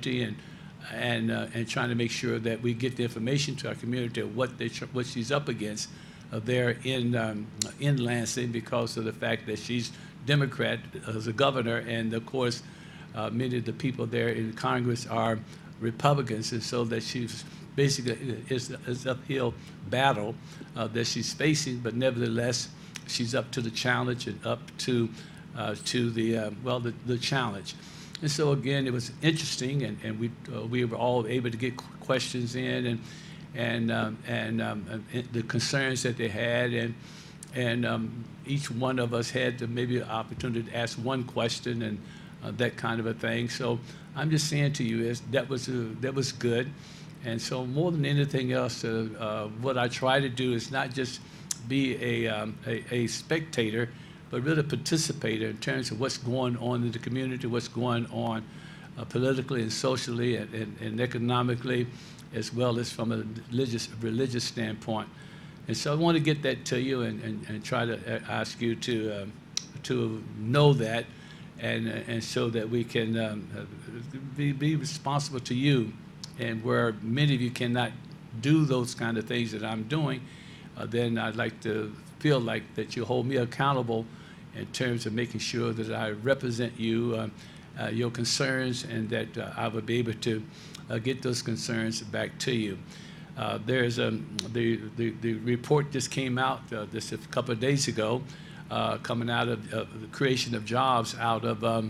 community and trying to make sure that we get the information to our community of what she's up against there in Lansing, because of the fact that she's Democrat as a governor, and of course many of the people there in Congress are Republicans, and so that she's basically is uphill battle that she's facing, but nevertheless she's up to the challenge and up to the challenge. And so again, it was interesting, and we were all able to get questions in, and the concerns that they had, and each one of us had maybe an opportunity to ask one question and that kind of a thing. So I'm just saying to you is that was good. And so more than anything else, what I try to do is not just be a spectator, but really a participator in terms of what's going on in the community, what's going on politically and socially and economically, as well as from a religious standpoint. And so I want to get that to you and try to ask you to know that, and so that we can be responsible to you. And where many of you cannot do those kind of things that I'm doing, then I'd like to feel like that you hold me accountable in terms of making sure that I represent you, your concerns, and that I will be able to get those concerns back to you. There's the report just came out just a couple of days ago, coming out of the creation of jobs out of the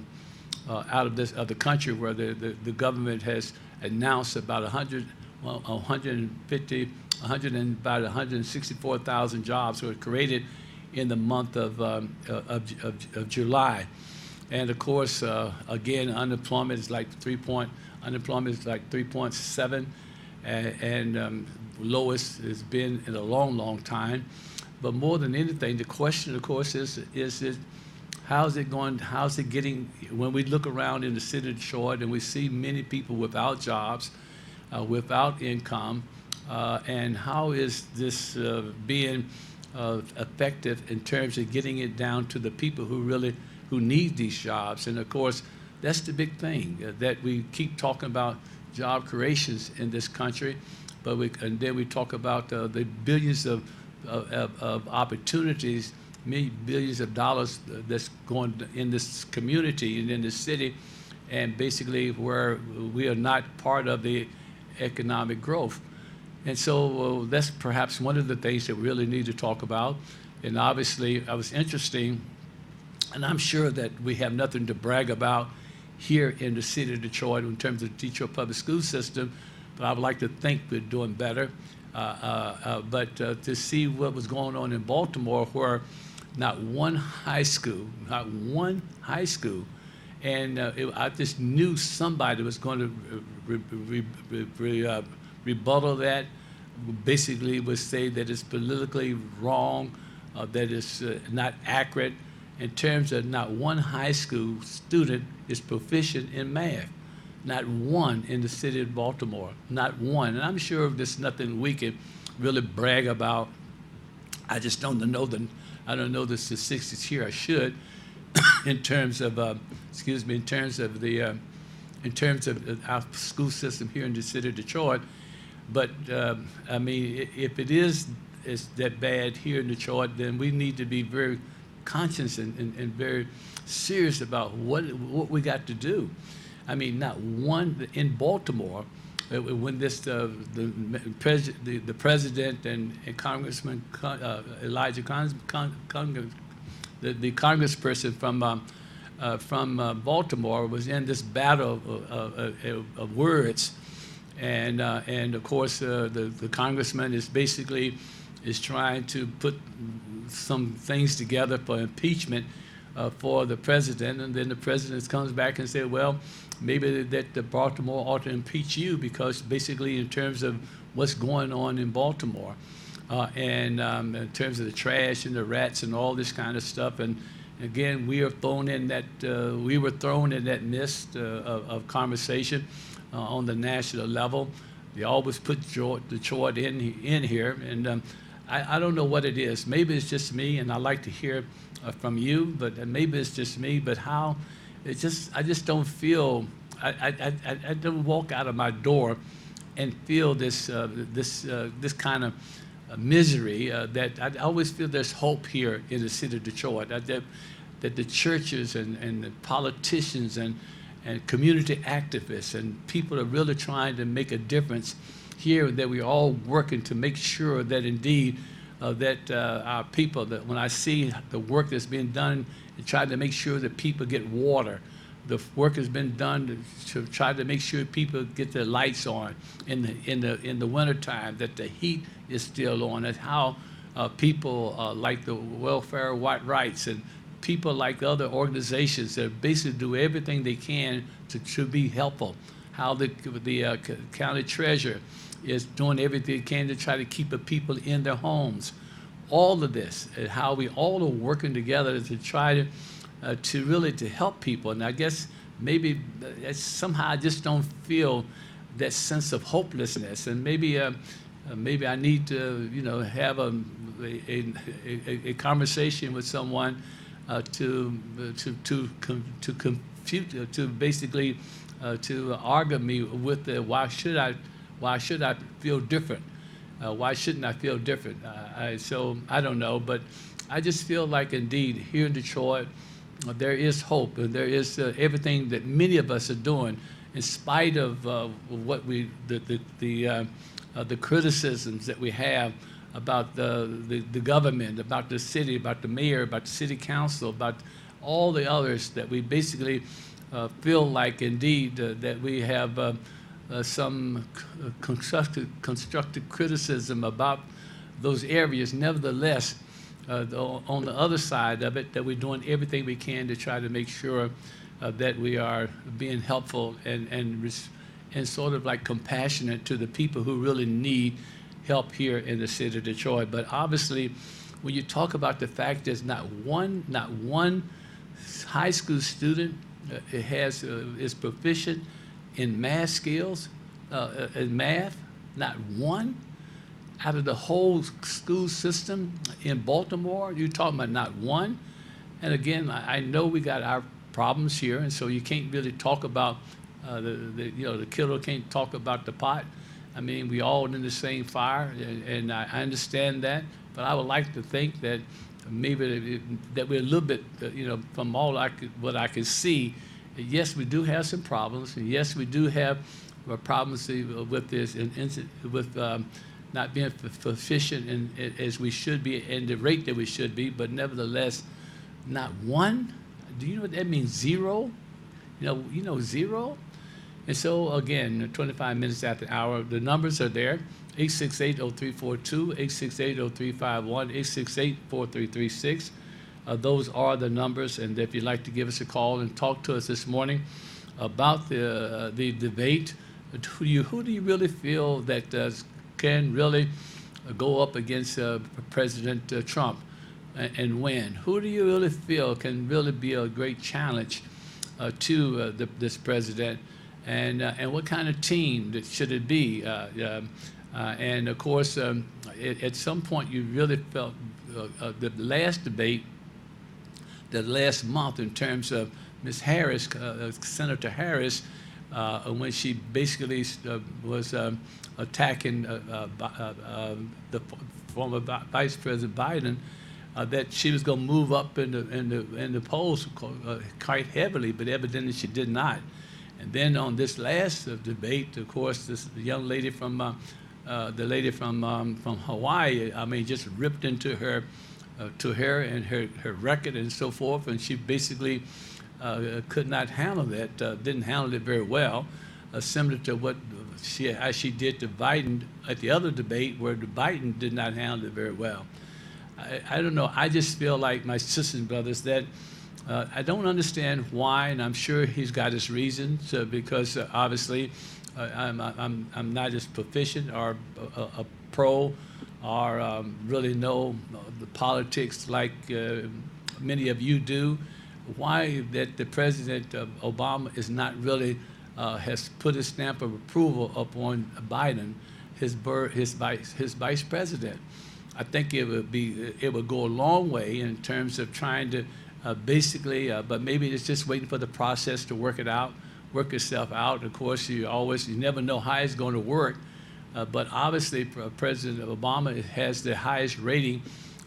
country, where the government has announced about 164,000 jobs were created in the month of July. And of course, again, unemployment is like 3.7, and lowest it's been in a long time. But more than anything, the question, of course, is how's it going? How's it getting? When we look around in the city of Detroit and we see many people without jobs, without income, and how is this being effective in terms of getting it down to the people who need these jobs? And of course, that's the big thing, that we keep talking about job creations in this country, but then we talk about the billions of opportunities, many billions of dollars that's going in this community and in this city, and basically where we are not part of the economic growth. And so that's perhaps one of the things that we really need to talk about. And obviously, I was interesting, and I'm sure that we have nothing to brag about here in the city of Detroit in terms of the Detroit public school system, but I would like to think we're doing better. But to see what was going on in Baltimore, where not one high school, and I just knew somebody was going to rebuttal that, basically would say that it's politically wrong, that it's not accurate, in terms of not one high school student is proficient in math. Not one in the city of Baltimore, not one. And I'm sure there's nothing we can really brag about. I just don't know I don't know the statistics here. I should, in terms of our school system here in the city of Detroit. But I mean, if it is that bad here in Detroit, then we need to be very conscious and very serious about what we got to do. I mean, not one in Baltimore. When this the president and Congressman Elijah the congressperson from Baltimore was in this battle of words, and of course the congressman is trying to put some things together for impeachment for the president, and then the president comes back and said, well, maybe that the Baltimore ought to impeach you, because basically in terms of what's going on in Baltimore, and in terms of the trash and the rats and all this kind of stuff. And again, we were thrown in that mist of conversation on the national level. They always put Detroit in here, and I don't know what it is. Maybe it's just me, and I like to hear from you, but maybe it's just me. But how? I just don't feel I don't walk out of my door and feel this kind of misery. That I always feel there's hope here in the city of Detroit. That the churches and the politicians and community activists and people are really trying to make a difference here, that we're all working to make sure that indeed that our people, that when I see the work that's being done and trying to make sure that people get water, the work has been done to try to make sure people get their lights on in the wintertime, that the heat is still on, and how people like the Welfare White Rights and people like other organizations that basically do everything they can to be helpful, how the county treasurer is doing everything they can to try to keep the people in their homes. All of this, and how we all are working together to try to really to help people. And I guess maybe somehow I just don't feel that sense of hopelessness. And maybe I need to, have a conversation with someone to basically to argue me with the why should I feel different? Why shouldn't I feel different? So I don't know, but I just feel like indeed here in Detroit there is hope, and there is everything that many of us are doing in spite of what the criticisms that we have about the government, about the city, about the mayor, about the city council, about all the others, that we basically feel like indeed that we have some constructive criticism about those areas. Nevertheless, on the other side of it, that we're doing everything we can to try to make sure that we are being helpful and sort of like compassionate to the people who really need help here in the city of Detroit. But obviously, when you talk about the fact there's not one high school student is proficient in math skills, in math, not one. Out of the whole school system in Baltimore, you're talking about not one. And again, I know we got our problems here, and so you can't really talk about the killer can't talk about the pot. I mean, we all in the same fire, and I understand that. But I would like to think that maybe that we're a little bit, from what I can see. Yes, we do have some problems, and yes, we do have problems with this, with not being proficient as we should be, and the rate that we should be. But nevertheless, not one. Do you know what that means? Zero. Zero. And so again, 25 minutes after the hour, the numbers are there: 868-0342, 868-0351, 868-4336. Those are the numbers, and if you'd like to give us a call and talk to us this morning about the debate, who do you really feel that can really go up against President Trump and win? Who do you really feel can really be a great challenge to this president? And what kind of team should it be? And of course, at some point, you really felt the last debate, the last month, in terms of Ms. Harris, Senator Harris, when she basically was attacking the former Vice President Biden, that she was going to move up in the polls quite heavily, but evidently she did not. And then on this last debate, of course, the young lady from Hawaii, I mean, just ripped into her and her record and so forth, and she basically could not handle that, didn't handle it very well, similar to what how she did to Biden at the other debate, where Biden did not handle it very well. I don't know. I just feel like, my sisters and brothers, that I don't understand why, and I'm sure he's got his reasons, because obviously I'm not as proficient or a pro or really know the politics like many of you do. Why that the President Obama is not really has put his stamp of approval upon Biden, his vice president. I think it would go a long way in terms of trying to basically, but maybe it's just waiting for the process to work it out, work itself out. Of course, you never know how it's going to work, but obviously President Obama has the highest rating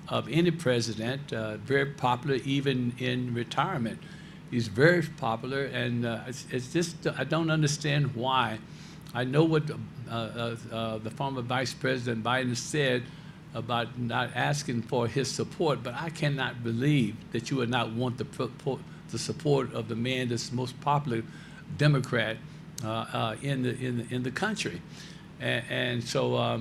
of any president, very popular even in retirement. He's very popular, and it's just, I don't understand why. I know what the former Vice President Biden said about not asking for his support, but I cannot believe that you would not want the support of the man that's most popular Democrat in the country. And so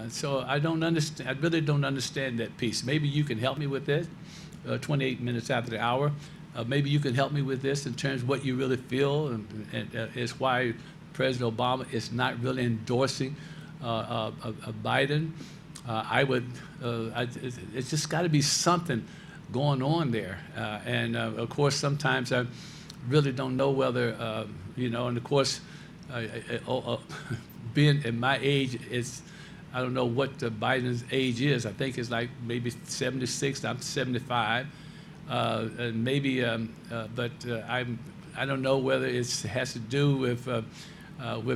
so I don't understand. I really don't understand that piece. Maybe you can help me with this. 28 minutes after the hour. Maybe you can help me with this in terms of what you really feel, and is why President Obama is not really endorsing Biden. It's just got to be something going on there. And of course, sometimes I really don't know whether, and of course, being at my age, I don't know what Biden's age is. I think it's like maybe 76. I'm 75. And maybe, but I don't know whether it has to do with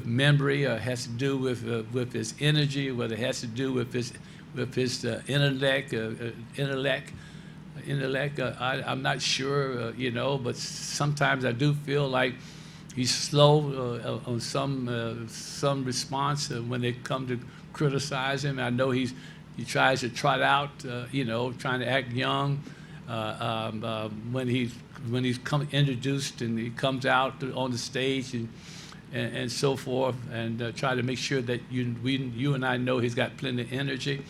memory, or has to do with his energy, whether it has to do with his intellect. I'm not sure, but sometimes I do feel like he's slow on some response when they come to criticize him. I know he tries to trot out, trying to act young. When he's introduced and he comes out on the stage and so forth, and try to make sure that you and I know he's got plenty of energy.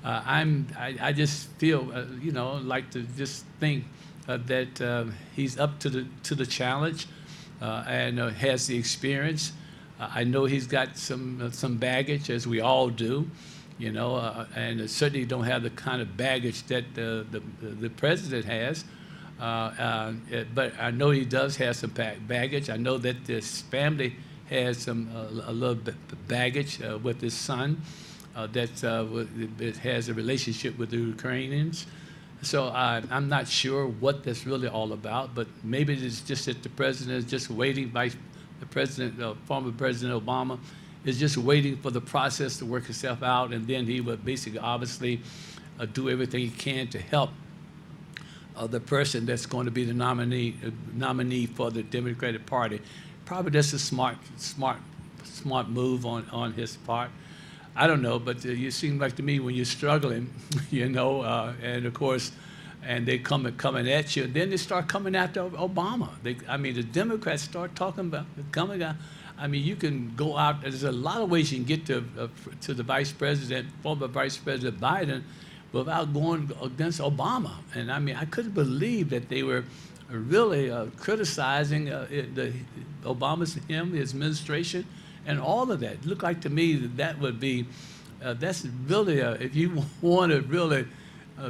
I just feel like to just think that he's up to the challenge and has the experience. I know he's got some baggage, as we all do. And certainly don't have the kind of baggage that the president has. But I know he does have some baggage. I know that this family has a little bit baggage with his son that has a relationship with the Ukrainians. So I'm not sure what that's really all about, but maybe it's just that the president is just waiting, former President Obama, is just waiting for the process to work itself out, and then he would basically, obviously, do everything he can to help the person that's going to be the nominee for the Democratic Party. Probably that's a smart move on his part. I don't know, but you seem like to me when you're struggling, and of course, and they coming at you, and then they start coming after Obama. The Democrats start talking about coming out. You can go out. There's a lot of ways you can get to the former Vice President Biden, without going against Obama. And I couldn't believe that they were really criticizing Obama's, his administration, and all of that. It looked like to me that would be, that's really, if you want to really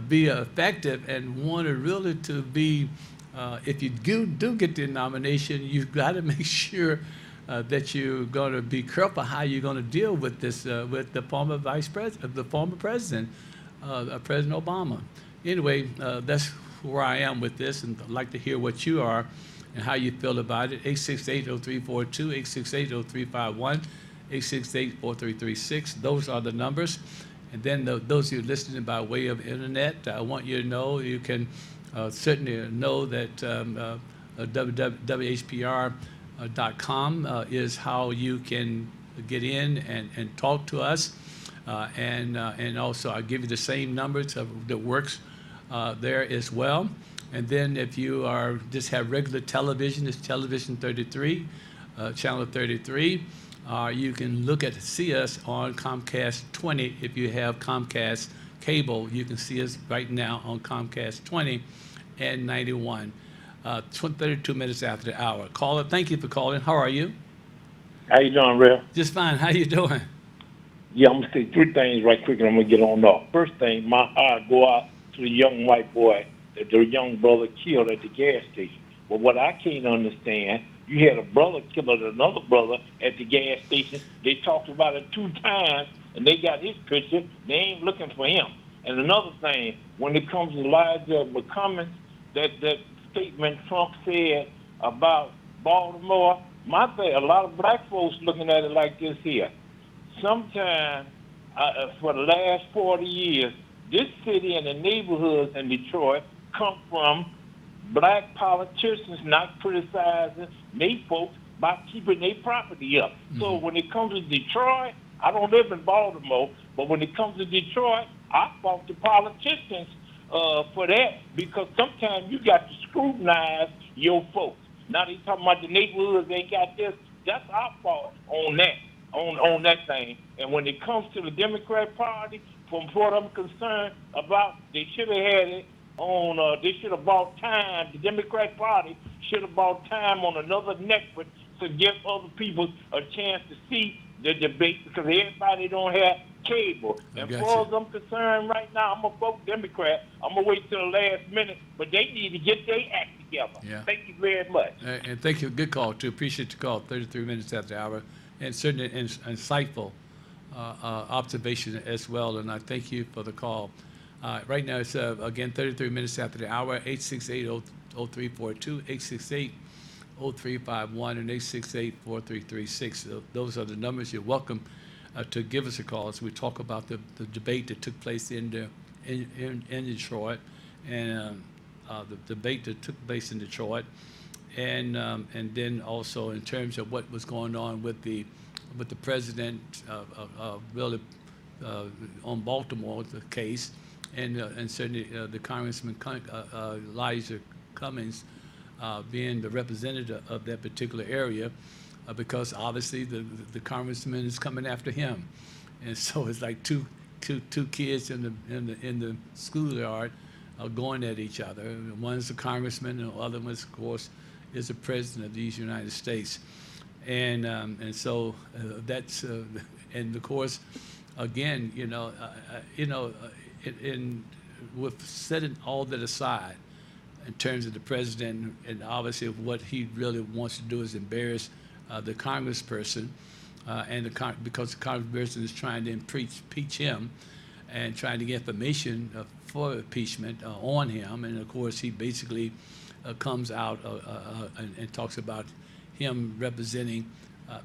be effective and want to really to be, if you do get the nomination, you've got to make sure that you're going to be careful how you're going to deal with this, with the former president, President Obama. Anyway, that's where I am with this, and I'd like to hear what you are and how you feel about it. 868-0342, 868-0351, 868-4336. Those are the numbers. And then those of you listening by way of internet, I want you to know you can certainly know that WHPR.com is how you can get in and talk to us. And also I'll give you the same numbers that works there as well. And then if you just have regular television, it's television 33, channel 33. You can see us on Comcast 20. If you have Comcast Cable, you can see us right now on Comcast 20 and 91. 32 minutes after the hour. Caller, thank you for calling. How are you? How you doing, Real? Just fine. How you doing? Yeah, I'm going to say three things right quick, and I'm going to get on off. First thing, my heart go out to the young white boy that the young brother killed at the gas station. But what I can't understand, you had a brother kill another brother at the gas station. They talked about it 2 times, and they got his picture. They ain't looking for him. And another thing, when it comes to Elijah McCummins, that statement Trump said about Baltimore. My thing, a lot of black folks looking at it like this here. Sometimes, for the last 40 years, this city and the neighborhoods in Detroit come from black politicians not criticizing they folks by keeping their property up. So when it comes to Detroit, I don't live in Baltimore, but when it comes to Detroit, I fault the politicians for that, because sometimes you got to scrutinize your folks. Now they talking about the neighborhoods, they got this. That's our fault on that, on that thing. And when it comes to the Democrat Party, from what I'm concerned about, they should have had it on. They should have bought time. The Democrat Party should have bought time on another network to give other people a chance to see the debate, because everybody don't have cable. And as far as I'm concerned right now, I'm going to vote Democrat. I'm going to wait till the last minute, but they need to get their act together. Yeah. Thank you very much. And thank you. Good call, too. Appreciate the call. 33 minutes after the hour. And certainly insightful observation as well. And I thank you for the call. Right now, it's, again, 33 minutes after the hour, 868-0342, 868-0351, and 868-4336. Those are the numbers. You're welcome to give us a call as we talk about the debate that took place in Detroit, and the debate that took place in Detroit, and then also in terms of what was going on with the president really on Baltimore, the case, and certainly the Congressman Elijah Cummings being the representative of that particular area, because obviously the congressman is coming after him, and so it's like two kids in the schoolyard going at each other. One's a congressman, and the other one, of course, is the president of these United States, and so that's and of course, again, with setting all that aside, in terms of the president, and obviously what he really wants to do is embarrass the congressperson, because the congressperson is trying to impeach him and trying to get information for impeachment on him, and of course he basically comes out and talks about him representing.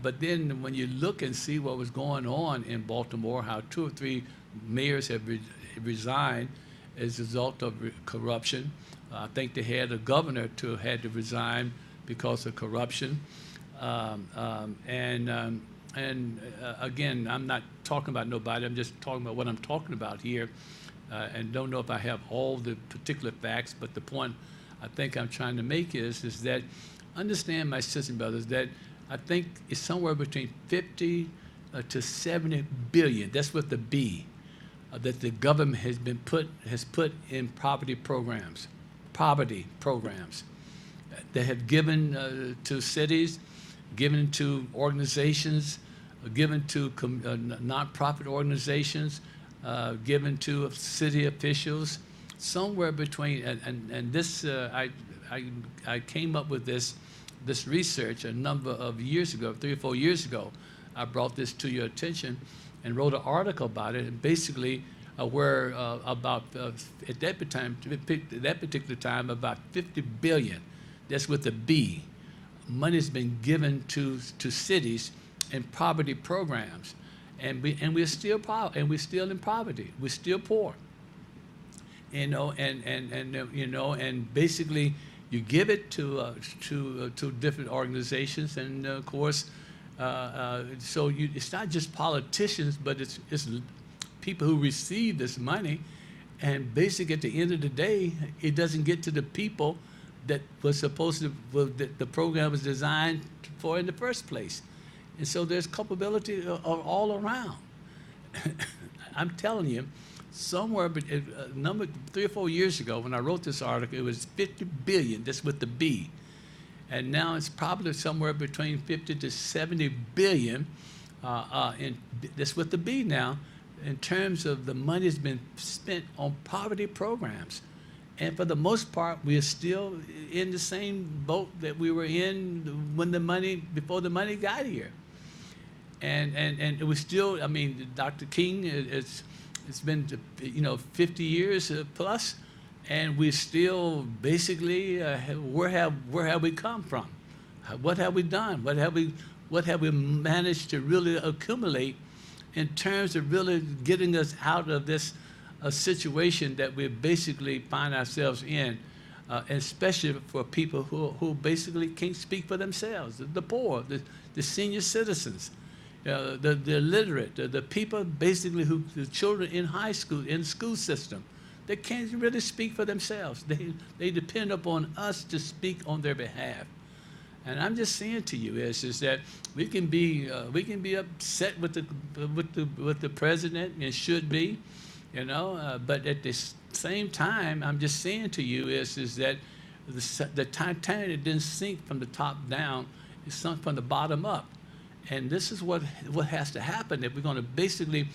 But then when you look and see what was going on in Baltimore, how 2 or 3 mayors have resigned as a result of corruption. I think they had a governor had to resign because of corruption. Again, I'm not talking about nobody. I'm just talking about what I'm talking about here, and don't know if I have all the particular facts. But the point I think I'm trying to make is that understand, my sisters and brothers, that I think it's somewhere between 50 to 70 billion. That's what the B that the government has put in poverty programs that have given to cities, given to organizations, given to nonprofit organizations, given to city officials, somewhere between. And this I came up with this research a number of years ago, 3 or 4 years ago. I brought this to your attention and wrote an article about it, and basically where about at that particular time about 50 billion, that's with the B, money's been given to cities in poverty programs, and we're still we're still in poverty, we're still poor, and basically you give it to different organizations, and of course. So it's not just politicians, but it's people who receive this money, and basically at the end of the day, it doesn't get to the people that was supposed to, that the program was designed for in the first place. And so there's culpability all around. I'm telling you, somewhere, number 3 or 4 years ago, when I wrote this article, it was 50 billion. That's with the B. And now it's probably somewhere between 50 to 70 billion, and that's with the B now, in terms of the money that's been spent on poverty programs. And for the most part, we are still in the same boat that we were in before the money got here. And it was still, I mean, Dr. King, it's been 50 years plus, and we still basically where have we come from? What have we done? What have we managed to really accumulate in terms of really getting us out of this situation that we basically find ourselves in, especially for people who basically can't speak for themselves, the poor, the senior citizens, the illiterate, the people basically the children in high school, in the school system, they can't really speak for themselves. They depend upon us to speak on their behalf. And I'm just saying to you is that we can be upset with the president, and should be, but at the same time, I'm just saying to you is that the Titanic didn't sink from the top down; it sunk from the bottom up. And this is what has to happen if we're going to basically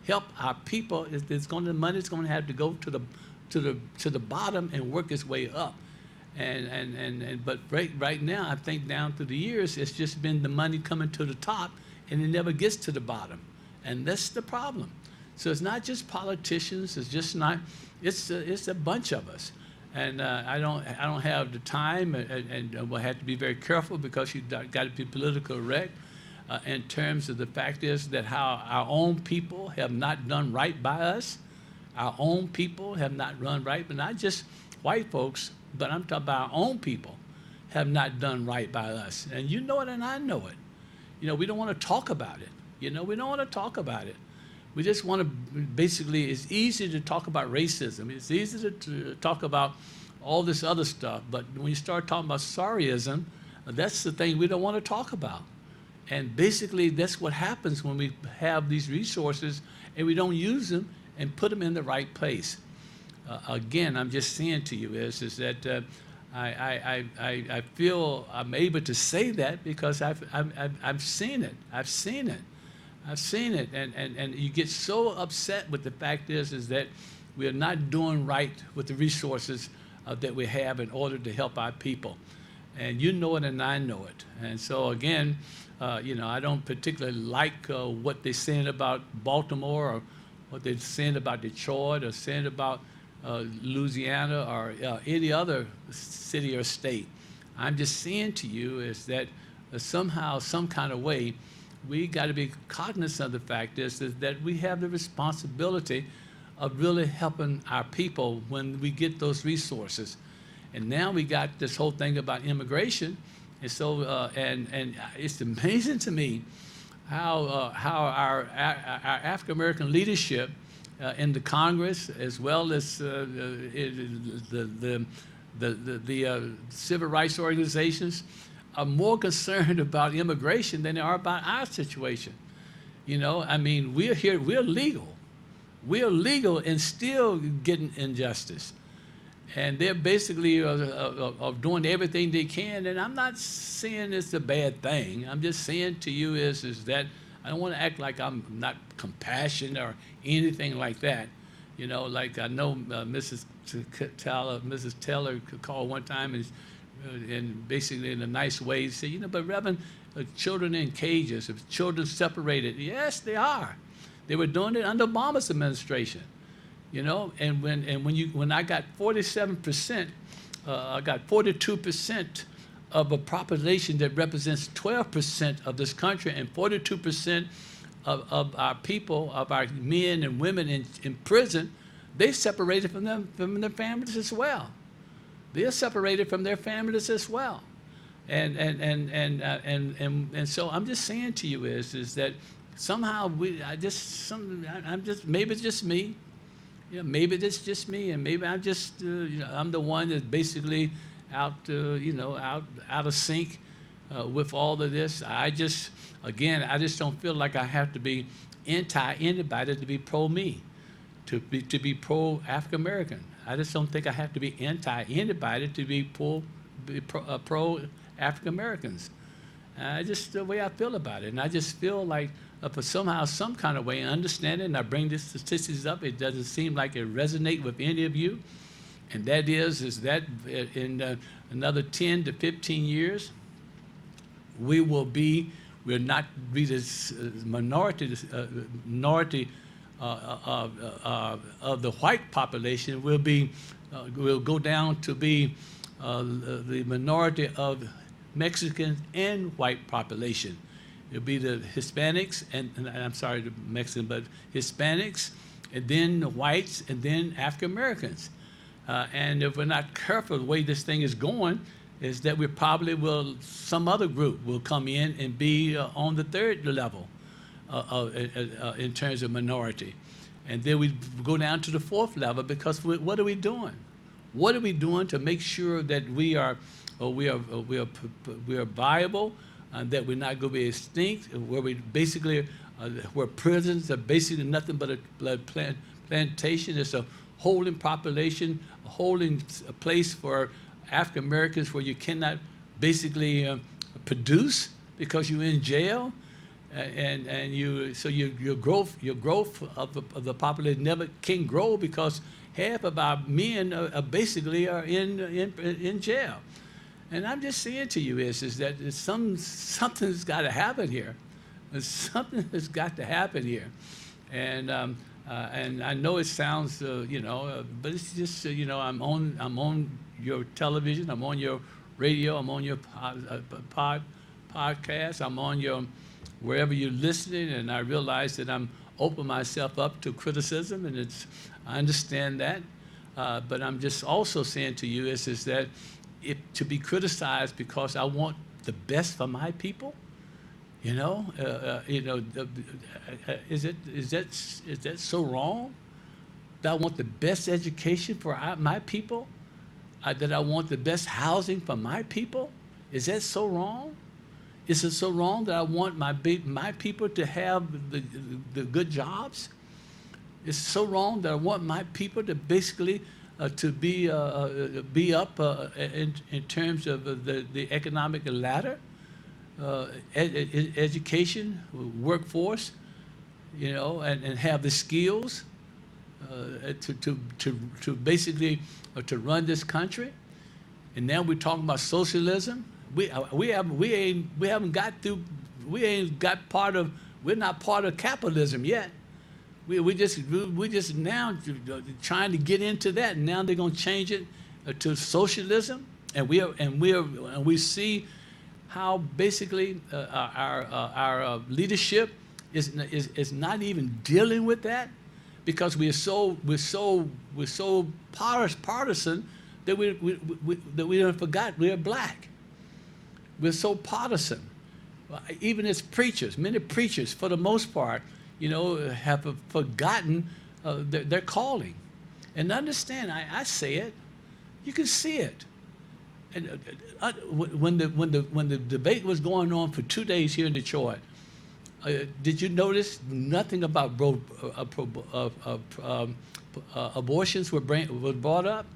help our people. The money's going to have to go to the bottom and work its way up. But right now, I think down through the years, it's just been the money coming to the top, and it never gets to the bottom, and that's the problem. So it's not just politicians. It's just not. It's a bunch of us, and I don't have the time, and we'll have to be very careful because you've got to be politically correct in terms of the fact is that how our own people have not done right by us. Our own people have not run right, but not just white folks. But I'm talking about our own people have not done right by us. And you know it and I know it. We don't want to talk about it. We don't want to talk about it. We just want to basically, it's easy to talk about racism. It's easy to talk about all this other stuff. But when you start talking about sorryism, that's the thing we don't want to talk about. And basically, that's what happens when we have these resources and we don't use them and put them in the right place. Again, I'm just saying to you is that I feel I'm able to say that because I've seen it. I've seen it, and you get so upset with the fact is that we are not doing right with the resources that we have in order to help our people, and you know it and I know it. And so again, I don't particularly like what they're saying about Baltimore or what they're saying about Detroit or saying about Louisiana or any other city or state. I'm just saying to you is that somehow, some kind of way, we got to be cognizant of the fact is that we have the responsibility of really helping our people when we get those resources. And now we got this whole thing about immigration, and so and it's amazing to me how our African American leadership in the Congress, as well as the civil rights organizations, are more concerned about immigration than they are about our situation. We're here, we're legal and still getting injustice. And they're basically of doing everything they can, and I'm not saying it's a bad thing. I'm just saying to you is that I don't want to act like I'm not compassionate or anything like that. Like I know Mrs. Taylor called one time and basically in a nice way said, but Reverend, children in cages, if children separated, yes, they are. They were doing it under Obama's administration. And when I got 47%, I got 42% of a population that represents 12% of this country, and 42% of our people, of our men and women in prison, they separated from their families as well. They're separated from their families as well. And so I'm just saying to you is that somehow maybe it's just me. Maybe it's just me, and maybe I'm just I'm the one that's basically out of sync with all of this. I just don't feel like I have to be anti anybody to be pro me, to be pro African American. I just don't think I have to be anti anybody to be pro African Americans. Just the way I feel about it, and I just feel like for somehow, some kind of way, understanding, and I bring these statistics up, it doesn't seem like it resonates with any of you, and that is that in another 10 to 15 years, we'll not be this minority of the white population. We'll go down to be the minority of Mexicans and white population. It'll be the Hispanics and I'm sorry, the Mexican, but Hispanics, and then the whites, and then African Americans. And if we're not careful, the way this thing is going, is that we probably will, some other group will come in and be on the third level in terms of minority. And then we go down to the fourth level because what are we doing? What are we doing to make sure that we are viable, that we're not going to be extinct, where we basically, where prisons are basically nothing but a plantation. It's a holding population, a holding place for African Americans where you cannot basically produce because you're in jail, and your growth of the population never can grow because half of our men are basically in jail. And I'm just saying to you is that something's got to happen here. Something has got to happen here, and I know it sounds but it's just I'm on your television, I'm on your radio, I'm on your podcast, I'm on your wherever you're listening, and I realize that I'm opening myself up to criticism, and I understand that, but I'm just also saying to you is that to be criticized because I want the best for my people, is that so wrong? That I want the best education for my people, that I want the best housing for my people? Is that so wrong? Is it so wrong that I want my people to have the good jobs? It's so wrong that I want my people to basically to be up in terms of the economic ladder, education, workforce, and have the skills to basically to run this country. And now we're talking about socialism. We're not part of capitalism yet. We just now trying to get into that, and now they're going to change it to socialism, and we see how basically our leadership is not even dealing with that, because we're so partisan that we don't forgot we're black. We're so partisan. Even as preachers, many preachers, for the most part, have forgotten their calling. And understand, I say it, you can see it. And when the debate was going on for 2 days here in Detroit, did you notice nothing about abortions was brought up?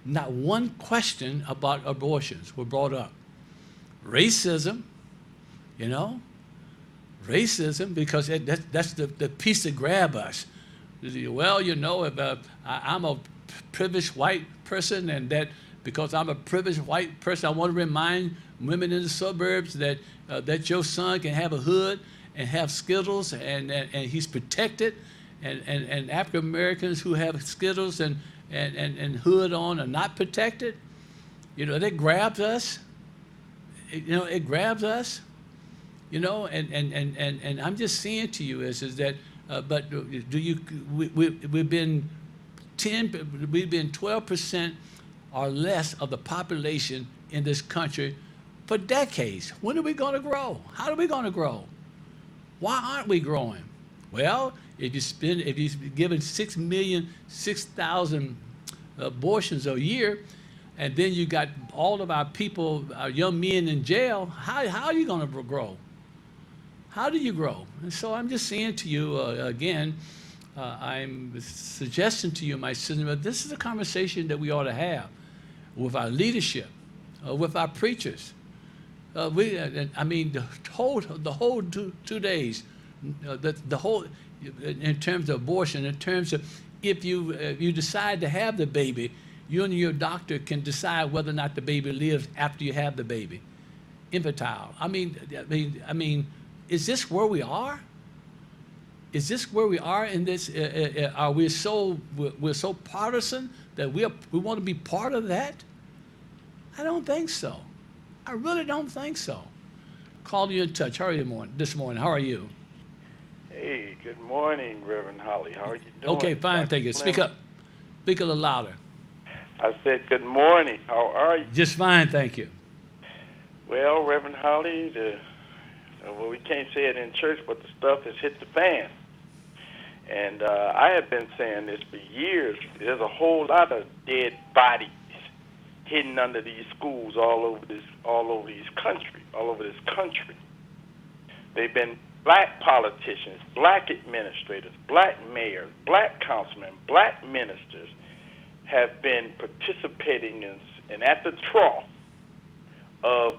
Not one question about abortions were brought up. Racism, racism, because that's the piece that grab us. Well, if I'm a privileged white person, and that because I'm a privileged white person, I want to remind women in the suburbs that your son can have a hood and have Skittles, and he's protected, and African Americans who have Skittles and hood on are not protected. That grabs us. It grabs us. And I'm just saying to you is that, but we've been 12% or less of the population in this country for decades. When are we going to grow? How are we going to grow? Why aren't we growing? Well, if you're giving 6,000 abortions a year, and then you got all of our people, our young men in jail, how are you going to grow? How do you grow? And so I'm just saying to you, again, I'm suggesting to you, my sister, that this is a conversation that we ought to have with our leadership, with our preachers. The whole 2 days, the whole, in terms of abortion, in terms of if you decide to have the baby, you and your doctor can decide whether or not the baby lives after you have the baby. Infantile. I mean, is this where we are? Is this where we are in this? Are we're so partisan that we want to be part of that? I don't think so. I really don't think so. Call you in touch. How are you this morning? How are you? Hey, good morning, Reverend Holly. How are you doing? Okay, fine, thank you. Speak up. Speak a little louder. I said good morning. How are you? Just fine, thank you. Well, Reverend Holly, well, we can't say it in church, but the stuff has hit the fan. And I have been saying this for years. There's a whole lot of dead bodies hidden under these schools all over this country. They've been black politicians, black administrators, black mayors, black councilmen, black ministers have been participating in and at the trough of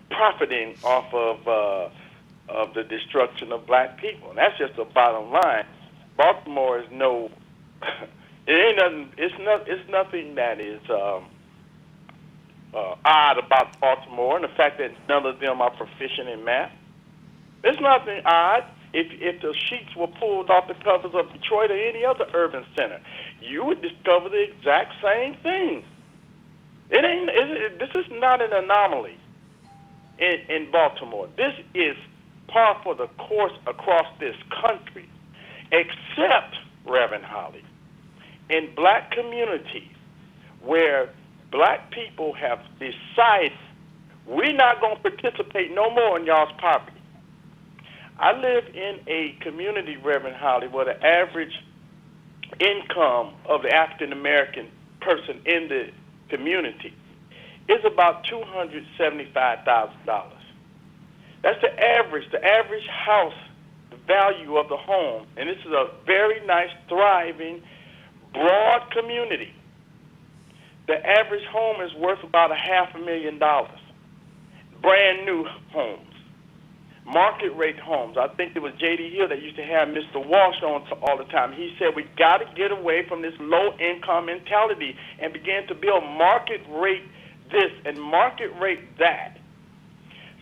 profiting off of the destruction of black people. And that's just the bottom line. Baltimore is no, it ain't nothing. It's nothing that is odd about Baltimore, and the fact that none of them are proficient in math. There's nothing odd if the sheets were pulled off the covers of Detroit or any other urban center. You would discover the exact same thing. This is not an anomaly in Baltimore. This is par for the course across this country, except, Reverend Holly, in black communities where black people have decided we're not going to participate no more in y'all's poverty. I live in a community, Reverend Holly, where the average income of the African American person in the community is about $275,000. That's the average. The average house, the value of the home, and this is a very nice, thriving, broad community. The average home is worth about $500,000. Brand new homes. Market rate homes. I think it was J.D. Hill that used to have Mr. Walsh on all the time. He said we got to get away from this low-income mentality and begin to build market rate this and market rate that.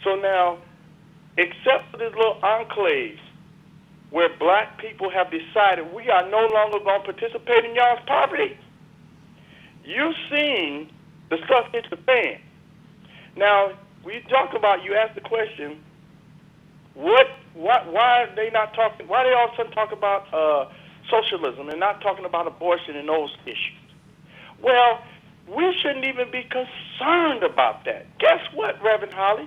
So now, except for these little enclaves where black people have decided we are no longer going to participate in y'all's poverty, you've seen the stuff hit the fan. Now, we talk about, you asked the question, why are they not talking? Why are they all of a sudden talking about socialism and not talking about abortion and those issues? Well, we shouldn't even be concerned about that. Guess what, Reverend Holly?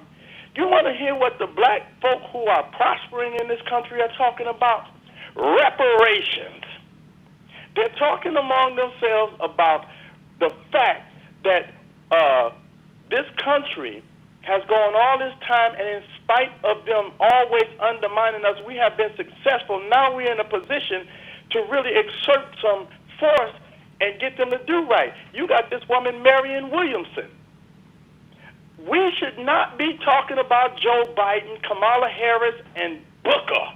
You want to hear what the black folk who are prospering in this country are talking about? Reparations. They're talking among themselves about the fact that this country has gone all this time, and in spite of them always undermining us, we have been successful. Now we're in a position to really exert some force and get them to do right. You got this woman, Marianne Williamson. We should not be talking about Joe Biden, Kamala Harris, and Booker.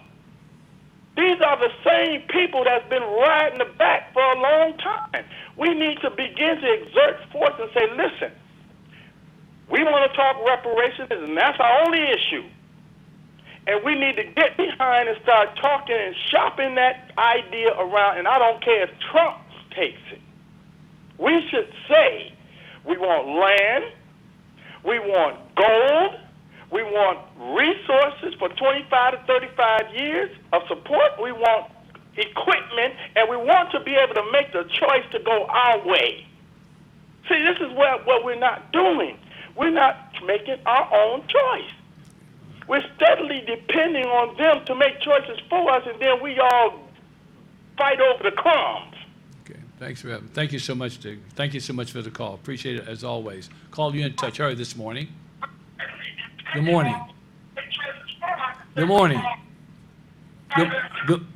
These are the same people that's been riding the back for a long time. We need to begin to exert force and say, listen, we want to talk reparations, and that's our only issue. And we need to get behind and start talking and shopping that idea around, and I don't care if Trump takes it. We should say we want land, we want gold, we want resources for 25 to 35 years of support, we want equipment, and we want to be able to make the choice to go our way. See, this is what we're not doing. We're not making our own choice. We're steadily depending on them to make choices for us, and then we all fight over the crumbs. Okay, thanks, Reverend. Thank you so much, Dick. Thank you so much for the call. Appreciate it as always. Call you in touch. All right, this morning. Good morning. Good morning.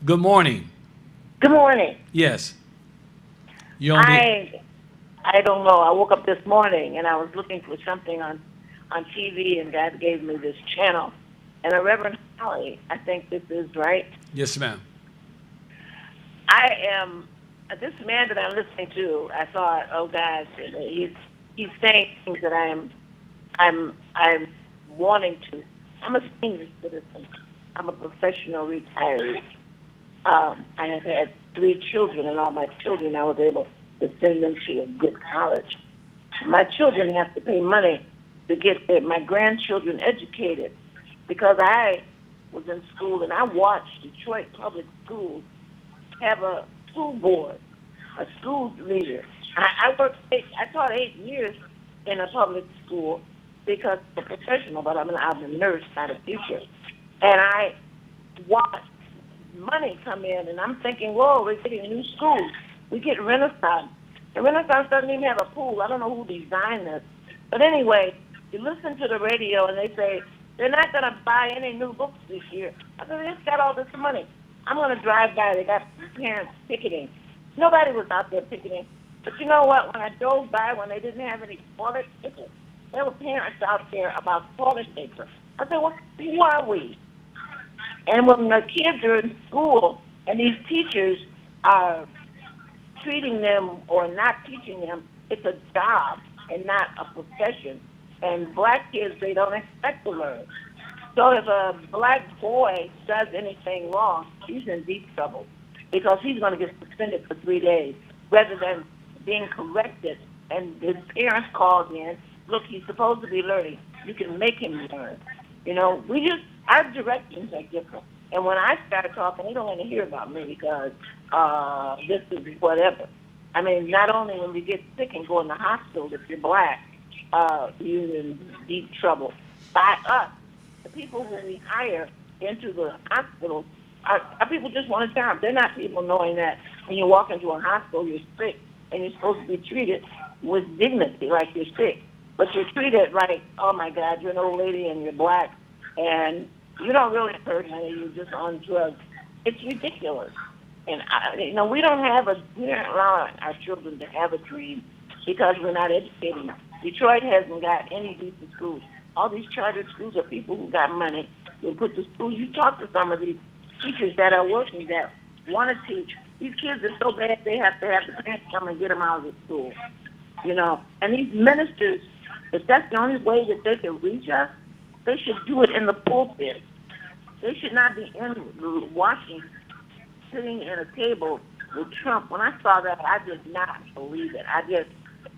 Good morning. Good morning. Yes. You on the I don't know. I woke up this morning and I was looking for something on TV, and God gave me this channel. And Reverend Holly, I think this is right. Yes, ma'am. I am this man that I'm listening to. I thought, oh gosh, he's saying things that I'm wanting to. I'm a senior citizen. I'm a professional retiree. I have had 3 children, and all my children I was able to send them to a good college. My children have to pay money to get my grandchildren educated, because I was in school and I watched Detroit public schools have a school board, a school leader. I taught 8 years in a public school because I'm a professional, but I'm a nurse, not a teacher. And I watched money come in, and I'm thinking, whoa, we're getting new schools. We get Renaissance. And Renaissance doesn't even have a pool. I don't know who designed this. But anyway, you listen to the radio, and they say, they're not going to buy any new books this year. I said, they just got all this money. I'm going to drive by. They got parents picketing. Nobody was out there picketing. But you know what? When I drove by, when they didn't have any toilet paper, there were parents out there about toilet paper. I said, well, who are we? And when the kids are in school and these teachers are treating them or not teaching them, it's a job and not a profession. And black kids, they don't expect to learn. So if a black boy does anything wrong, he's in deep trouble because he's going to get suspended for 3 days rather than being corrected. And his parents called in, look, he's supposed to be learning. You can make him learn. You know, our directions are different. And when I start talking, they don't want to hear about me because this is whatever. I mean, not only when we get sick and go in the hospital, if you're black, you're in deep trouble. By us, the people who we hire into the hospital are people just want a job. They're not people knowing that when you walk into a hospital, you're sick, and you're supposed to be treated with dignity like you're sick. But you're treated like, oh, my God, you're an old lady and you're black, and you don't really hurt me, you're just on drugs. It's ridiculous. And, we don't allow our children to have a dream because we're not educating them. Detroit hasn't got any decent schools. All these chartered schools are people who got money who put the schools. You talk to some of these teachers that are working that want to teach. These kids are so bad they have to have the parents come and get them out of the school. And these ministers, if that's the only way that they can reach us, they should do it in the pulpit. They should not be in Washington, sitting at a table with Trump. When I saw that, I did not believe it.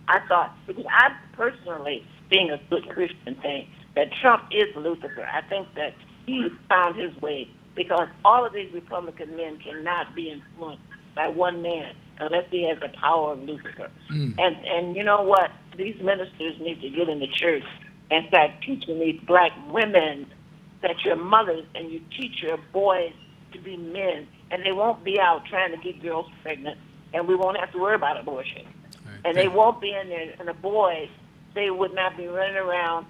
I thought, because I personally, being a good Christian, think that Trump is Lucifer. I think that he found his way because all of these Republican men cannot be influenced by one man unless he has the power of Lucifer. And you know what? These ministers need to get in the church and start teaching these black women that you're mothers and you teach your boys to be men, and they won't be out trying to get girls pregnant, and we won't have to worry about abortion. Right. And they won't be in there, and the boys, they would not be running around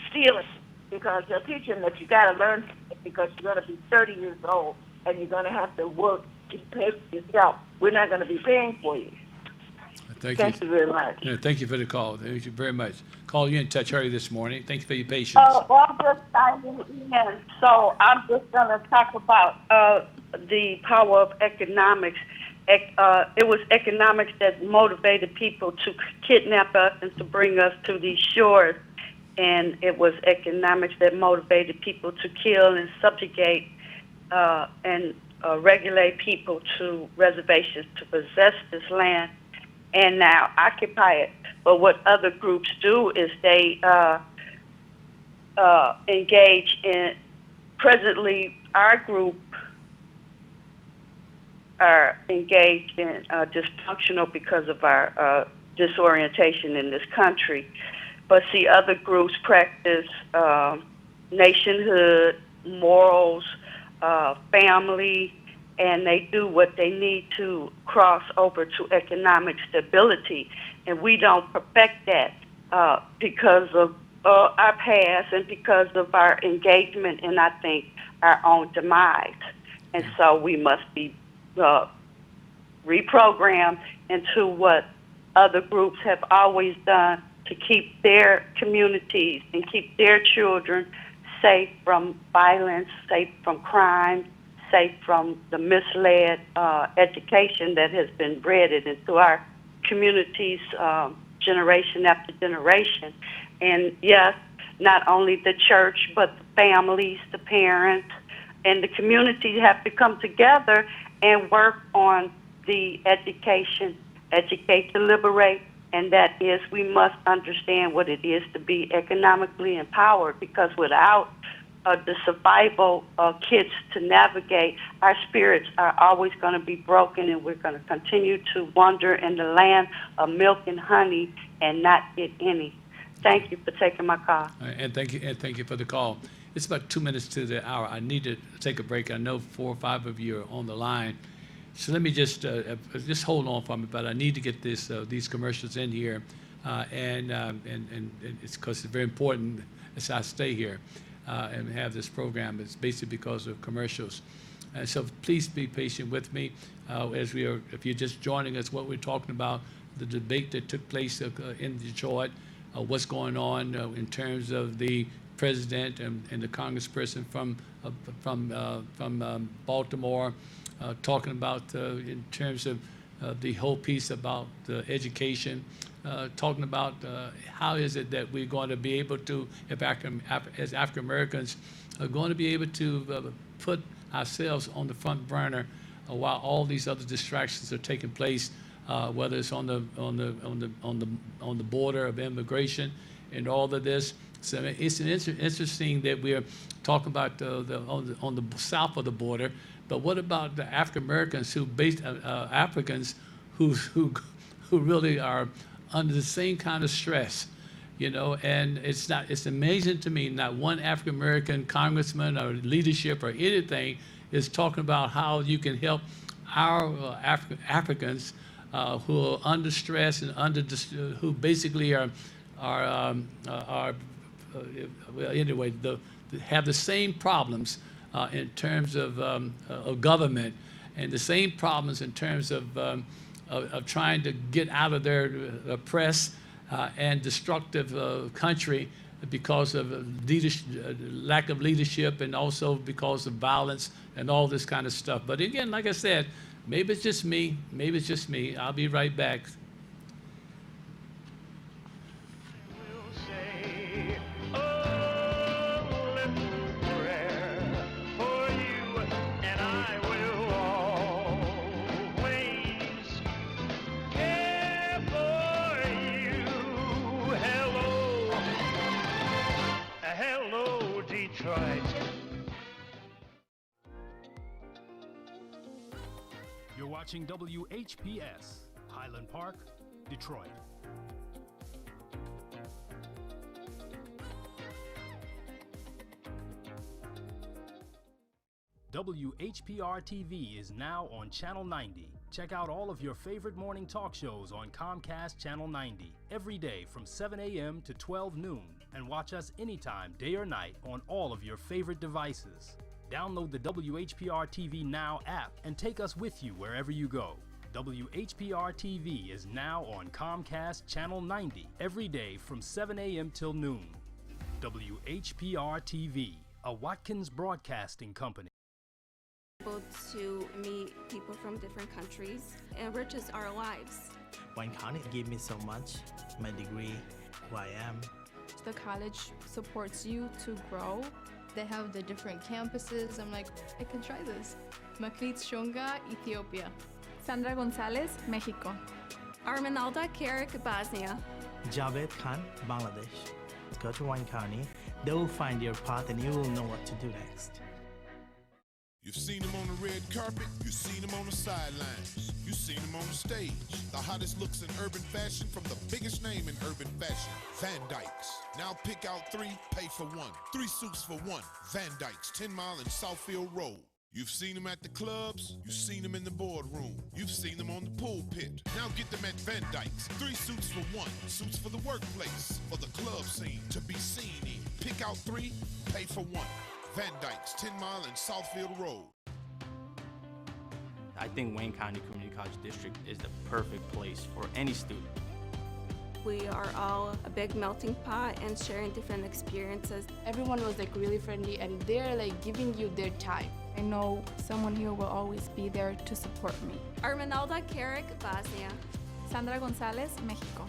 stealing because they're teaching that you got to learn because you're going to be 30 years old and you're going to have to work to pay for yourself. We're not going to be paying for you. Thank you very much. Yeah, thank you for the call. Thank you very much. Call you in touch early this morning. Thank you for your patience. Well, I'm just signing in. So I'm just going to talk about the power of economics. It was economics that motivated people to kidnap us and to bring us to these shores. And it was economics that motivated people to kill and subjugate and regulate people to reservations to possess this land and now occupy it. But what other groups do is they engage in, presently our group are engaged in dysfunctional because of our disorientation in this country. But see, other groups practice nationhood, morals, family, and they do what they need to cross over to economic stability. And we don't perfect that because of our past and because of our engagement in, I think, our own demise. And so we must be reprogrammed into what other groups have always done to keep their communities and keep their children safe from violence, safe from crime, safe from the misled education that has been bred into our communities generation after generation. And yes, not only the church, but the families, the parents, and the community have to come together and work on the education, educate to liberate, and that is we must understand what it is to be economically empowered, because without the survival kits to navigate, our spirits are always going to be broken, and we're going to continue to wander in the land of milk and honey and not get any. Thank you for taking my call. And thank you for the call. It's about 2 minutes to the hour. I need to take a break. I know 4 or 5 of you are on the line, so let me just hold on for me. But I need to get these commercials in here, and it's because it's very important as I stay here and have this program. It's basically because of commercials. And so please be patient with me as we are. If you're just joining us, what we're talking about, the debate that took place in Detroit, what's going on in terms of the president and the congressperson from Baltimore, talking about in terms of the whole piece about education, talking about how is it that we're going to be able to, as African Americans, are going to be able to put ourselves on the front burner while all these other distractions are taking place, whether it's on the border of immigration and all of this. So it's interesting that we're talking about on the south of the border, but what about the African Americans Africans who really are under the same kind of stress, you know? And it's amazing to me, not one African American congressman or leadership or anything is talking about how you can help our Africans who are under stress and who basically have the same problems in terms of government, and the same problems in terms of trying to get out of their oppressed and destructive country because of lack of leadership, and also because of violence and all this kind of stuff. But again, like I said, maybe it's just me. Maybe it's just me. I'll be right back. Detroit. You're watching WHPS, Highland Park, Detroit. WHPR TV is now on Channel 90. Check out all of your favorite morning talk shows on Comcast Channel 90 every day from 7 a.m. to 12 noon, and watch us anytime, day or night, on all of your favorite devices. Download the WHPR TV Now app and take us with you wherever you go. WHPR TV is now on Comcast Channel 90 every day from 7 a.m. till noon. WHPR TV, a Watkins Broadcasting Company. Able to meet people from different countries enriches our lives. Wayne County gave me so much, my degree, who I am. The college supports you to grow. They have the different campuses. I'm like, I can try this. Makrit Shunga, Ethiopia. Sandra Gonzalez, Mexico. Arminalda Carrick, Bosnia. Javed Khan, Bangladesh. Go to Wayne County, they will find your path and you will know what to do next. You've seen them on the red carpet, you've seen them on the sidelines, you've seen them on the stage. The hottest looks in urban fashion from the biggest name in urban fashion, Van Dykes. Now pick out 3, pay for 1. 3 suits for 1. Van Dykes, 10 Mile and Southfield Road. You've seen them at the clubs, you've seen them in the boardroom, you've seen them on the pulpit. Now get them at Van Dykes. 3 suits for 1. Suits for the workplace, for the club scene, to be seen in. Pick out 3, pay for 1. Van Dykes, 10 Mile and Southfield Road. I think Wayne County Community College District is the perfect place for any student. We are all a big melting pot and sharing different experiences. Everyone was like really friendly, and they're like giving you their time. I know someone here will always be there to support me. Arminalda Carrick, Bosnia. Sandra Gonzalez, Mexico.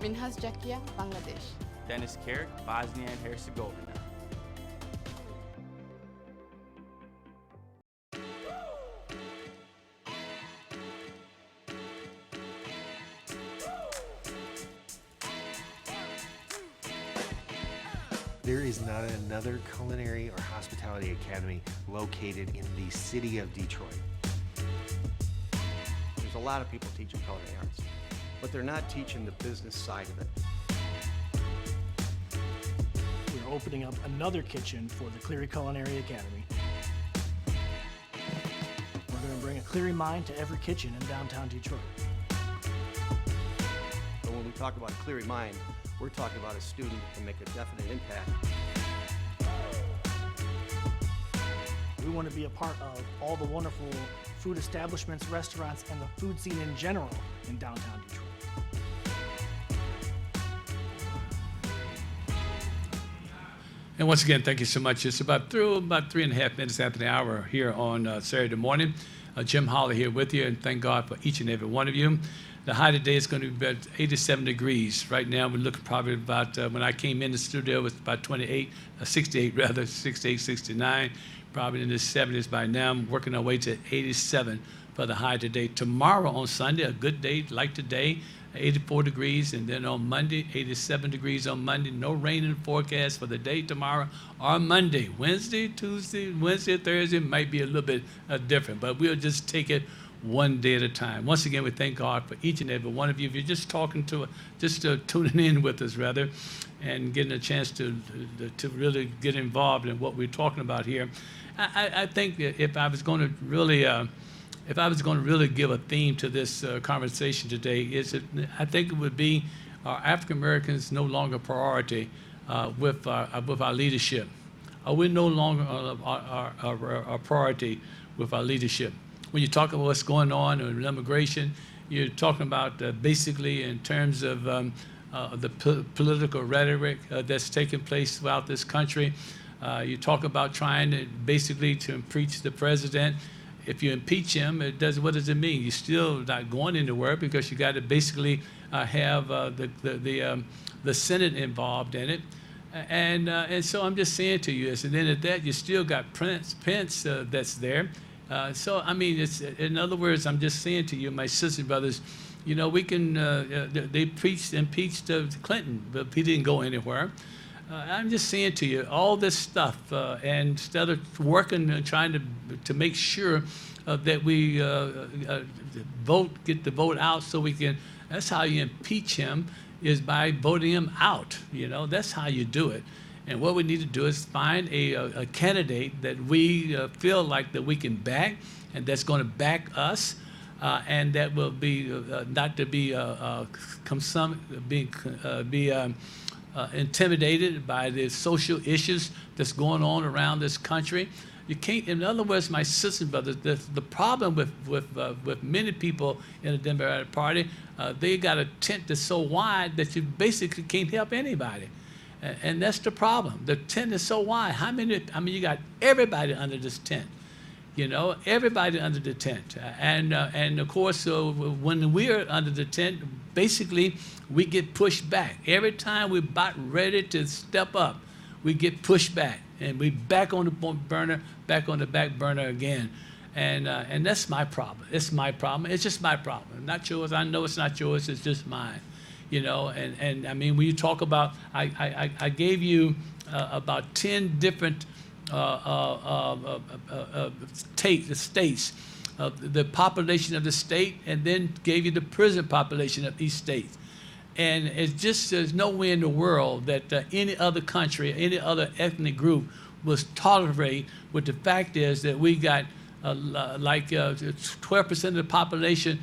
Minhas Jakia, Bangladesh. Dennis Carrick, Bosnia and Herzegovina. There is not another culinary or hospitality academy located in the city of Detroit. There's a lot of people teaching culinary arts, but they're not teaching the business side of it. We're opening up another kitchen for the Cleary Culinary Academy. We're going to bring a Cleary mind to every kitchen in downtown Detroit. But when we talk about a Cleary mind, we're talking about a student that can make a definite impact. We want to be a part of all the wonderful food establishments, restaurants, and the food scene in general in downtown Detroit. And once again, thank you so much. It's about 3.5 minutes after the hour here on Saturday morning. Jim Holler here with you, and thank God for each and every one of you. The high today is going to be about 87 degrees. Right now, we're looking probably about, when I came in the studio, it was about 68, 69, probably in the 70s by now. I'm working our way to 87 for the high today. Tomorrow on Sunday, a good day like today, 84 degrees, and then on Monday, 87 degrees on Monday. No rain in the forecast for the day tomorrow or Monday. Wednesday, Thursday might be a little bit different, but we'll just take it one day at a time. Once again, we thank God for each and every one of you. If you're just tuning in with us, rather, and getting a chance to really get involved in what we're talking about here, I think that if I was going to really give a theme to this conversation today, I think it would be African Americans no longer a priority with our leadership. We're no longer a priority with our leadership. When you talk about what's going on in immigration, you're talking about basically in terms of the political rhetoric that's taking place throughout this country. You talk about trying to impeach the president. If you impeach him, what does it mean? You're still not going anywhere because you got to basically have the Senate involved in it. And so I'm just saying to you, and then at that, you still got Pence that's there. So, I mean, in other words, I'm just saying to you, my sisters and brothers, you know, we can, they impeached Clinton, but he didn't go anywhere. I'm just saying to you, all this stuff, and instead of working and trying to make sure that we get the vote out so we can, that's how you impeach him, is by voting him out. You know, that's how you do it. And what we need to do is find a candidate that we feel like that we can back, and that's going to back us, and that will be not to be intimidated by the social issues that's going on around this country. You can't. In other words, my sisters and brothers, the problem with many people in the Democratic Party, they got a tent that's so wide that you basically can't help anybody. And that's the problem. The tent is so wide. How many? I mean, you got everybody under this tent. You know, everybody under the tent. And of course, when we're under the tent, basically we get pushed back. Every time we're about ready to step up, we get pushed back, and we back on the burner, back on the back burner again. And that's my problem. It's my problem. It's just my problem. Not yours. I know it's not yours. It's just mine. You know, and I mean, when you talk about, I gave you about 10 different states, the population of the state, and then gave you the prison population of each state. And it's just, there's no way in the world that any other country, any other ethnic group was tolerate what the fact is that we got 12% of the population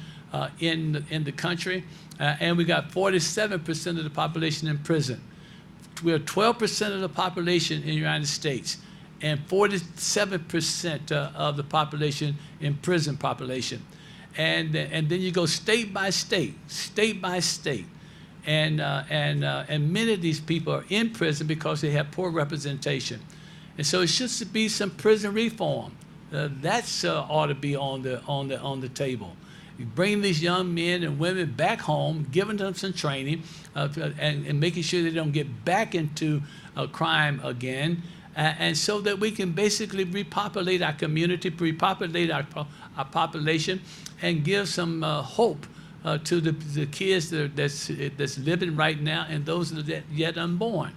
in the country, and we got 47% of the population in prison. We have 12% of the population in the United States, and 47% of the population in prison population. And then you go state by state, and many of these people are in prison because they have poor representation. And so it should be some prison reform. That's ought to be on the table. You bring these young men and women back home, giving them some training, and making sure they don't get back into crime again, and so that we can basically repopulate our community, repopulate our population, and give some hope to the kids that's living right now and those that are yet unborn.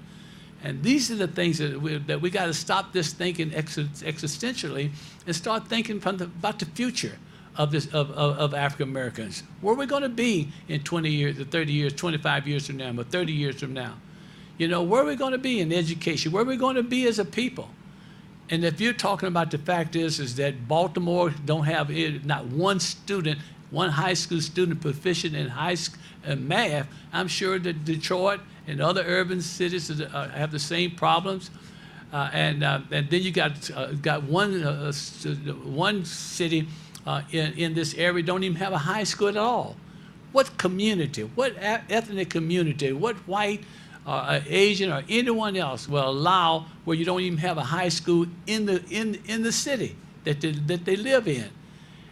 And these are the things that we got to stop this thinking existentially and start thinking about the future of African Americans. Where are we going to be in 20 years, or 30 years, 25 years from now, or 30 years from now? You know, where are we going to be in education? Where are we going to be as a people? And if you're talking about the fact is that Baltimore don't have not one student, one high school student proficient in math, I'm sure that Detroit and other urban cities have the same problems. And then you got one city in this area don't even have a high school at all. What community, what ethnic community, what white, Asian, or anyone else will allow where you don't even have a high school in the city that they live in?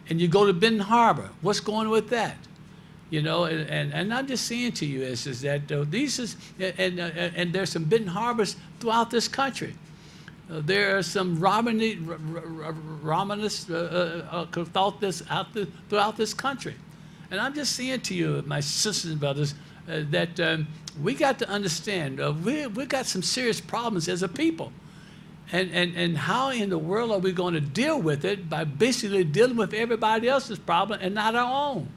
And you go to Benton Harbor, what's going on with that? You know, and I'm just saying to you is that and there's some Benton Harbors throughout this country. There are some Romanists throughout this country. And I'm just saying to you, my sisters and brothers, that we got to understand we got some serious problems as a people. And how in the world are we going to deal with it by basically dealing with everybody else's problem and not our own?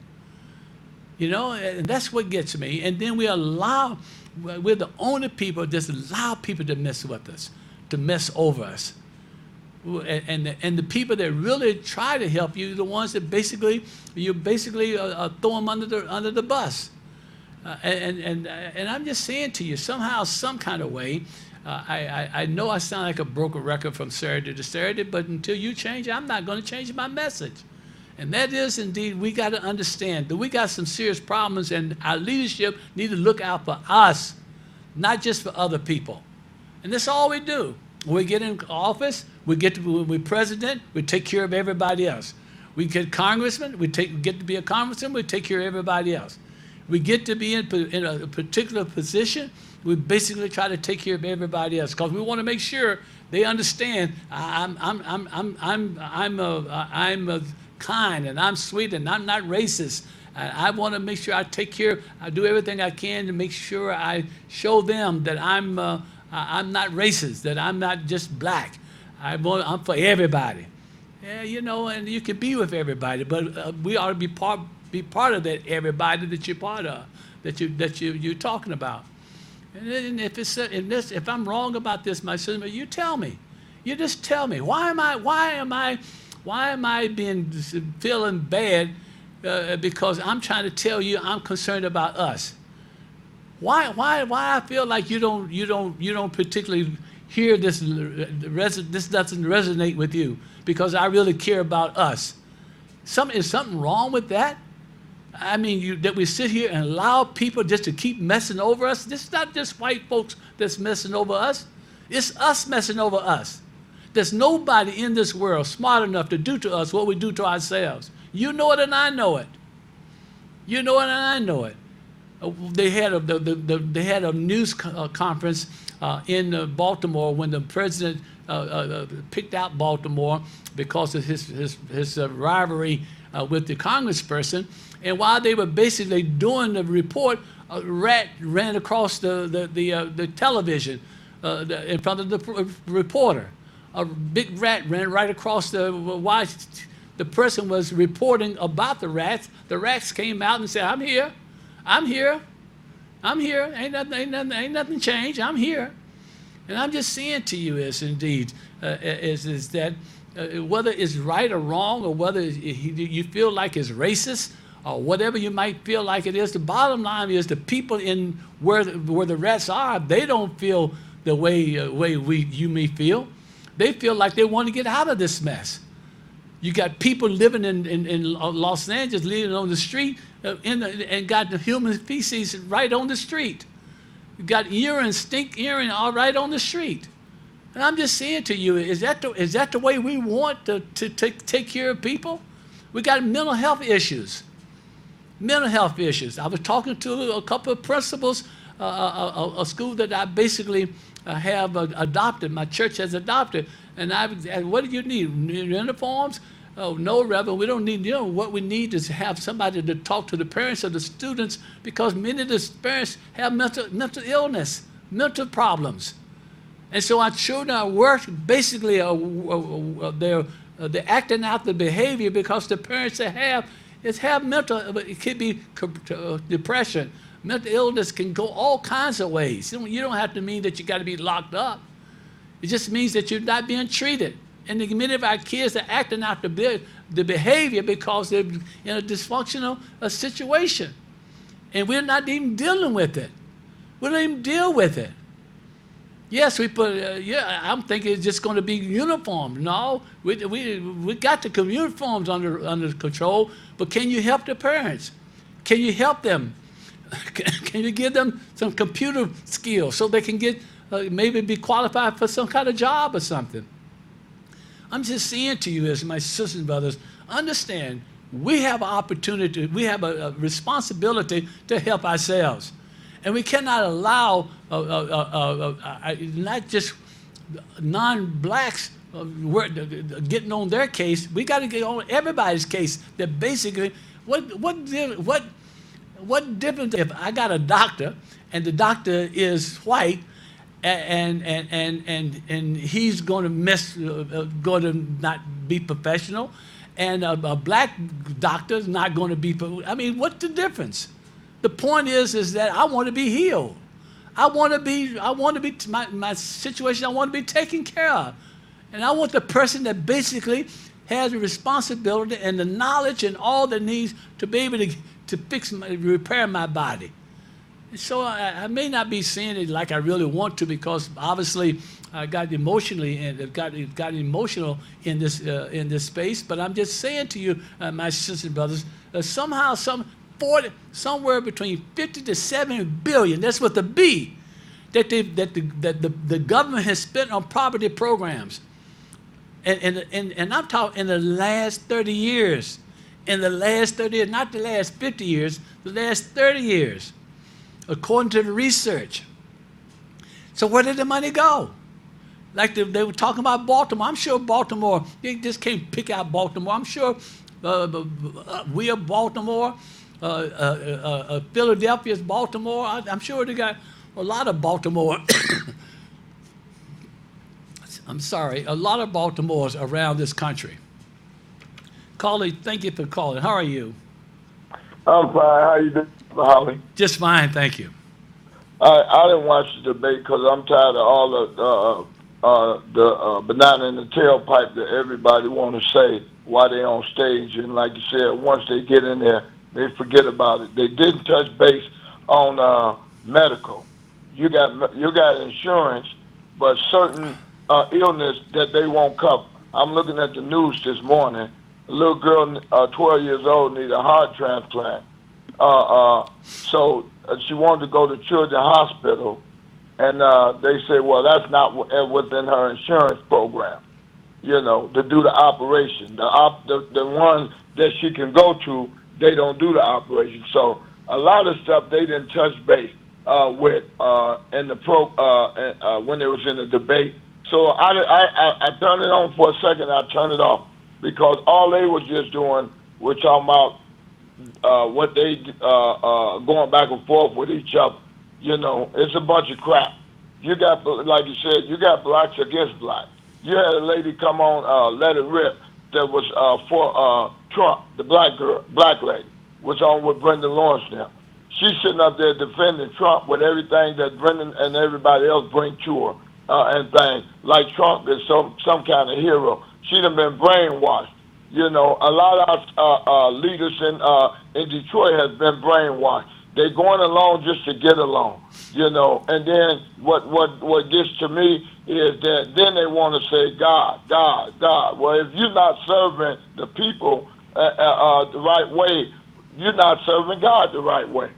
You know, and that's what gets me. And then we're the only people that just allow people to mess with us, to mess over us. And the people that really try to help you, the ones that you basically throw them under the bus. And I'm just saying to you, somehow, some kind of way, I know I sound like a broken record from Saturday to Saturday, but until you change, I'm not going to change my message. And that is, indeed, we got to understand that we got some serious problems, and our leadership need to look out for us, not just for other people. And that's all we do. When we get in office, when we're president, we take care of everybody else. We get congressman, get to be a congressman, we take care of everybody else. We get to be in a particular position, we basically try to take care of everybody else because we want to make sure they understand I'm kind and I'm sweet and I'm not racist. I want to make sure I do everything I can to make sure I show them that I'm not racist, that I'm not just black. I'm for everybody. Yeah, you know, and you can be with everybody, but we ought to be part of that everybody that you're part of, that you're talking about. And if I'm wrong about this, my sister, you tell me. You just tell me. Why am I feeling bad because I'm trying to tell you I'm concerned about us? Why I feel like you don't particularly hear this? This doesn't resonate with you because I really care about us. Is something wrong with that? I mean, that we sit here and allow people just to keep messing over us. This is not just white folks that's messing over us. It's us messing over us. There's nobody in this world smart enough to do to us what we do to ourselves. You know it and I know it. You know it and I know it. They had a news conference in Baltimore when the president picked out Baltimore because of his rivalry with the congressperson. And while they were basically doing the report, a rat ran across the television in front of the reporter. A big rat ran right across while the person was reporting about the rats. The rats came out and said, "I'm here, I'm here, I'm here. Ain't nothing changed. I'm here." And I'm just saying to you is that whether it's right or wrong, or whether you feel like it's racist, or whatever you might feel like it is, the bottom line is the people in where the rats are, they don't feel the way you may feel. They feel like they want to get out of this mess. You got people living in Los Angeles, living on the street, and got the human feces right on the street. You got stink urine all right on the street. And I'm just saying to you, is that the way we want to take care of people? We got mental health issues. Mental health issues. I was talking to a couple of principals, a school that I basically have adopted, my church has adopted, and what do you need? Uniforms? Oh, no, Reverend, we don't need, what we need is to have somebody to talk to the parents of the students, because many of the parents have mental illness, mental problems. And so our children are basically they're acting out the behavior because the parents they have mental, it could be depression. Mental illness can go all kinds of ways. You don't have to mean that you got to be locked up. It just means that you're not being treated. And many of our kids are acting out the behavior because they're in a dysfunctional situation. And we're not even dealing with it. We don't even deal with it. Yes, we put, I'm thinking it's just going to be uniform. No, we got the uniforms under control, but can you help the parents? Can you help them? Can you give them some computer skills so they can get, maybe be qualified for some kind of job or something? I'm just saying to you as my sisters and brothers, understand, we have an opportunity, we have a responsibility to help ourselves. And we cannot allow not just non-blacks getting on their case. We got to get on everybody's case. That basically, what difference if I got a doctor and the doctor is white and he's going to not be professional, and a black doctor is not going to be. I mean, what's the difference? The point is that I want to be healed. I want to be my situation. I want to be taken care of, and I want the person that basically has the responsibility and the knowledge and all the needs to be able to repair my body. So I may not be saying it like I really want to, because obviously I got emotional in this space. But I'm just saying to you, my sisters and brothers, somehow somewhere between 50 to 70 billion. That's what the B that the government has spent on poverty programs. And I'm talking in the last 30 years. In the last 30 years, not the last 50 years, the last 30 years, according to the research. So where did the money go? Like they were talking about Baltimore. I'm sure Baltimore, you just can't pick out Baltimore. I'm sure we are Baltimore, Philadelphia is Baltimore. I'm sure they got a lot of Baltimore. I'm sorry, a lot of Baltimores around this country. Caller, thank you for calling. How are you? I'm fine. How you doing, Holly? Just fine, thank you. I didn't watch the debate because I'm tired of all the banana in the tailpipe that everybody want to say while they're on stage. And like you said, once they get in there, they forget about it. They didn't touch base on medical. You got insurance, but certain illness that they won't cover. I'm looking at the news this morning. A little girl, 12 years old, needs a heart transplant. So she wanted to go to Children's Hospital, and they say, well, that's not within her insurance program, to do the operation. The one that she can go to, they don't do the operation. So a lot of stuff they didn't touch base with in the when it was in the debate. So I turned it on for a second. I turned it off because all they was just doing was talking about what they going back and forth with each other. It's a bunch of crap. You got, like you said, you got blacks against blacks. You had a lady come on, Let It Rip, that was for Trump, the black lady, was on with Brendan Lawrence now. She's sitting up there defending Trump with everything that Brendan and everybody else bring to her and things. Like Trump is some kind of hero. She done been brainwashed. A lot of leaders in Detroit has been brainwashed. They're going along just to get along, And then what gets to me is that then they want to say God, God, God. Well, if you're not serving the people the right way, you're not serving God the right way.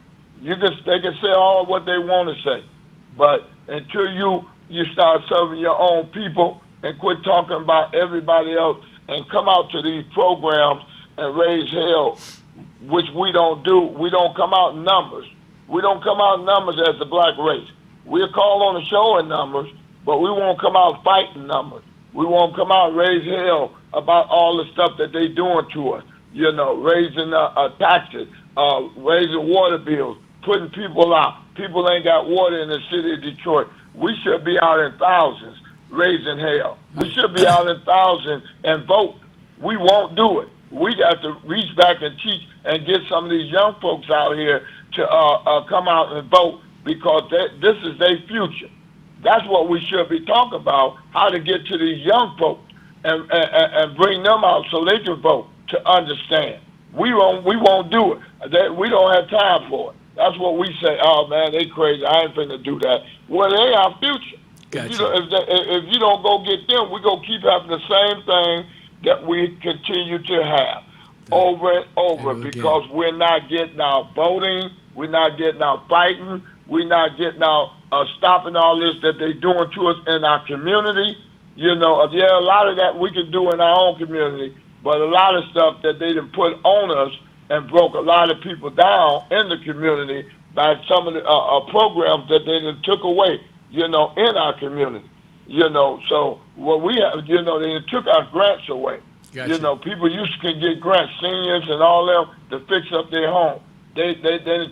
They can say all what they want to say, but until you start serving your own people and quit talking about everybody else and come out to these programs and raise hell, which we don't do. We don't come out in numbers. We don't come out in numbers as the black race. We'll call on the show in numbers, but we won't come out fighting numbers. We won't come out and raise hell about all the stuff that they doing to us. Raising taxes, raising water bills, putting people out. People ain't got water in the city of Detroit. We should be out in thousands raising hell. We should be out in thousands and vote. We won't do it. We got to reach back and teach and get some of these young folks out here to come out and vote because this is their future. That's what we should be talking about, how to get to these young folks and bring them out so they can vote to understand. We won't do it. We don't have time for it. That's what we say. Oh, man, they crazy. I ain't finna do that. Well, they our future. Gotcha. If you don't go get them, we're going to keep having the same thing that we continue to have over and over because we're not getting out voting, we're not getting out fighting, we're not getting out stopping all this that they're doing to us in our community. You know, a lot of that we can do in our own community, but a lot of stuff that they done put on us and broke a lot of people down in the community by some of the programs that they done took away, you know, in our community. You know, so what we have, you know, they took our grants away. Gotcha. You know, people used to get grants, seniors and all them, to fix up their home. They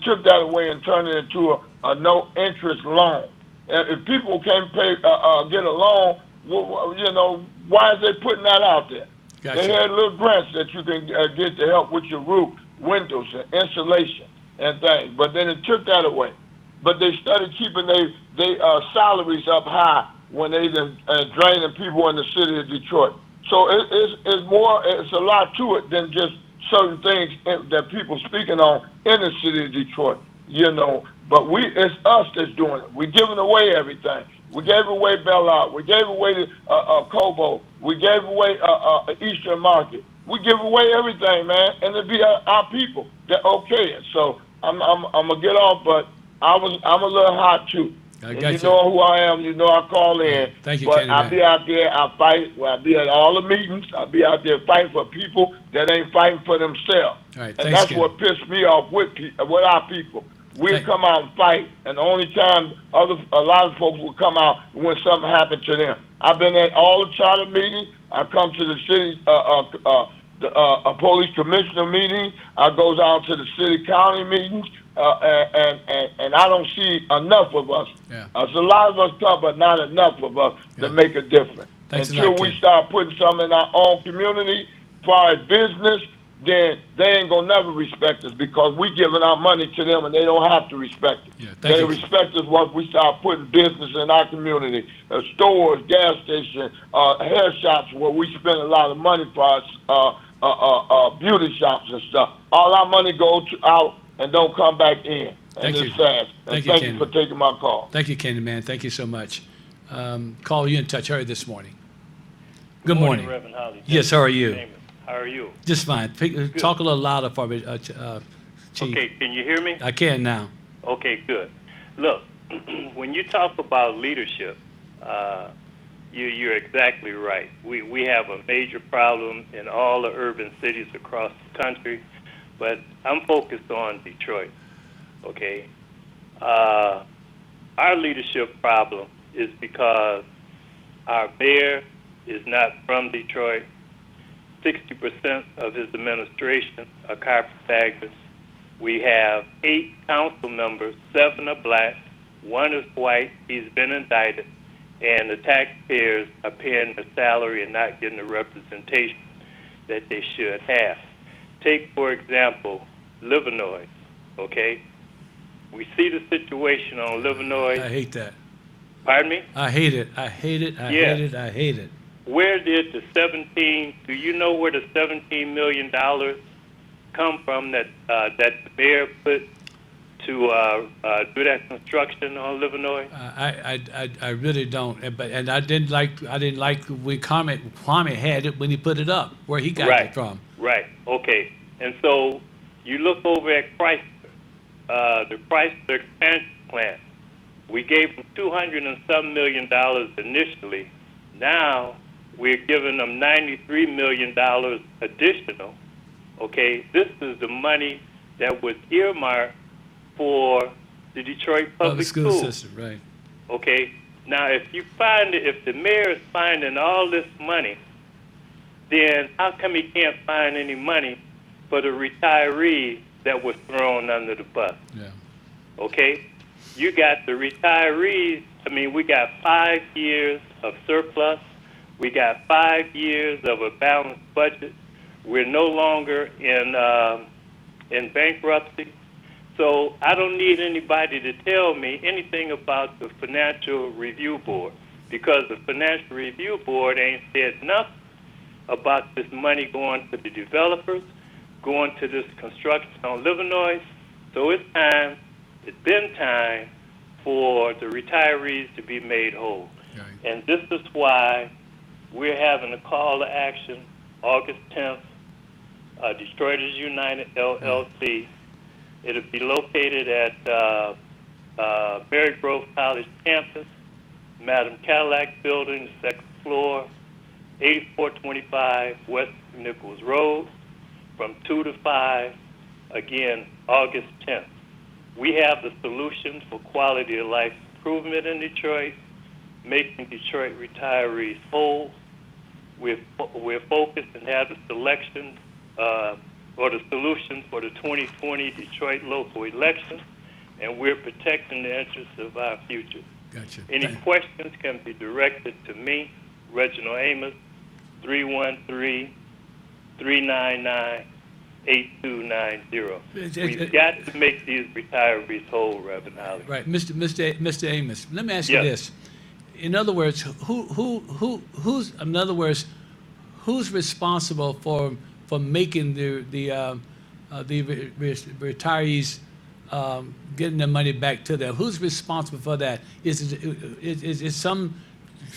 took that away and turned it into a no-interest loan. And if people can't pay, get a loan, well, you know, why is they putting that out there? Gotcha. They had little grants that you can get to help with your roof, windows, and insulation and things. But then it took that away. But they started keeping their salaries up high when they draining people in the city of Detroit. So it's a lot to it than just certain things that people speaking on in the city of Detroit, you know. But it's us that's doing it. We're giving away everything. We gave away Bellart. We gave away Cobo. We gave away Eastern Market. We give away everything, man, and it be our people that okay it. So I'm gonna get off, but I'm a little hot too. And you know who I am. You know I call in. Thank you, but Kenny, I be out there. I fight. Well, I be at all the meetings. I be out there fighting for people that ain't fighting for themselves. All right, and thanks, that's Kenny. what pissed me off with our people. We'll come out and fight, and the only time a lot of folks will come out when something happened to them. I've been at all the charter meetings. I come to the city police commissioner meeting. I goes out to the city county meetings. And I don't see enough of us. Yeah. There's a lot of us come, but not enough of us to make a difference. Thanks Until we start putting some in our own community, as far as business, then they ain't gonna never respect us because we giving our money to them and they don't have to respect it. They respect us once we start putting business in our community, stores, gas stations, hair shops where we spend a lot of money for us, beauty shops and stuff. All our money goes out and don't come back in. And it's sad. And thank you for taking my call. Thank you, Kenny, man. Thank you so much. Call you in touch. How are you this morning? Good morning. Reverend Holly. Yes, how are you? How are you? Just fine. Talk a little louder for me, Chief. Okay, can you hear me? I can now. Okay, good. Look, when you talk about leadership, you're exactly right. We have a major problem in all the urban cities across the country, but I'm focused on Detroit, okay? Our leadership problem is because our mayor is not from Detroit. 60% of his administration are carpetbaggers. We have 8 council members, 7 are black, 1 is white. He's been indicted, and the taxpayers are paying the salary and not getting the representation that they should have. Take, for example, Livernois, okay? We see the situation on Livernois. I hate that. Pardon me? I hate it. I hate it. I hate it. I hate it. Where did do you know where the $17 million come from that the mayor put to do that construction on Livernois? I really don't. And I didn't like when Kwame had it when he put it up, where he got it from. Right. Okay. And so you look over at Chrysler, the Chrysler expansion plant. We gave them $200 and some million initially. Now we're giving them $93 million additional. Okay, this is the money that was earmarked for the Detroit public school schools. system, right? Okay, now if the mayor is finding all this money, then how come he can't find any money for the retirees that was thrown under the bus? Yeah. Okay, you got the retirees I mean, we got 5 years of surplus. We got 5 years of a balanced budget. We're no longer in bankruptcy. So I don't need anybody to tell me anything about the Financial Review Board, because the Financial Review Board ain't said nothing about this money going to the developers, going to this construction on Livernois. So it's been time for the retirees to be made whole. Right. And this is why we're having a call to action August 10th, Detroiters United LLC. It'll be located at Mary Grove College campus, Madam Cadillac Building, second floor, 8425 West Nichols Road, from 2 to 5, again, August 10th. We have the solutions for quality of life improvement in Detroit, making Detroit retirees whole. We're focused and have the selection or the solutions for the 2020 Detroit local election, and we're protecting the interests of our future. Gotcha. Any questions can be directed to me, Reginald Amos, 313-399-8290. We've got to make these retirees whole, Reverend Holly. Right, Mr. Amos. Let me ask you Yes. this. In other words, who's responsible for making the retirees getting their money back to them? Who's responsible for that? Is it some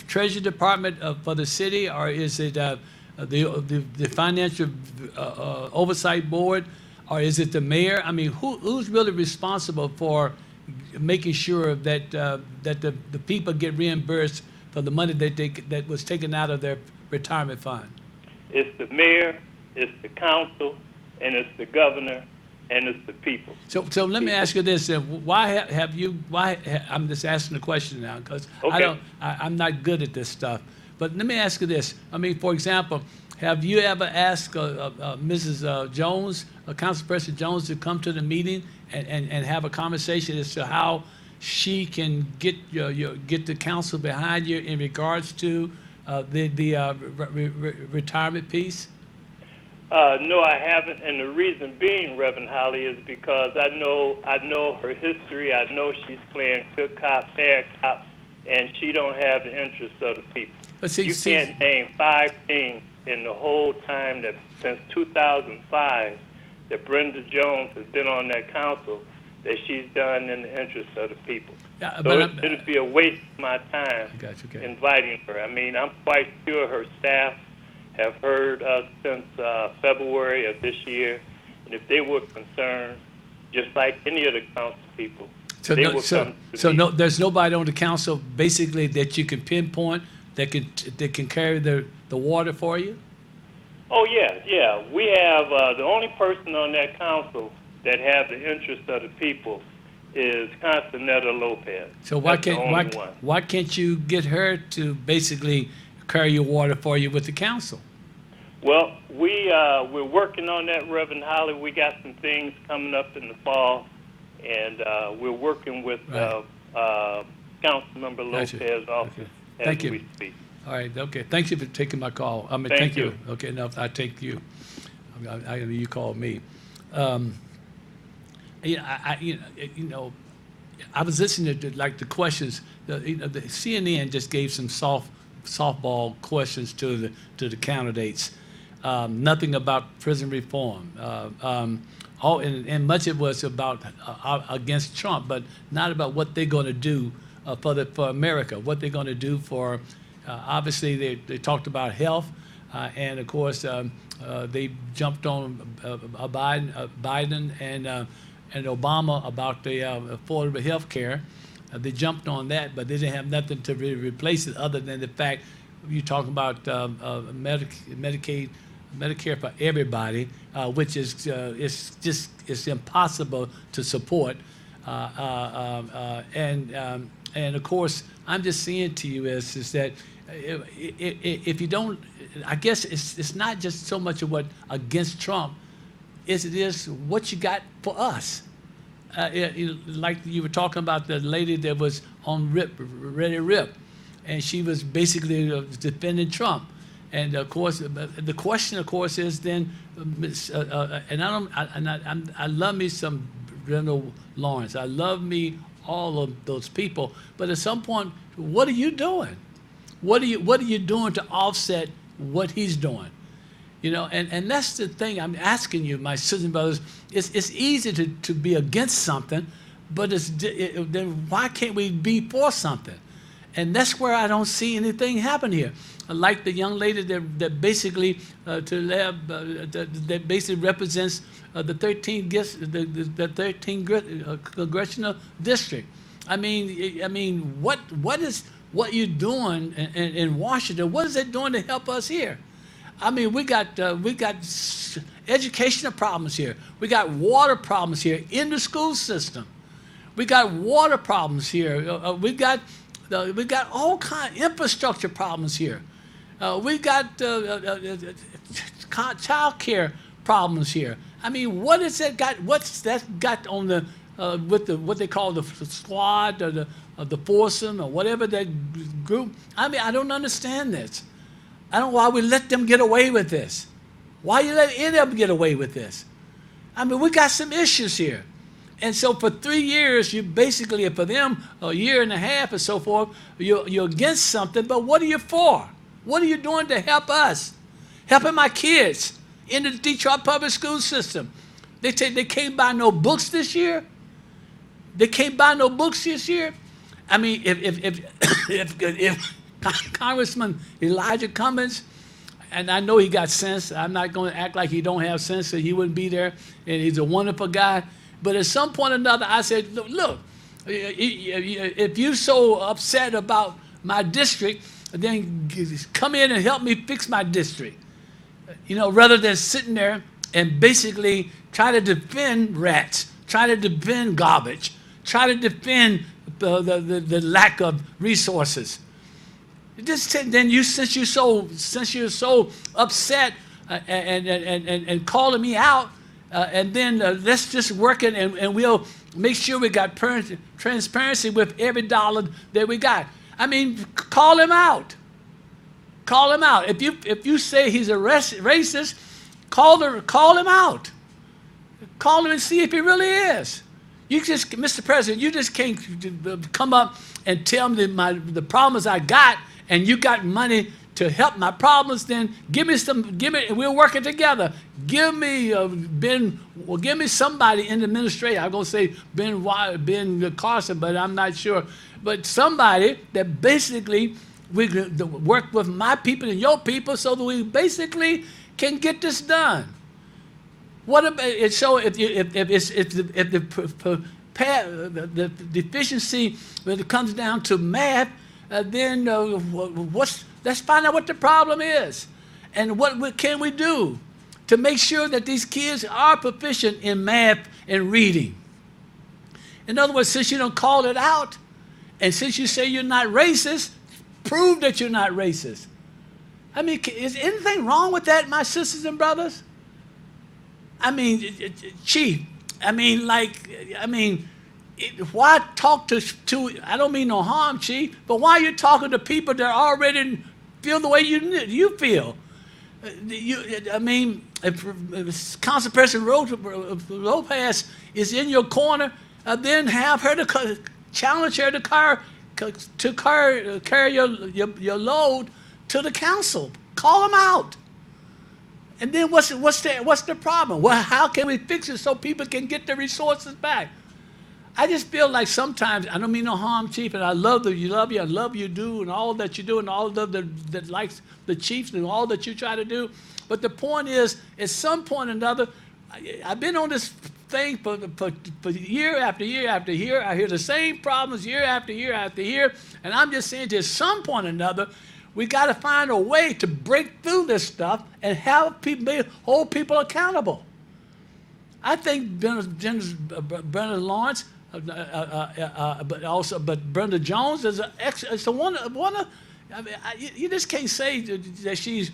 Treasury Department for the city, or is it the Financial Oversight Board, or is it the mayor? I mean, who's really responsible for making sure that the people get reimbursed for the money that was taken out of their retirement fund? It's the mayor, it's the council, and it's the governor, and it's the people. So let me ask you this: I'm just asking the question now because Okay. I'm not good at this stuff. But let me ask you this: I mean, for example, have you ever asked Mrs. Jones, Councilperson Jones, to come to the meeting and have a conversation as to how she can get get the council behind you in regards to the retirement piece? No, I haven't, and the reason being, Reverend Holly, is because I know her history. I know she's playing good cop, bad cop, and she don't have the interests of the people. You can't name 5 things in the whole time that since 2005 that Brenda Jones has been on that council that she's done in the interest of the people. Yeah, So it'd be a waste of my time inviting her. I mean, I'm quite sure her staff have heard us since February of this year, and if they were concerned, just like any of the council people, they would come to me. There's nobody on the council basically that you can pinpoint that can carry the water for you? Oh, yeah. We have the only person on that council that have the interest of the people is Constanetta Lopez. So why That's the only one. why can't you get her to basically carry your water for you with the council? Well, we're working on that, Reverend Holly. We got some things coming up in the fall, and we're working with Councilmember Lopez's office as we speak. All right, okay. Thank you for taking my call. I mean, Thank you. you. Okay, no, I take you. I you called me. I was listening to the questions. The CNN just gave some softball questions to the candidates. Nothing about prison reform. And much of it was about against Trump, but not about what they're going to do for America. What they're going to do for. Obviously, they talked about health, and of course, they jumped on Biden and Obama about the affordable health care. They jumped on that, but they didn't have nothing to really replace it other than the fact you're talking about Medicare for everybody, which is it's impossible to support. And of course, I'm just saying to you is that if you don't, I guess it's not just so much of what against Trump, as it is what you got for us. like you were talking about the lady that was on Ready Rip, and she was basically defending Trump. And of course, the question, of course, is then, I love me some Brenda Lawrence. I love me all of those people. But at some point, what are you doing? What are you doing to offset what he's doing? You know, and that's the thing I'm asking you, my sisters and brothers. It's easy to be against something, but then why can't we be for something? And that's where I don't see anything happen here. Like the young lady that basically that basically represents the 13th congressional district. I mean, what you're doing in Washington? What is it doing to help us here? I mean, we got educational problems here. We got water problems here in the school system. We got water problems here. We got all kind of infrastructure problems here. We got child care problems here. I mean, what is that got? What's that got on the with the what they call the squad or the foursome or whatever that group? I mean, I don't understand this. I don't know why we let them get away with this. Why you let any of them get away with this? I mean, we got some issues here. And so for 3 years, you basically, for them, a year and a half or so forth, you're against something, but what are you for? What are you doing to help us? Helping my kids in the Detroit public school system. They can't buy no books this year. They can't buy no books this year. I mean, if Congressman Elijah Cummings, and I know he got sense. I'm not going to act like he don't have sense, so he wouldn't be there, and he's a wonderful guy. But at some point or another, I said, look, if you're so upset about my district, then come in and help me fix my district. You know, rather than sitting there and basically try to defend rats, try to defend garbage, try to defend the lack of resources. Then since you're so upset and calling me out, and then let's just work it and we'll make sure we got transparency with every dollar that we got. I mean, call him out. Call him out. If you say he's a racist, call him out. Call him and see if he really is. You just, Mr. President, you just can't come up and tell me the problems I got, and you got money to help my problems. Then give me, we'll work it together. Give me give me somebody in the administration. I'm gonna say Ben Carson, but I'm not sure. But somebody that basically we work with my people and your people, so that we basically can get this done. What about so if the deficiency when it comes down to math, then let's find out what the problem is, and what can we do to make sure that these kids are proficient in math and reading. In other words, since you don't call it out, and since you say you're not racist, prove that you're not racist. I mean, is anything wrong with that, my sisters and brothers? I mean, Chief, why talk to, I don't mean no harm, Chief, but why are you talking to people that already feel the way you feel? If Councilperson Lopez is in your corner, then have her to challenge her to carry your load to the council. Call them out. And then what's the problem? Well, how can we fix it so people can get their resources back? I just feel like sometimes, I don't mean no harm, Chief, and I love you, I love you do, and all that you do, and all that likes the Chiefs and all that you try to do. But the point is, at some point or another, I've been on this thing for year after year after year. I hear the same problems year after year after year, and I'm just saying, at some point or another, we got to find a way to break through this stuff and have people, hold people accountable. I think Brenda Lawrence, but Brenda Jones is one of. I mean, you just can't say that she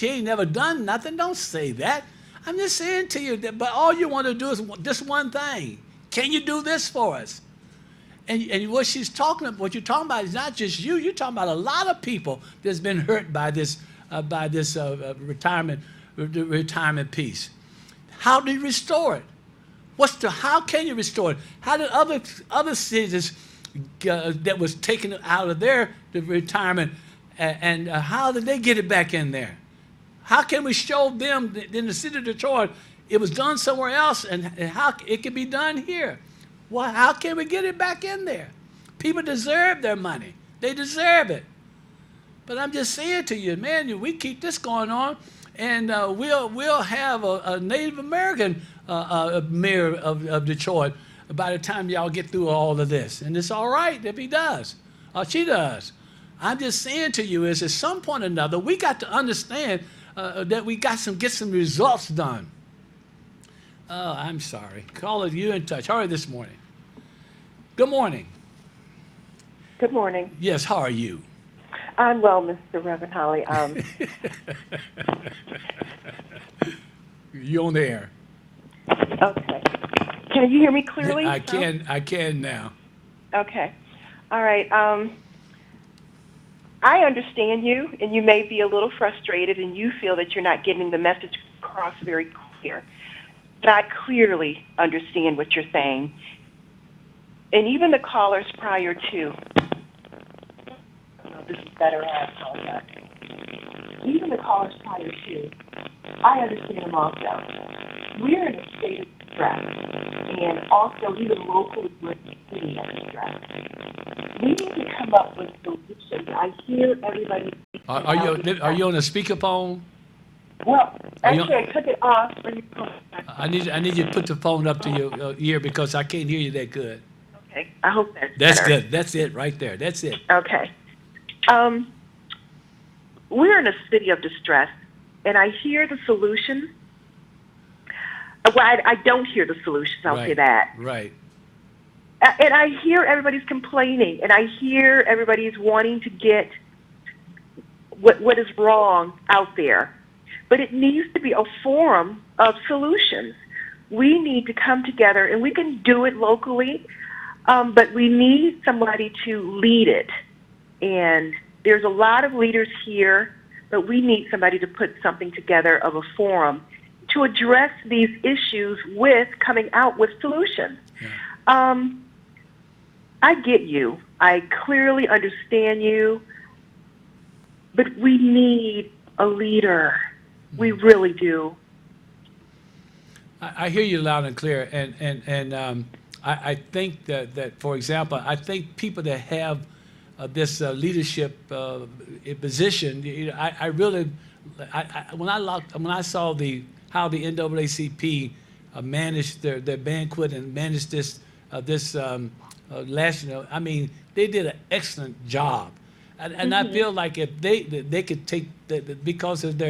ain't never done nothing. Don't say that. I'm just saying to you that, but all you want to do is just one thing. Can you do this for us? And what you're talking about is not just you. You're talking about a lot of people that's been hurt by this retirement piece. How do you restore it? How can you restore it? How did other cities that was taken out of their retirement, and how did they get it back in there? How can we show them that in the city of Detroit it was done somewhere else, and how it can be done here? Well, how can we get it back in there? People deserve their money. They deserve it. But I'm just saying to you, man, we keep this going on, and we'll have a Native American mayor of Detroit by the time y'all get through all of this. And it's all right if he does, or she does. I'm just saying to you is at some point or another, we got to understand that we got get some results done. Oh, I'm sorry. Caller, you in touch. How are you this morning? Good morning. Good morning. Yes, how are you? I'm well, Mr. Reverend Holly. You're on the air. Okay. Can you hear me clearly? I can now. Okay. All right. I understand you, and you may be a little frustrated, and you feel that you're not getting the message across very clear. But I clearly understand what you're saying. And even the callers prior to, this is better, I apologize. Even the callers prior to, I understand them also. We're in a state of stress, and also even locally we're in a city of stress. We need to come up with solutions. I hear everybody. Are you on a speakerphone? Well, actually, I took it off. I need you to put the phone up to your ear because I can't hear you that good. Okay, I hope That's better. good. That's it right there. That's it. Okay. We're in a city of distress, and I hear the solution. Well, I don't hear the solutions, I'll say that. Right. And I hear everybody's complaining, and I hear everybody's wanting to get what is wrong out there. But it needs to be a forum of solutions. We need to come together, and we can do it locally, but we need somebody to lead it. And there's a lot of leaders here, but we need somebody to put something together of a forum to address these issues with coming out with solutions. Yeah. I get you. I clearly understand you, but we need a leader. We really do. I hear you loud and clear, and I think that for example, I think people that have this leadership position, I really, when I saw how the NAACP managed their banquet and managed this last, I mean, they did an excellent job, and I feel like if they could take because of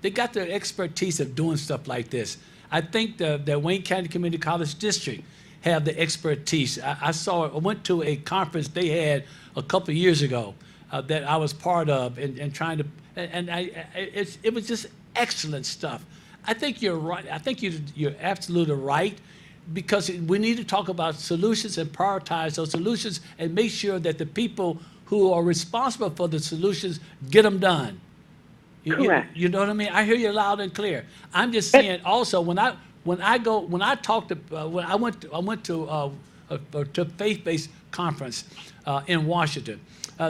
they got their expertise of doing stuff like this. I think the Wayne County Community College District have the expertise. I went to a conference they had a couple of years ago that I was part of, and trying to, it was just excellent stuff. I think you're right. I think you're absolutely right, because we need to talk about solutions and prioritize those solutions and make sure that the people who are responsible for the solutions get them done. Correct. You know what I mean? I hear you loud and clear. I'm just saying also when I went to faith-based conference in Washington.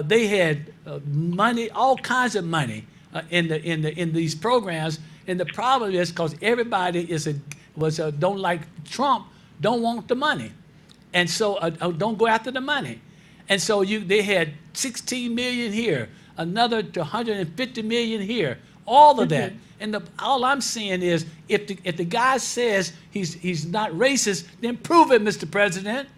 They had money, all kinds of money in these programs, and the problem is because everybody don't like Trump, don't want the money, and so don't go after the money, and so they had 16 million here, another 150 million here, all of that. And all I'm saying is, if the guy says he's not racist, then prove it, Mr. President.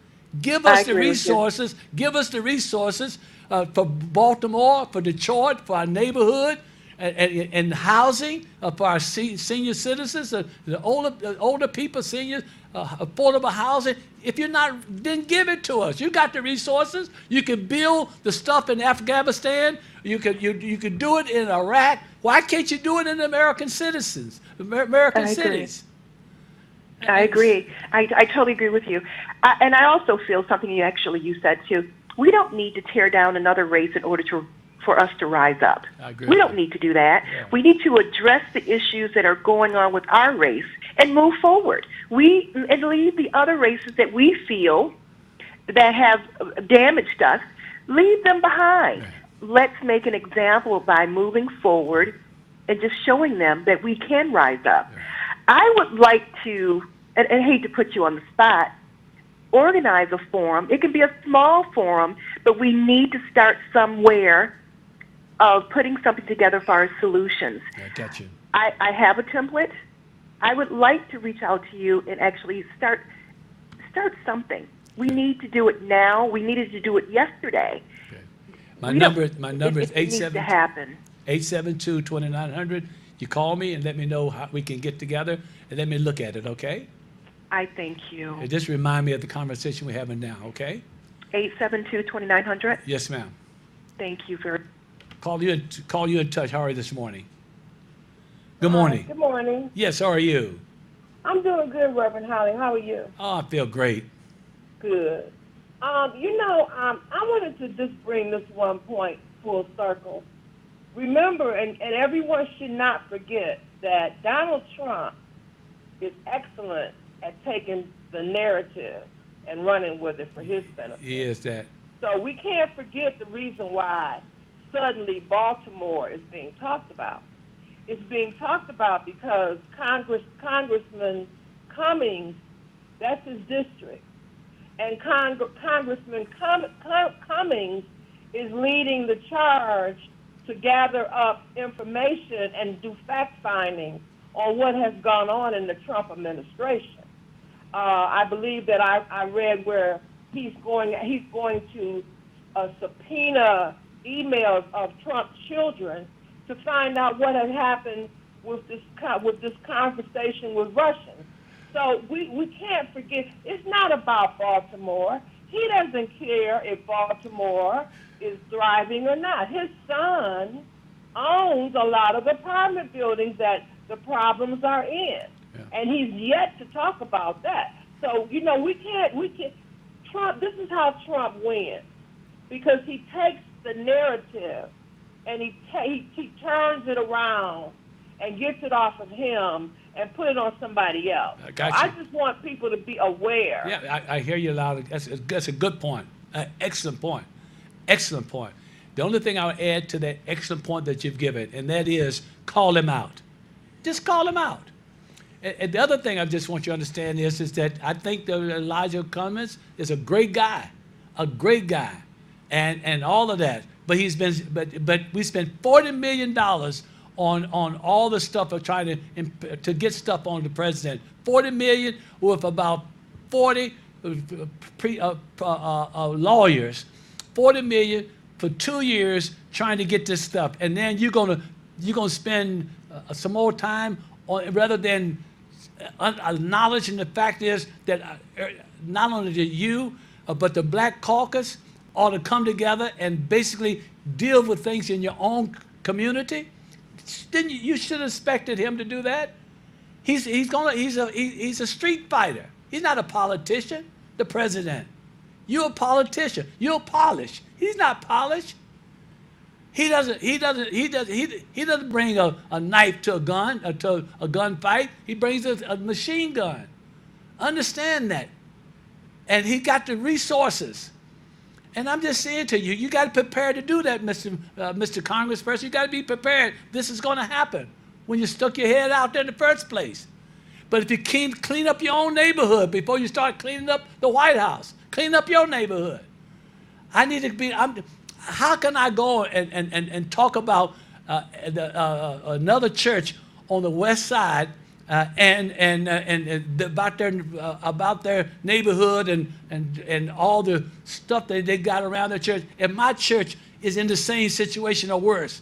Give us the resources. Give us the resources for Baltimore, for Detroit, for our neighborhood, and housing for our senior citizens, the older people, seniors, affordable housing. If you're not, then give it to us. You got the resources. You can build the stuff in Afghanistan. You could do it in Iraq. Why can't you do it in American cities? I agree. I totally agree with you. And I also feel something you said too. We don't need to tear down another race in order for us to rise up. I agree. We don't need to do that. Yeah. We need to address the issues that are going on with our race and move forward. And leave the other races that we feel that have damaged us, leave them behind. Let's make an example by moving forward and just showing them that we can rise up. I would like to, and I hate to put you on the spot, organize a forum. It can be a small forum, but we need to start somewhere of putting something together for our solutions. I got you. I have a template. I would like to reach out to you and actually start something. We need to do it now. We needed to do it yesterday. My number is it needs to happen. 872-2900. You call me and let me know how we can get together, and let me look at it, okay? I thank you. And just remind me of the conversation we're having now, okay? 872-2900. Yes, ma'am. Thank you very. Call you in touch. How are you this morning? Good morning. Good morning. Yes, how are you? I'm doing good, Reverend Holly. How are you? Oh, I feel great. Good. I wanted to just bring this one point full circle. Remember, and everyone should not forget that Donald Trump is excellent at taking the narrative and running with it for his benefit. He is that. So we can't forget the reason why suddenly Baltimore is being talked about. It's being talked about because Congressman Cummings, that's his district, and Congressman Cummings is leading the charge to gather up information and do fact-finding on what has gone on in the Trump administration. I believe that I read where he's going to subpoena emails of Trump's children to find out what had happened with this conversation with Russians. So we can't forget, it's not about Baltimore. He doesn't care if Baltimore is thriving or not. His son owns a lot of apartment buildings that the problems are in. And he's yet to talk about that. So, we can't, Trump, this is how Trump wins. Because he takes the narrative and he turns it around and gets it off of him and put it on somebody else. I got So you. I just want people to be aware. Yeah, I hear you loud. That's a good point. Excellent point. Excellent point. The only thing I'll add to that excellent point that you've given, and that is call him out. Just call him out. And the other thing I just want you to understand is that I think that Elijah Cummings is a great guy, and all of that. But but we spent $40 million on all the stuff of trying to get stuff on the president. $40 million with about 40 lawyers. $40 million for 2 years trying to get this stuff, and then you're gonna spend some more time on rather than acknowledging the fact is that not only did you but the Black Caucus ought to come together and basically deal with things in your own community. Then you should have expected him to do that. He's a street fighter. He's not a politician. The president. You're a politician. You're polished. He's not polished. He doesn't bring a knife to a gunfight. He brings a machine gun. Understand that. And he got the resources. And I'm just saying to you, you got to prepare to do that, Mr. Congressperson. You got to be prepared. This is going to happen when you stuck your head out there in the first place. But if you can't clean up your own neighborhood before you start cleaning up the White House, clean up your neighborhood. How can I go and talk about another church on the west side and about their neighborhood and all the stuff that they got around their church, and my church is in the same situation or worse?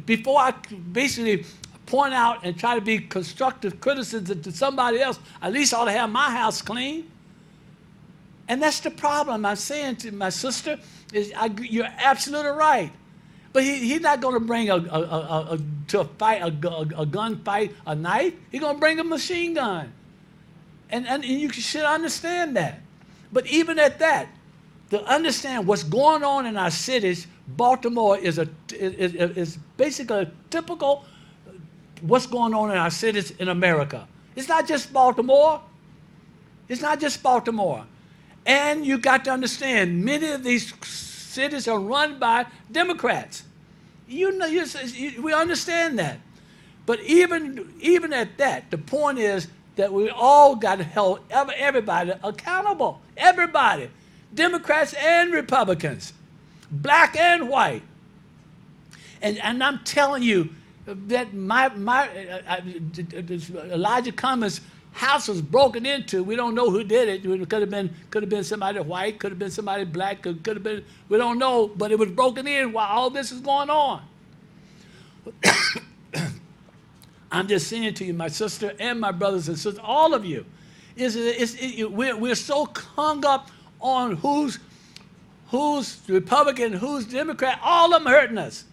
Before I basically point out and try to be constructive criticism to somebody else, at least I ought to have my house clean. And that's the problem I'm saying to my sister. You're absolutely right. But he's not going to bring to a gunfight a knife. He's going to bring a machine gun. And you should understand that. But even at that, to understand what's going on in our cities, Baltimore is basically a typical what's going on in our cities in America. It's not just Baltimore. It's not just Baltimore. And you got to understand, many of these cities are run by Democrats. You know, we understand that. But even at that, the point is that we all got to hold everybody accountable. Everybody. Democrats and Republicans. Black and white. And I'm telling you that Elijah Cummings' house was broken into. We don't know who did it. It could have been somebody white, could have been somebody black, could have been, we don't know, but it was broken in while all this is going on. I'm just saying to you, my sister and my brothers and sisters, all of you, we're so hung up on who's Republican, who's Democrat. All of them hurting us.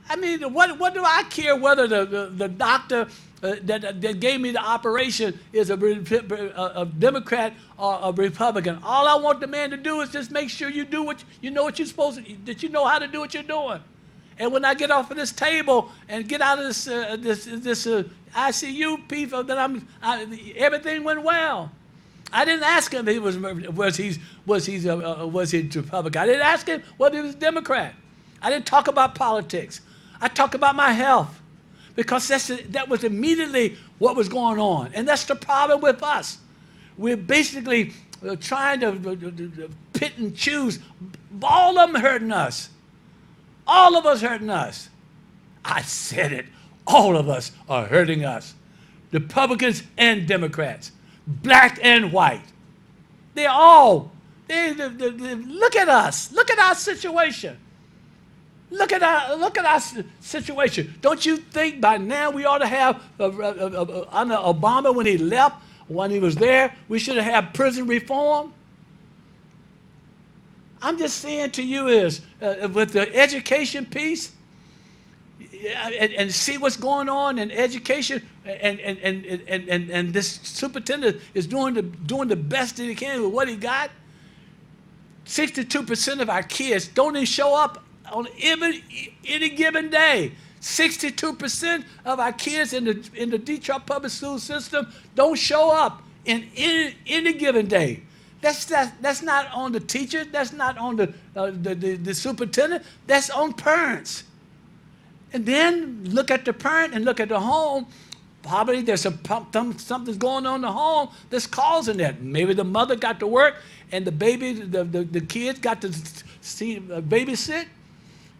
I mean, what do I care whether the doctor that gave me the operation is a Democrat or a Republican? All I want the man to do is just make sure you do what you know what you're supposed to, that you know how to do what you're doing. And when I get off of this table and get out of this ICU piece, everything went well. I didn't ask him if he was he Republican. I didn't ask him whether he was Democrat. I didn't talk about politics. I talked about my health, because that was immediately what was going on. And that's the problem with us. We're basically trying to pick and choose. All of them hurting us. All of us hurting us. I said it. All of us are hurting us. Republicans and Democrats. Black and white. They're all. Look at us. Look at our situation. Look at our situation. Don't you think by now we ought to have, under Obama when he left, when he was there, we should have had prison reform? I'm just saying to you is, with the education piece, and see what's going on in education, and this superintendent is doing the best that he can with what he got. 62% of our kids don't even show up on any given day. 62% of our kids in the Detroit public school system don't show up in any given day. That's not on the teacher. That's not on the superintendent. That's on parents. And then look at the parent and look at the home. Probably there's something's going on in the home that's causing that. Maybe the mother got to work and the baby, the kids got to babysit.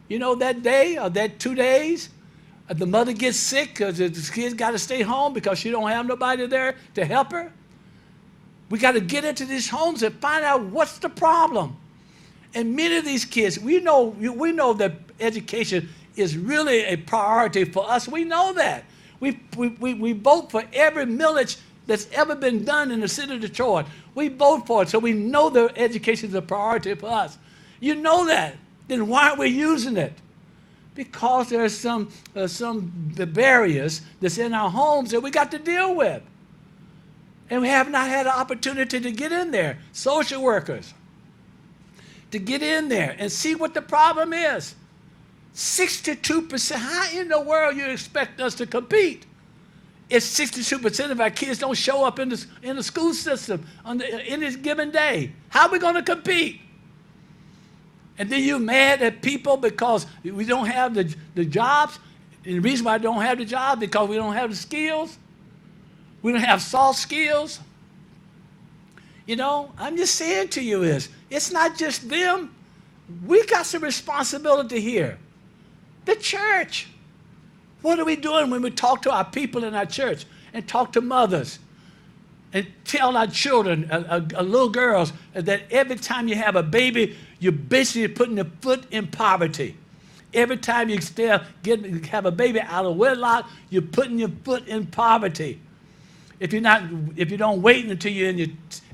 You know, that day or that 2 days, the mother gets sick because the kids got to stay home because she don't have nobody there to help her. We got to get into these homes and find out what's the problem. And many of these kids, we know that education is really a priority for us. We know that. We vote for every millage that's ever been done in the city of Detroit. We vote for it, so we know that education is a priority for us. You know that. Then why aren't we using it? Because there's some barriers that's in our homes that we got to deal with. And we have not had an opportunity to get in there. Social workers, to get in there and see what the problem is. 62%, how in the world you expect us to compete if 62% of our kids don't show up in the school system in this given day? How are we going to compete? And then you're mad at people because we don't have the jobs. And the reason why I don't have the jobs is because we don't have the skills. We don't have soft skills. You know, I'm just saying to you is, it's not just them. We got some responsibility here. The church. What are we doing when we talk to our people in our church and talk to mothers and tell our children, little girls, that every time you have a baby, you're basically putting your foot in poverty. Every time you have a baby out of wedlock, you're putting your foot in poverty. If you don't wait until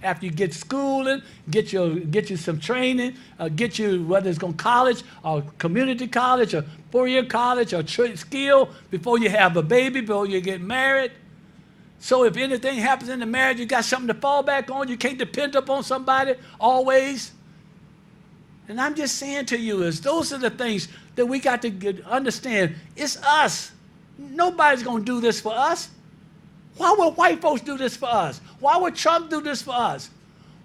after you get schooling, get you some training, get you whether it's going to college or community college or 4-year college or skill before you have a baby, before you get married. So if anything happens in the marriage, you got something to fall back on. You can't depend upon somebody always. And I'm just saying to you, is those are the things that we got to understand. It's us. Nobody's going to do this for us. Why would white folks do this for us? Why would Trump do this for us?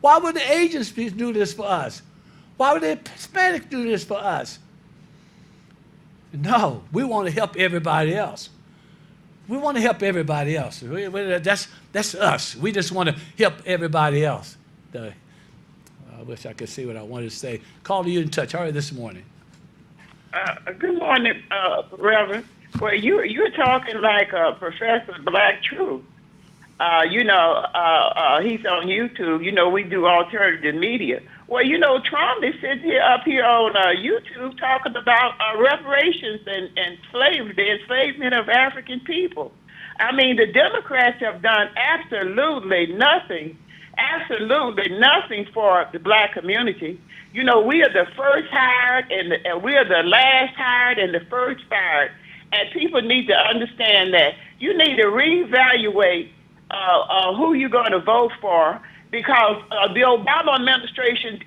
Why would the agencies do this for us? Why would the Hispanics do this for us? No, we want to help everybody else. We want to help everybody else. That's us. We just want to help everybody else. I wish I could say what I wanted to say. Caller, you in touch. How are you this morning? Good morning, Reverend. Well, you're talking like Professor Black Truth. He's on YouTube. We do alternative media. Well, Trump is sitting up here on YouTube talking about reparations and slavery, the enslavement of African people. I mean, the Democrats have done absolutely nothing for the black community. We are the first hired and we are the last hired and the first fired. And people need to understand that you need to reevaluate who you're going to vote for, because the Obama administration,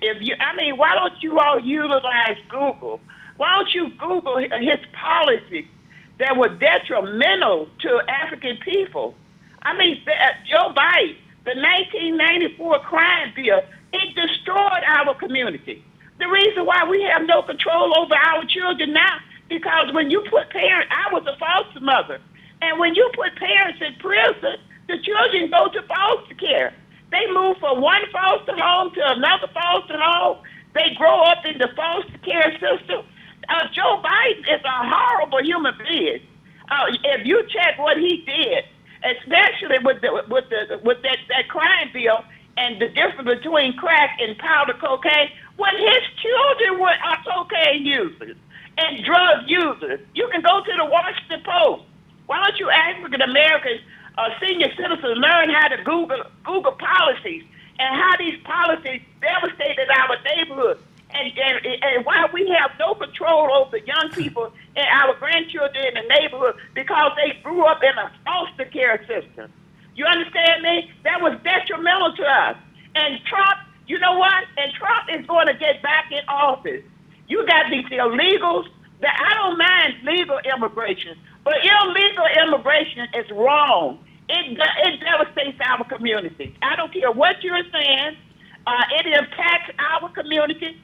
why don't you all utilize Google? Why don't you Google his policies that were detrimental to African people? Joe Biden, the 1994 crime bill, it destroyed our community. The reason why we have no control over our children now, because when you put parents, I was a foster mother, and when you put parents in prison, the children go to foster care. They move from one foster home to another foster home. They grow up in the foster care system. Joe Biden is a horrible human being. If you check what he did, especially with that crime bill and the difference between crack and powder cocaine, when his children are cocaine users and drug users, you can go to the Washington Post. Why don't you African Americans, senior citizens, learn how to Google policies and how these policies devastated our neighborhoods, and why we have no control over the young people and our grandchildren in the neighborhood because they grew up in a foster care system. You understand me? That was detrimental to us. And Trump, you know what? And Trump is going to get back in office. You got these illegals. I don't mind legal immigration, but illegal immigration is wrong. It devastates our community. I don't care what you're saying. It impacts our community.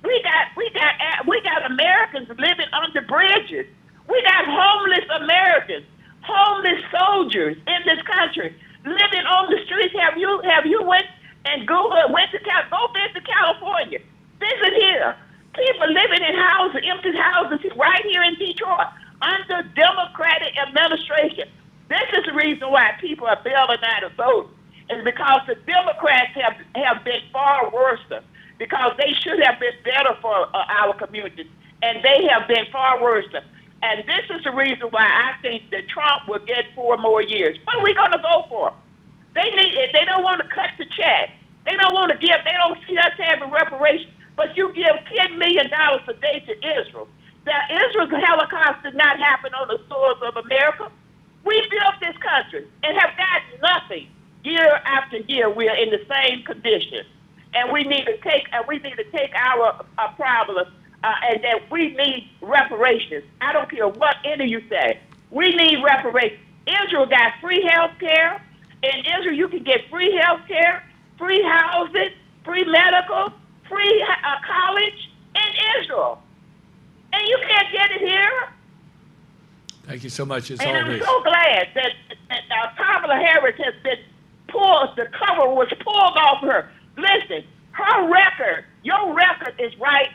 We got Americans living under bridges. We got homeless Americans, homeless soldiers in this country living on the streets. Have you went and go visit California? Visit here. People living in houses, empty houses, right here in Detroit under Democratic administration. This is the reason why people are bailing out of vote. Is because the Democrats have been far worse, because they should have been better for our communities, and they have been far worse. And this is the reason why I think that Trump will get 4 more years. What are we going to vote for? They don't want to cut the check. They don't want to give. They don't see us having reparations. But you give $10 million a day to Israel. That Israel's Holocaust did not happen on the soils of America. We built this country and have gotten nothing. Year after year, we are in the same condition, and we need to take our problem, and that we need reparations. I don't care what any of you say. We need reparations. Israel got free health care. In Israel, you can get free health care, free housing, free medical, free college in Israel, and you can't get it here. Thank you so much. As and always. I'm so glad that Kamala Harris has been pulled. The cover was pulled off her. Listen, her record, your record is right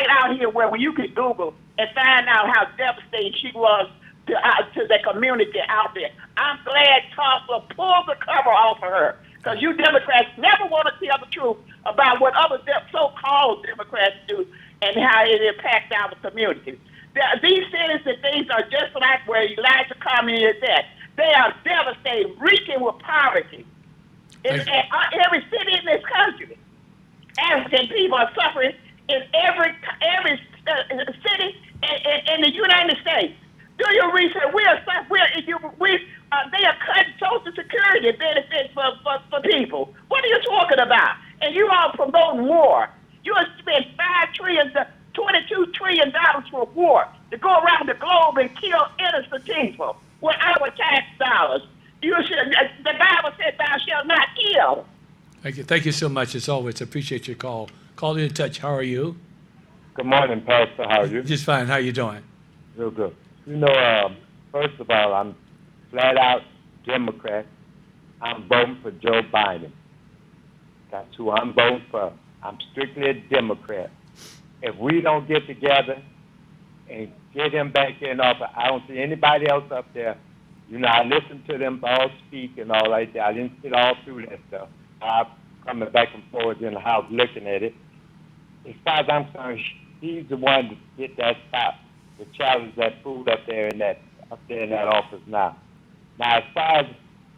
out here where you can Google and find out how devastating she was to the community out there. I'm glad Trump pulled the cover off of her, because you Democrats never want to tell the truth about what other so-called Democrats do and how it impacts our communities. These cities and things are just like where Elijah Cummings is at. They are devastated, reeking with poverty. In every city in this country, African people are suffering in every city in the United States. Do your research. They are cutting Social opportunity benefits for people. What are you talking about? And you all promoting war. You have spent $22 trillion for war to go around the globe and kill innocent people with our tax dollars. You should. The Bible said, "Thou shalt not kill." Thank you so much, as always. I appreciate your call. Call in touch. How are you? Good morning, Pastor. How are you? Just fine. How you doing? Real good. You know, first of all, I'm flat out Democrat. I'm voting for Joe Biden. That's who I'm voting for. I'm strictly a Democrat. If we don't get together and get him back in office, I don't see anybody else up there. You know, I listened to them all speak and all like that. I didn't sit all through that stuff. I'm coming back and forth in the house looking at it. As far as I'm concerned, he's the one to get that spot, to challenge that food up there in that office now. Now, as far as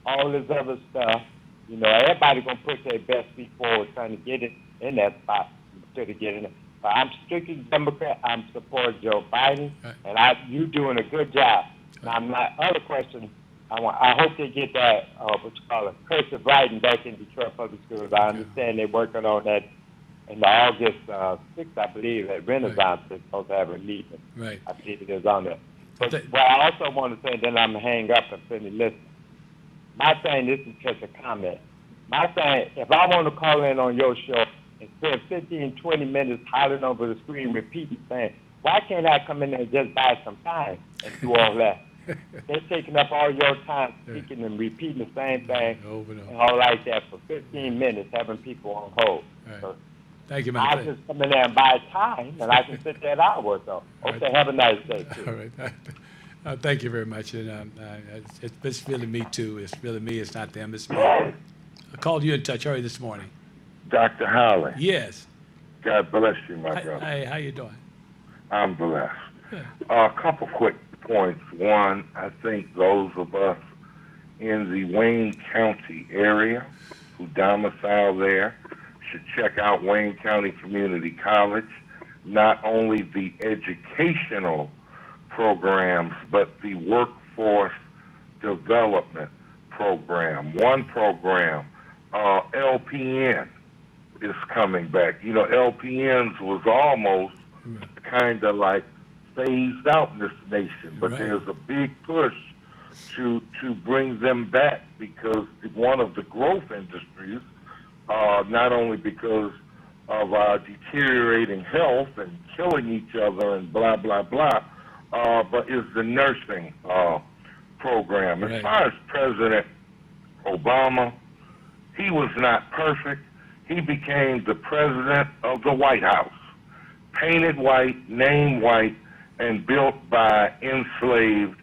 all this other stuff, you know, everybody gonna put their best feet forward trying to get it in that spot instead of getting it. But I'm strictly Democrat. I'm supporting Joe Biden, and you doing a good job. Now, my other question, I hope they get that cursive writing back in Detroit Public Schools. I understand they're working on that. In August 6th, I believe, at Renaissance, they're supposed to have a meeting. Right. I believe it is on there. But what I also want to say, then I'm going to hang up and finish listening. My thing, this is just a comment. My thing, if I want to call in on your show and spend 15, 20 minutes hollering over the screen, repeating things, why can't I come in there and just buy some time and do all that? They're taking up all your time speaking and repeating the same thing and all like that for 15 minutes, having people on hold. Right. So thank you, man. I just come in there and buy time, and I can sit there an hour or so. Okay, have a nice day, too. All right. Thank you very much. And it's really me, too. It's really me. It's not them. It's me. I called you in touch early this morning. Dr. Howley. Yes. God bless you, my brother. Hey, how you doing? I'm blessed. A couple quick points. One, I think those of us in the Wayne County area who domicile there should check out Wayne County Community College, not only the educational programs, but the workforce development program. One program, LPN, is coming back. You know, LPNs was almost kind of like phased out in this nation, but there's a big push to bring them back because one of the growth industries, not only because of our deteriorating health and killing each other and blah, blah, blah, but is the nursing program. As far as President Obama, he was not perfect. He became the president of the White House, painted white, named white, and built by enslaved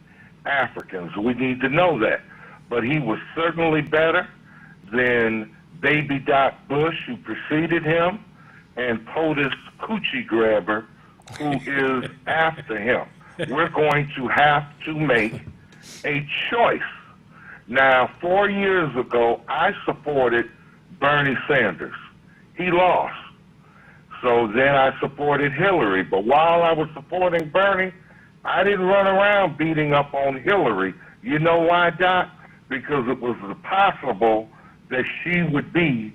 Africans. We need to know that. But he was certainly better than Baby Doc Bush, who preceded him, and POTUS Coochie Grabber, who is after him. We're going to have to make a choice. Now, 4 years ago, I supported Bernie Sanders. He lost. So then I supported Hillary. But while I was supporting Bernie, I didn't run around beating up on Hillary. You know why, Doc? Because it was possible that she would be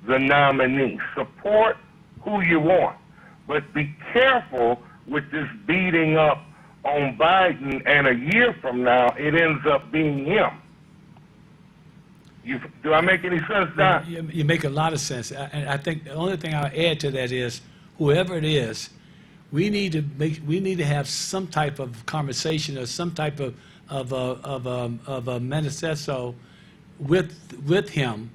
the nominee. Support who you want. But be careful with this beating up on Biden, and a year from now, it ends up being him. Do I make any sense, Doc? You make a lot of sense. And I think the only thing I'll add to that is, whoever it is, we need to have some type of conversation or some type of a manifesto with him,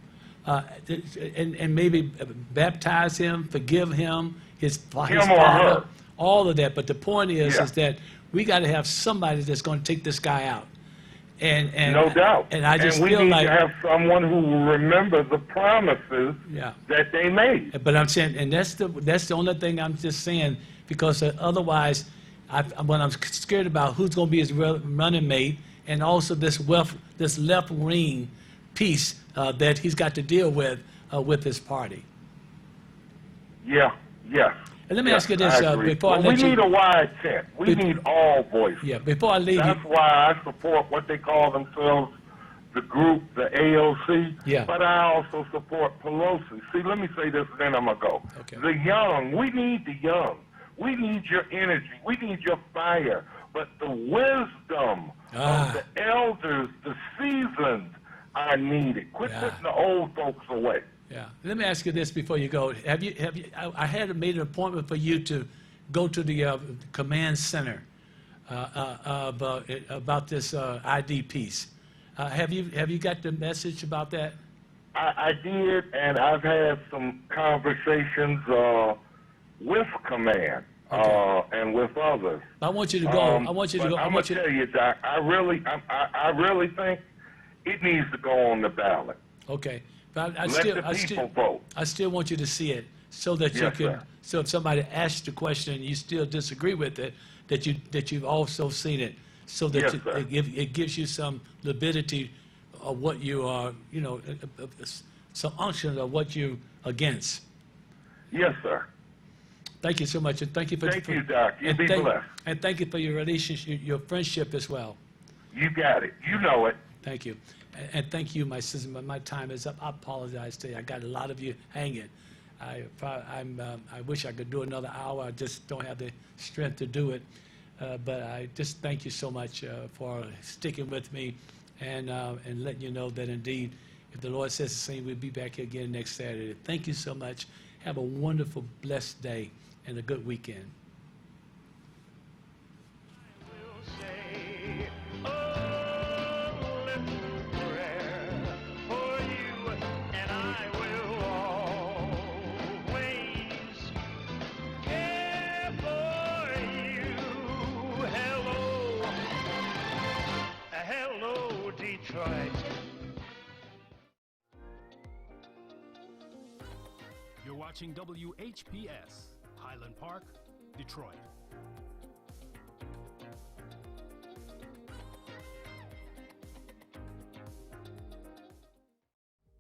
and maybe baptize him, forgive him, his father, all of that. But the point is that we got to have somebody that's going to take this guy out. And no doubt. And I just we feel need like to have someone who will remember the promises that they made. But I'm saying, and that's the only thing I'm just saying, because otherwise, what I'm scared about, who's going to be his running mate, and also this left wing piece that he's got to deal with his party. Yeah. And let me ask you this before I let we need a wide tent. We need all voices. Yeah. Before I leave, that's why I support what they call themselves the group, the AOC, Yeah. but I also support Pelosi. See, let me say this, then I'm going to go. Okay. The young, we need the young. We need your energy. We need your fire. But the wisdom of the elders, the seasoned, are needed. Quit putting the old folks away. Yeah. Let me ask you this before you go. I had made an appointment for you to go to the command center about this ID piece. Have you got the message about that? I did, and I've had some conversations with command and with others. I want you to go. I want you to go. I'm gonna tell you, Doc. I really think it needs to go on the ballot. Okay, but vote. I still want you to see it so that you Yes, can. sir. So if somebody asks the question and you still disagree with it, that you've also seen it, so that Yes, sir. it gives you some validity of what you are, some unction of what you against. Yes, sir. Thank you so much, and thank you for. Thank you, Doc. You be blessed. And thank you for your relationship, your friendship as well. You got it. You know it. Thank you. And thank you, my sister. My time is up. I apologize to you. I got a lot of you hanging. I wish I could do another hour. I just don't have the strength to do it. But I just thank you so much for sticking with me and letting you know that indeed, if the Lord says the same, we'll be back here again next Saturday. Thank you so much. Have a wonderful, blessed day and a good weekend. Hello, Detroit. You're watching WHPS, Highland Park, Detroit.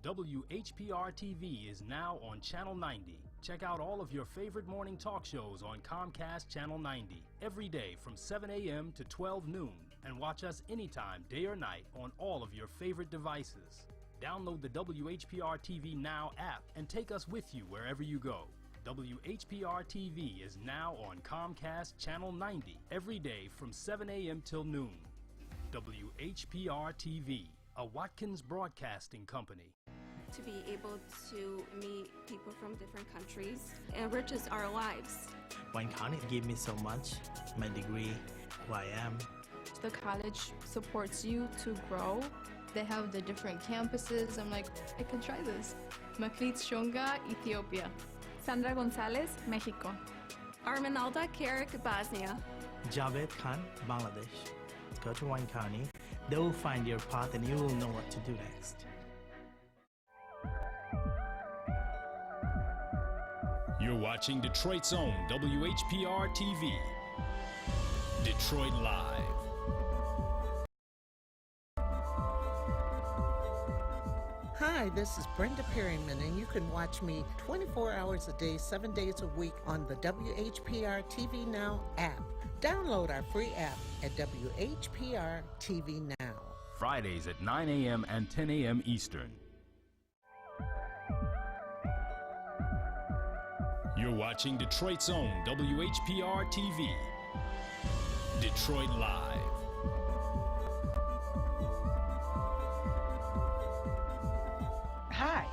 WHPR TV is now on Channel 90. Check out all of your favorite morning talk shows on Comcast Channel 90 every day from 7 a.m. to 12 noon, and watch us anytime, day or night, on all of your favorite devices. Download the WHPR TV Now app and take us with you wherever you go. WHPR TV is now on Comcast Channel 90 every day from 7 a.m. till noon. WHPR TV, a Watkins Broadcasting Company. To be able to meet people from different countries enriches our lives. Wayne County gave me so much. My degree, who I am. The college supports you to grow. They have the different campuses. I'm like, I can try this. Maklit Shonga, Ethiopia. Sandra Gonzalez, Mexico. Arminalda Carrick, Bosnia. Javed Khan, Bangladesh. Go to Wayne County. They will find your path and you will know what to do next. You're watching Detroit's own WHPR TV. Detroit Live. Hi, this is Brenda Perryman, and you can watch me 24 hours a day, 7 days a week on the WHPR TV Now app. Download our free app at WHPR TV Now. Fridays at 9 a.m. and 10 a.m. Eastern. You're watching Detroit's own WHPR TV. Detroit Live. Hi,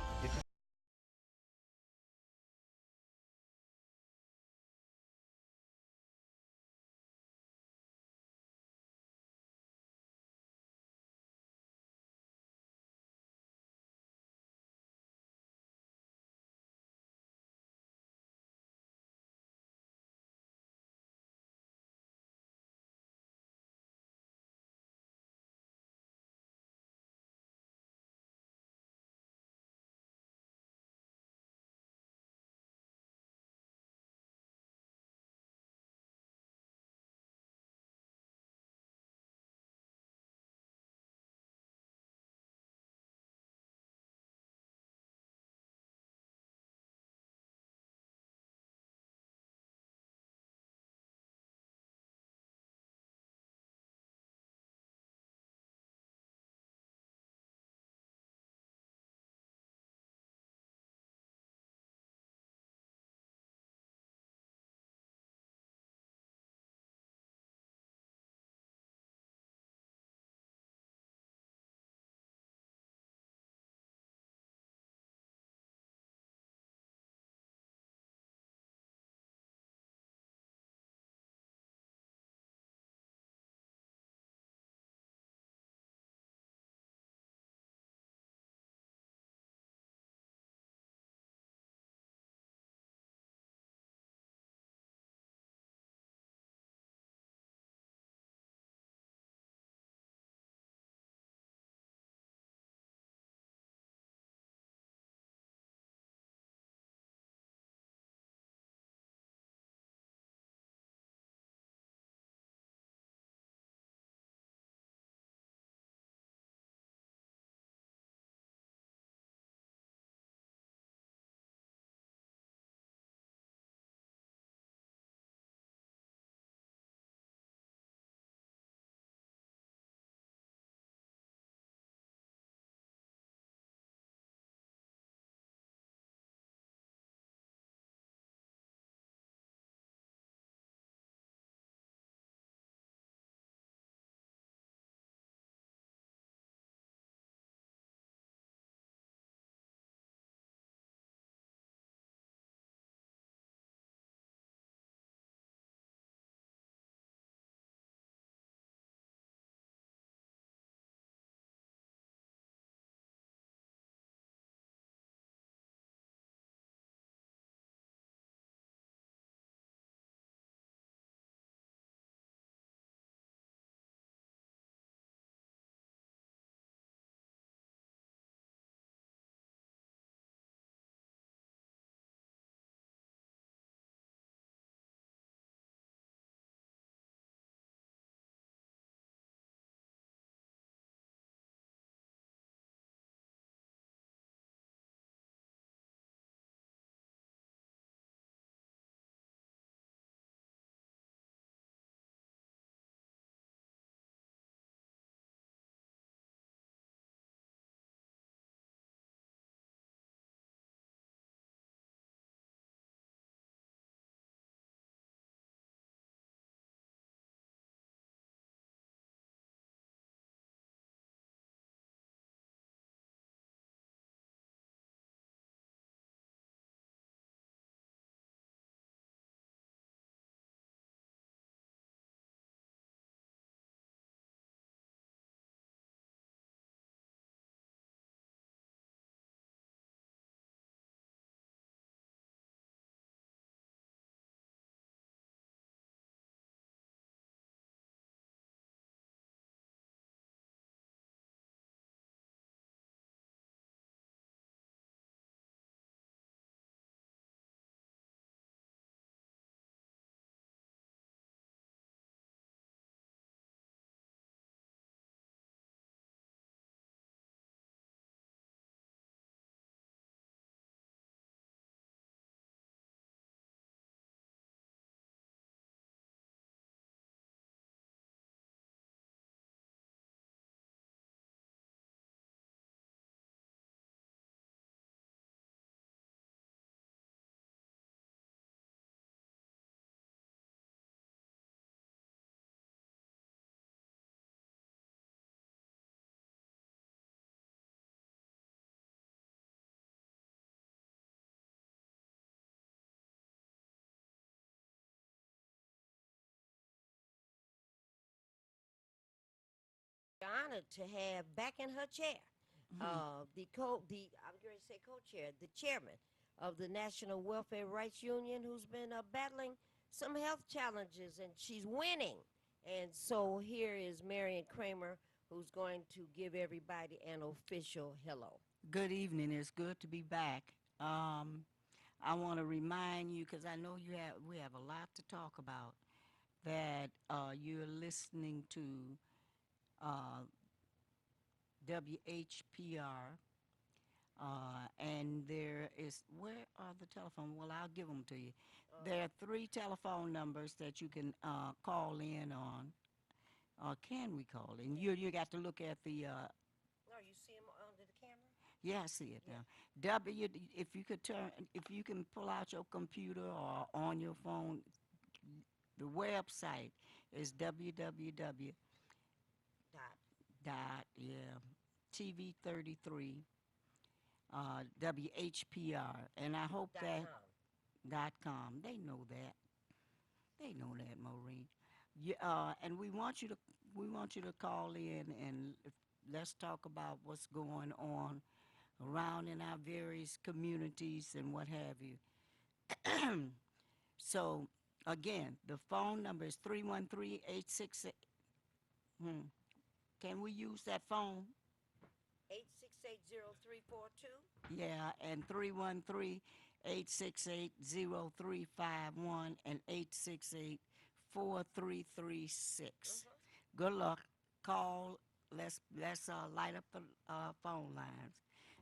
honored to have back in her chair I'm going to say co-chair, the chairman of the National Welfare Rights Union, who's been battling some health challenges, and she's winning. And so here is Marion Kramer, who's going to give everybody an official hello. Good evening. It's good to be back. I want to remind you, because I know we have a lot to talk about, that you're listening to WHPR, and there is, where are the telephone? Well, I'll give them to you. There are 3 telephone numbers that you can call in on. Can we call in? You got to look at the. Oh, you see him under the camera? Yeah, I see it now. If you can pull out your computer or on your phone, the website is www. TV33 WHPR, and I hope .com. They know that. They know that, Maureen. And we want you to call in and let's talk about what's going on around in our various communities and what have you. So again, the phone number is 313-868. Can we use that phone? 868-0342. Yeah, and 313-868-0351 and 868-4336. Good luck. Call. Let's light up the phone lines.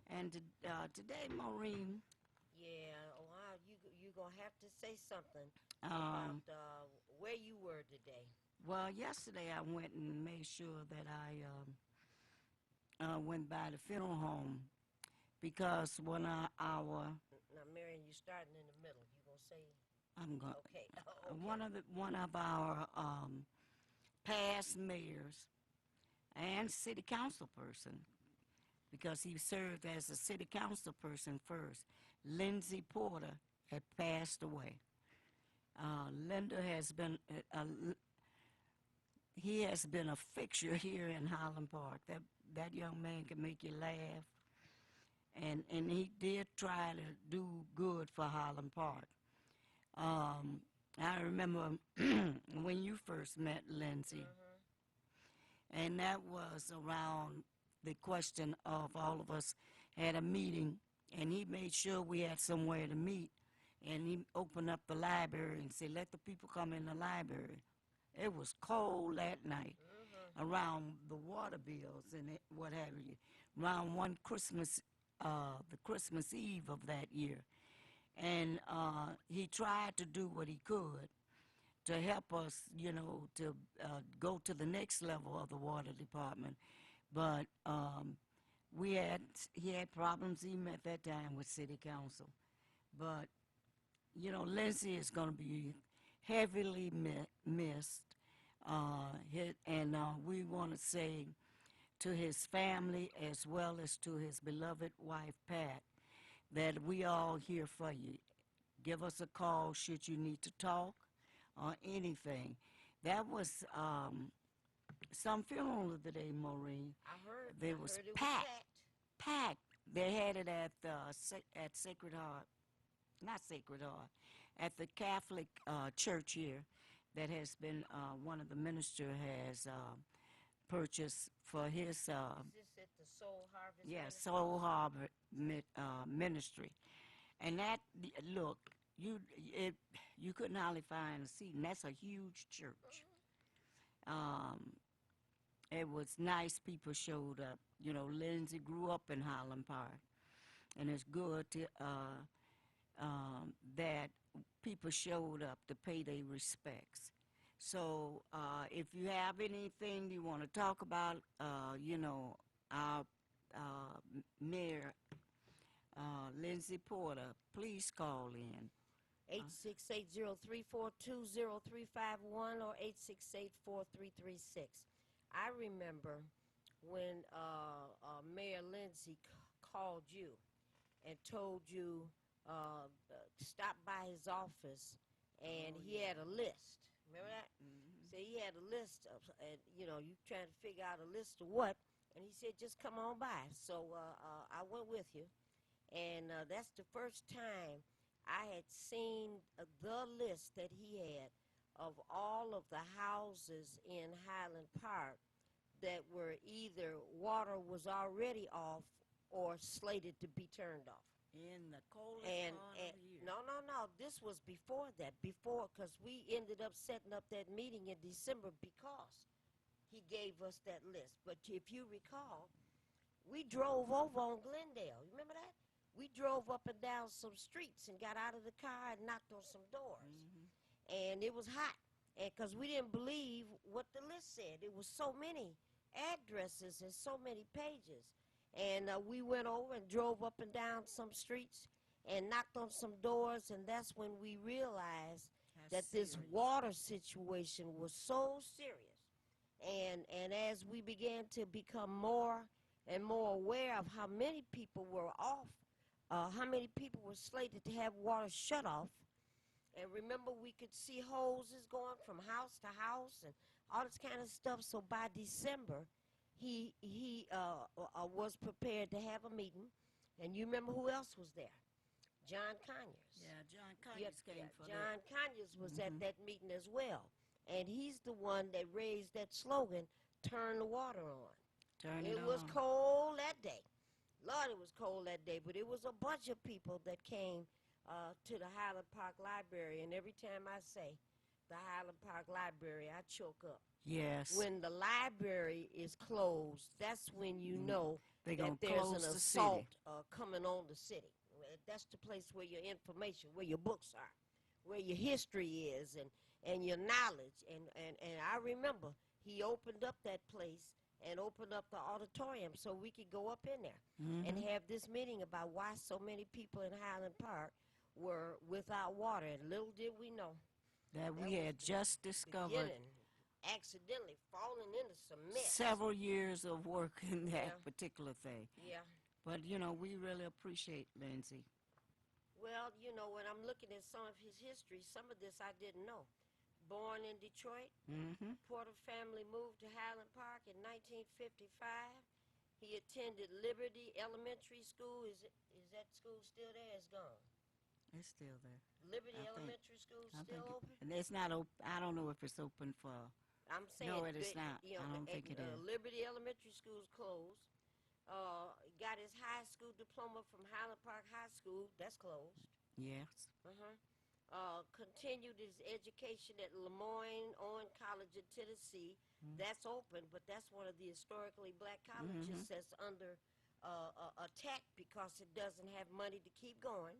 And today, Maureen. Yeah, wow, you gonna have to say something about where you were today. Well, yesterday I went and made sure that I went by the funeral home because when our Now, Marion, you're starting in the middle. You gonna say? I'm going. Okay. One of our past mayors and city council person, because he served as a city council person first, Lindsay Porter, had passed away. Linda has been. He has been a fixture here in Highland Park. That young man can make you laugh, and he did try to do good for Highland Park. I remember when you first met Lindsay, and that was around the question of all of us had a meeting, and he made sure we had somewhere to meet, and he opened up the library and said, let the people come in the library. It was cold that night around the water bills and what have you, around one Christmas, the Christmas Eve of that year. And he tried to do what he could to help us, to go to the next level of the water department. But he had problems even at that time with city council. But, Lindsay is going to be heavily missed. And we want to say to his family as well as to his beloved wife, Pat, that we all here for you. Give us a call should you need to talk or anything. That was some funeral today, Maureen. I heard. There was packed. They had it at Sacred Heart. Not Sacred Heart, at the Catholic church here that has been, one of the minister has purchased for his... Is this at the Soul Harvest Yeah, Ministry? Soul Harvest Ministry. And that, look, you couldn't hardly find a seat, and that's a huge church. It was nice people showed up. Lindsay grew up in Highland Park, and it's good to... that people showed up to pay their respects. So if you have anything you want to talk about, our mayor, Lindsay Porter, please call in. 868-0342-0351 or 868-4336. I remember when Mayor Lindsay called you and told you stop by his office, and he had a list. Remember that? said he had a list of, and you know, you trying to figure out a list of what, and he said just come on by. So I went with you, and that's the first time I had seen the list that he had of all of the houses in Highland Park that were either water was already off or slated to be turned off. In the coldest And, part and of the year. no, this was before that. Because we ended up setting up that meeting in December because he gave us that list. But if you recall, we drove over on Glendale. You remember that? We drove up and down some streets and got out of the car and knocked on some doors. And it was hot. And because we didn't believe what the list said. It was so many addresses and so many pages. And we went over and drove up and down some streets and knocked on some doors, and that's when we realized that this water situation was so serious. And as we began to become more and more aware of how many people were off, how many people were slated to have water shut off, and remember we could see hoses going from house to house and all this kind of stuff, so by December, he was prepared to have a meeting, and you remember who else was there? John Conyers. Yeah, John Conyers came for John that. Conyers was at that meeting as well, and he's the one that raised that slogan, "Turn the water on." Turn It it was on. cold that day. Lord, it was cold that day, but it was a bunch of people that came to the Highland Park Library, and every time I say the Highland Park Library, I choke up. Yes. When the library is closed, that's when you know They gonna that there's an close the assault coming on the city. That's the place where your information, where your books are, where your history is, and your knowledge. And I remember he opened up that place and opened up the auditorium so we could go up in there and have this meeting about why so many people in Highland Park were without water. And little did we know That we had just discovered beginning, accidentally falling into some mess. several years of work in that Yeah. particular thing. Yeah. But, you know, we really appreciate Lindsay. Well, you know, when I'm looking at some of his history, some of this I didn't know. Born in Detroit, Porter family moved to Highland Park in 1955. He attended Liberty Elementary School. Is that school still there? It's gone. It's still there. Liberty I think- Elementary School I still think open? and it's not open. I don't know if it's open for. I'm saying No, it is that, not. you know, I don't think it is. Liberty Elementary School's closed. Got his high school diploma from Highland Park High School. That's closed. Yes. Continued his education at Lemoyne Owen College in Tennessee. That's open, but that's one of the historically black colleges that's under attack because it doesn't have money to keep going.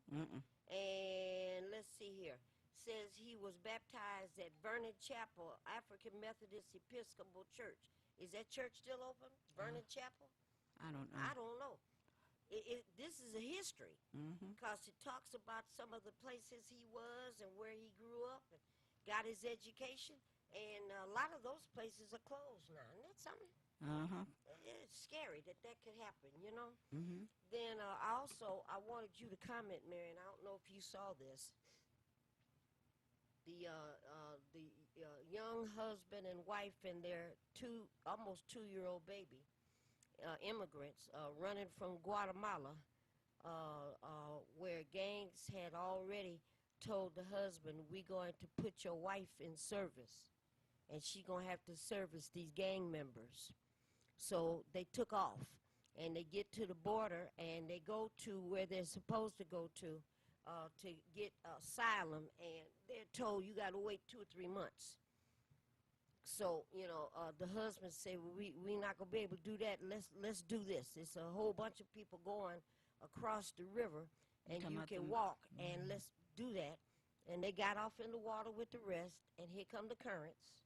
And let's see here. Says he was baptized at Vernon Chapel, African Methodist Episcopal Church. Is that church still open? Vernon Chapel? I don't know. I don't know. This is a history because it talks about some of the places he was and where he grew up and got his education. And a lot of those places are closed now. Isn't that something? It's scary that could happen, you know? Then I wanted you to comment, Marion. I don't know if you saw this. The young husband and wife and their almost 2-year-old baby, immigrants running from Guatemala, where gangs had already told the husband, "We're going to put your wife in service, and she's going to have to service these gang members." So they took off, and they get to the border, and they go to where they're supposed to go to get asylum, and they're told you got to wait 2 or 3 months. So, you know, the husband said, well, we're not going to be able to do that. Let's do this. It's a whole bunch of people going across the river, and you can walk, and let's do that. And they got off in the water with the rest, and here come the currents.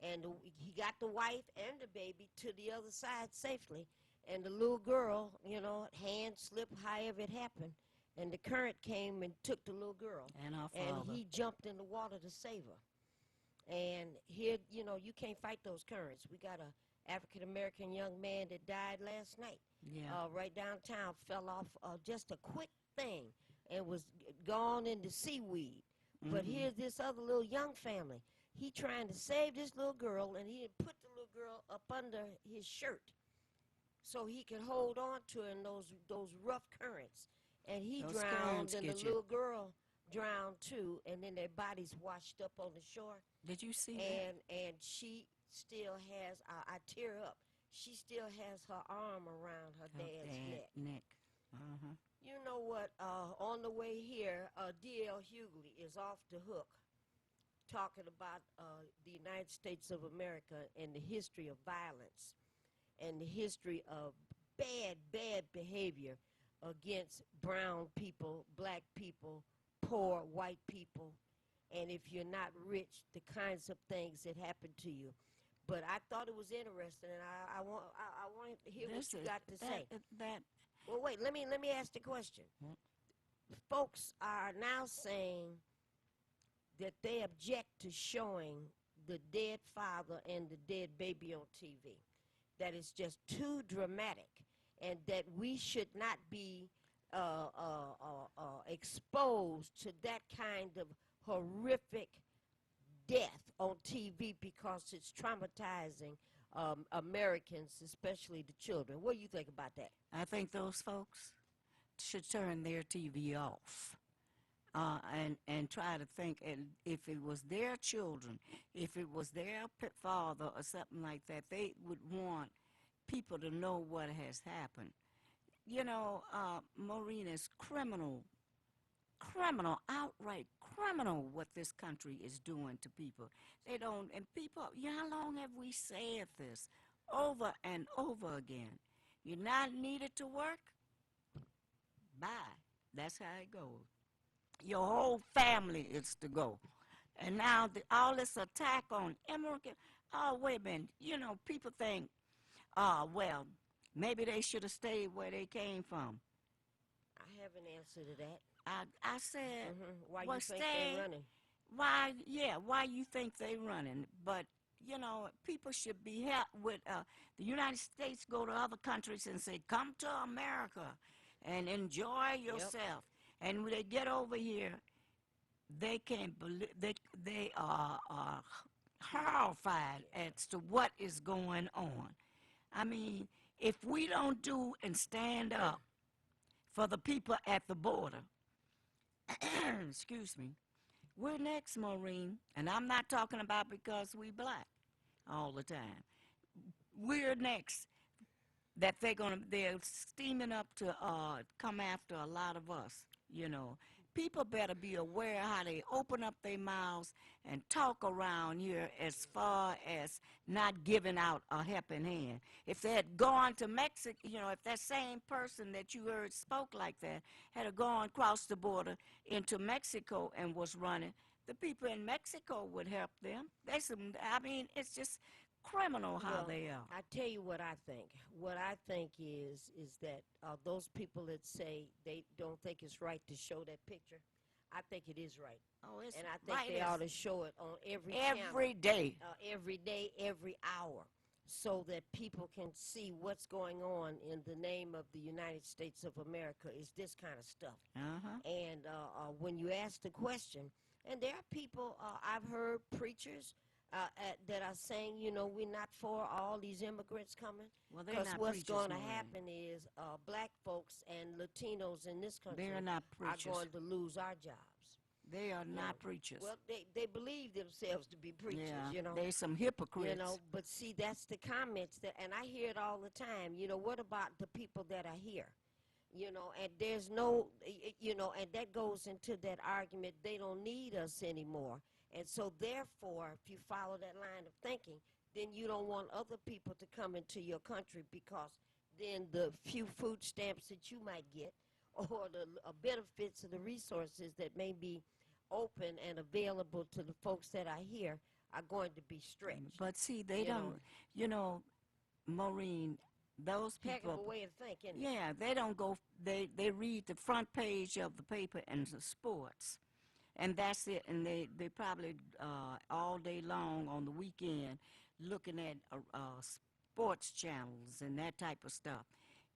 And he got the wife and the baby to the other side safely. And the little girl, you know, hand slipped, however it happened. And the current came and took the little girl. And her And father. he jumped in the water to save her. And here, you know, you can't fight those currents. We got a African-American young man that died last night. Yeah. Right downtown, fell off just a quick thing and was gone into seaweed. But here's this other little young family. he trying to save this little girl, and he had put the little girl up under his shirt so he could hold on to her in those rough currents. And he Those drowned, currents and the get you. little girl drowned too, and then their bodies washed up on the shore. Did you see And she still has, I tear up, she still has her arm around her dad's neck. Uh-huh. You know what? On the way here, D.L. Hughley is off the hook talking about the United States of America and the history of violence and the history of bad behavior against brown people, black people, poor white people, and if you're not rich, the kinds of things that happen to you. But I thought it was interesting, and I want to hear what you got to say. Well, wait, let me ask the question. Folks are now saying that they object to showing the dead father and the dead baby on TV, that it's just too dramatic, and that we should not be exposed to that kind of horrific death on TV because it's traumatizing Americans, especially the children. What do you think about that? I think those folks should turn their TV off and try to think, and if it was their children, if it was their father or something like that, they would want people to know what has happened. You know, Maureen, is criminal, outright criminal what this country is doing to people. They don't, and people, how long have we said this over and over again? You're not needed to work? Bye. That's how it goes. Your whole family is to go. And now all this attack on immigrants, oh, wait a minute. You know, people think, well, maybe they should have stayed where they came from. I have an answer to that. I said, why well, you think they running? Why you think they running? But, you know, people should be helped with, the United States go to other countries and say, come to America and enjoy yourself. And when they get over here, they can't believe, they are horrified as to what is going on. I mean, if we don't do and stand up for the people at the border, excuse me, we're next, Maureen. And I'm not talking about because we black all the time. We're next. That they're steaming up to come after a lot of us, you know. People better be aware how they open up their mouths and talk around here as far as not giving out a helping hand. If they had gone to Mexico, you know, if that same person that you heard spoke like that had gone across the border into Mexico and was running, the people in Mexico would help them. I mean, it's just criminal how they are. I tell you what I think. What I think is that those people that say they don't think it's right to show that picture, I think it is right. Oh, it's and I think right they ought to show it on every day. Every day, every hour, so that people can see what's going on in the name of the United States of America is this kind of stuff. And when you ask the question, and there are people, I've heard preachers that are saying, you know, we're not for all these immigrants coming. Well, they're because not what's preachers, going to Maureen. happen is black folks and Latinos in this country They're not are preachers. going to lose our jobs. They are You not know, preachers. Well, they believe themselves to be preachers, Yeah, you know. they some hypocrites. You know, but see, that's the comments that, and I hear it all the time. You know, what about the people that are here? You know, and there's no, you know, and that goes into that argument, they don't need us anymore. And so therefore, if you follow that line of thinking, then you don't want other people to come into your country, because then the few food stamps that you might get or the benefits of the resources that may be open and available to the folks that are here are going to be stretched. But see, they you don't, know. you know, Maureen, those Heck people. of a way to think, isn't it? Yeah, they don't go, they read the front page of the paper and the sports. And that's it. And they probably all day long on the weekend looking at sports channels and that type of stuff.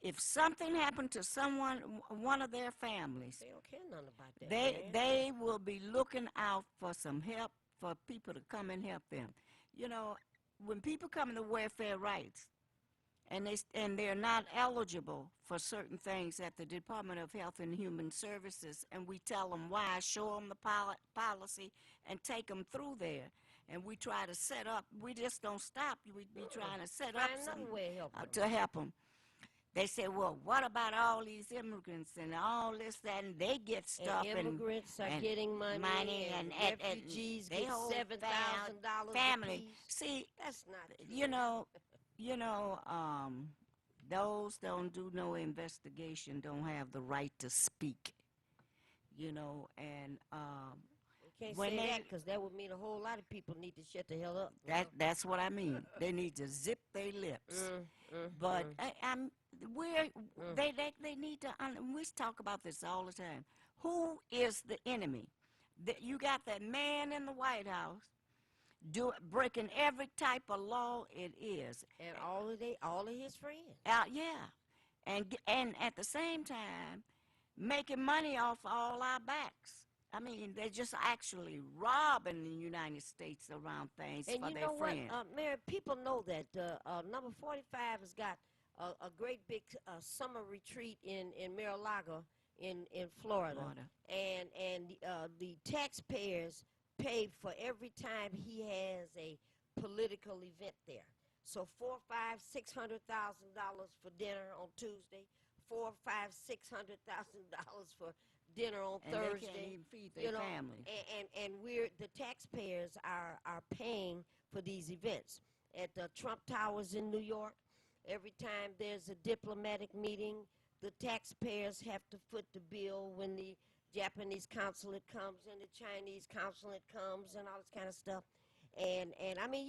If something happened to someone, one of their families, They don't care nothing about that. they will be looking out for some help for people to come and help them. You know, when people come into welfare rights and they're not eligible for certain things at the Department of Health and Human Services, and we tell them why, show them the policy, and take them through there. And we try to set up. We just don't stop. We be trying to set up Find another some way to help 'em. to help them. They say, well, what about all these immigrants and all this, that, and they get stuff. And immigrants are and getting money, and and refugees they get whole $7,000 family. apiece. See, That's not true. Those don't do no investigation, don't have the right to speak. And Can't when say they- that because that would mean a whole lot of people need to shut the hell up. that's what I mean. They need to zip their lips. But they need to. We talk about this all the time. Who is the enemy? You got that man in the White House breaking every type of law it is, And all of his friends. yeah, and at the same time making money off all our backs. I mean, they're just actually robbing the United States around things And for you their know friends. what, Mary, people know that number 45 has got a great big summer retreat in Mar-a-Lago in Florida. And the taxpayers pay for every time he has a political event there. So $400,000, $500,000, $600,000 for dinner on Tuesday, $400,000, $500,000, $600,000 for dinner on And Thursday. they can't even feed their family. And the taxpayers are paying for these events. At the Trump Towers in New York, every time there's a diplomatic meeting, the taxpayers have to foot the bill when the Japanese consulate comes and the Chinese consulate comes and all this kind of stuff. And I mean,